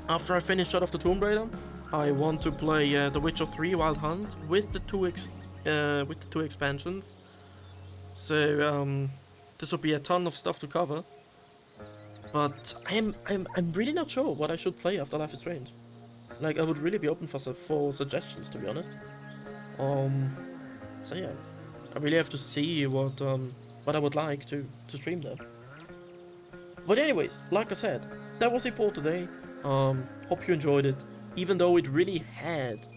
A: I finish Shadow of the Tomb Raider, I want to play The Witcher 3 Wild Hunt with the two expansions. So this will be a ton of stuff to cover. But I'm really not sure what I should play after Life is Strange. Like, I would really be open for suggestions, to be honest. So yeah, I really have to see what I would like to stream there. But anyways, like I said, that was it for today. Hope you enjoyed it. Even though it really had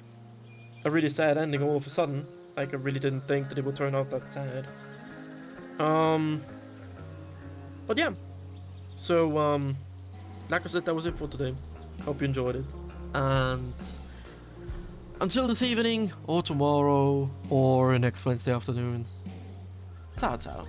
A: a really sad ending all of a sudden. Like, I really didn't think that it would turn out that sad. But yeah. So, like I said, that was it for today. Hope you enjoyed it. And until this evening, or tomorrow, or next Wednesday afternoon. Ciao, ciao.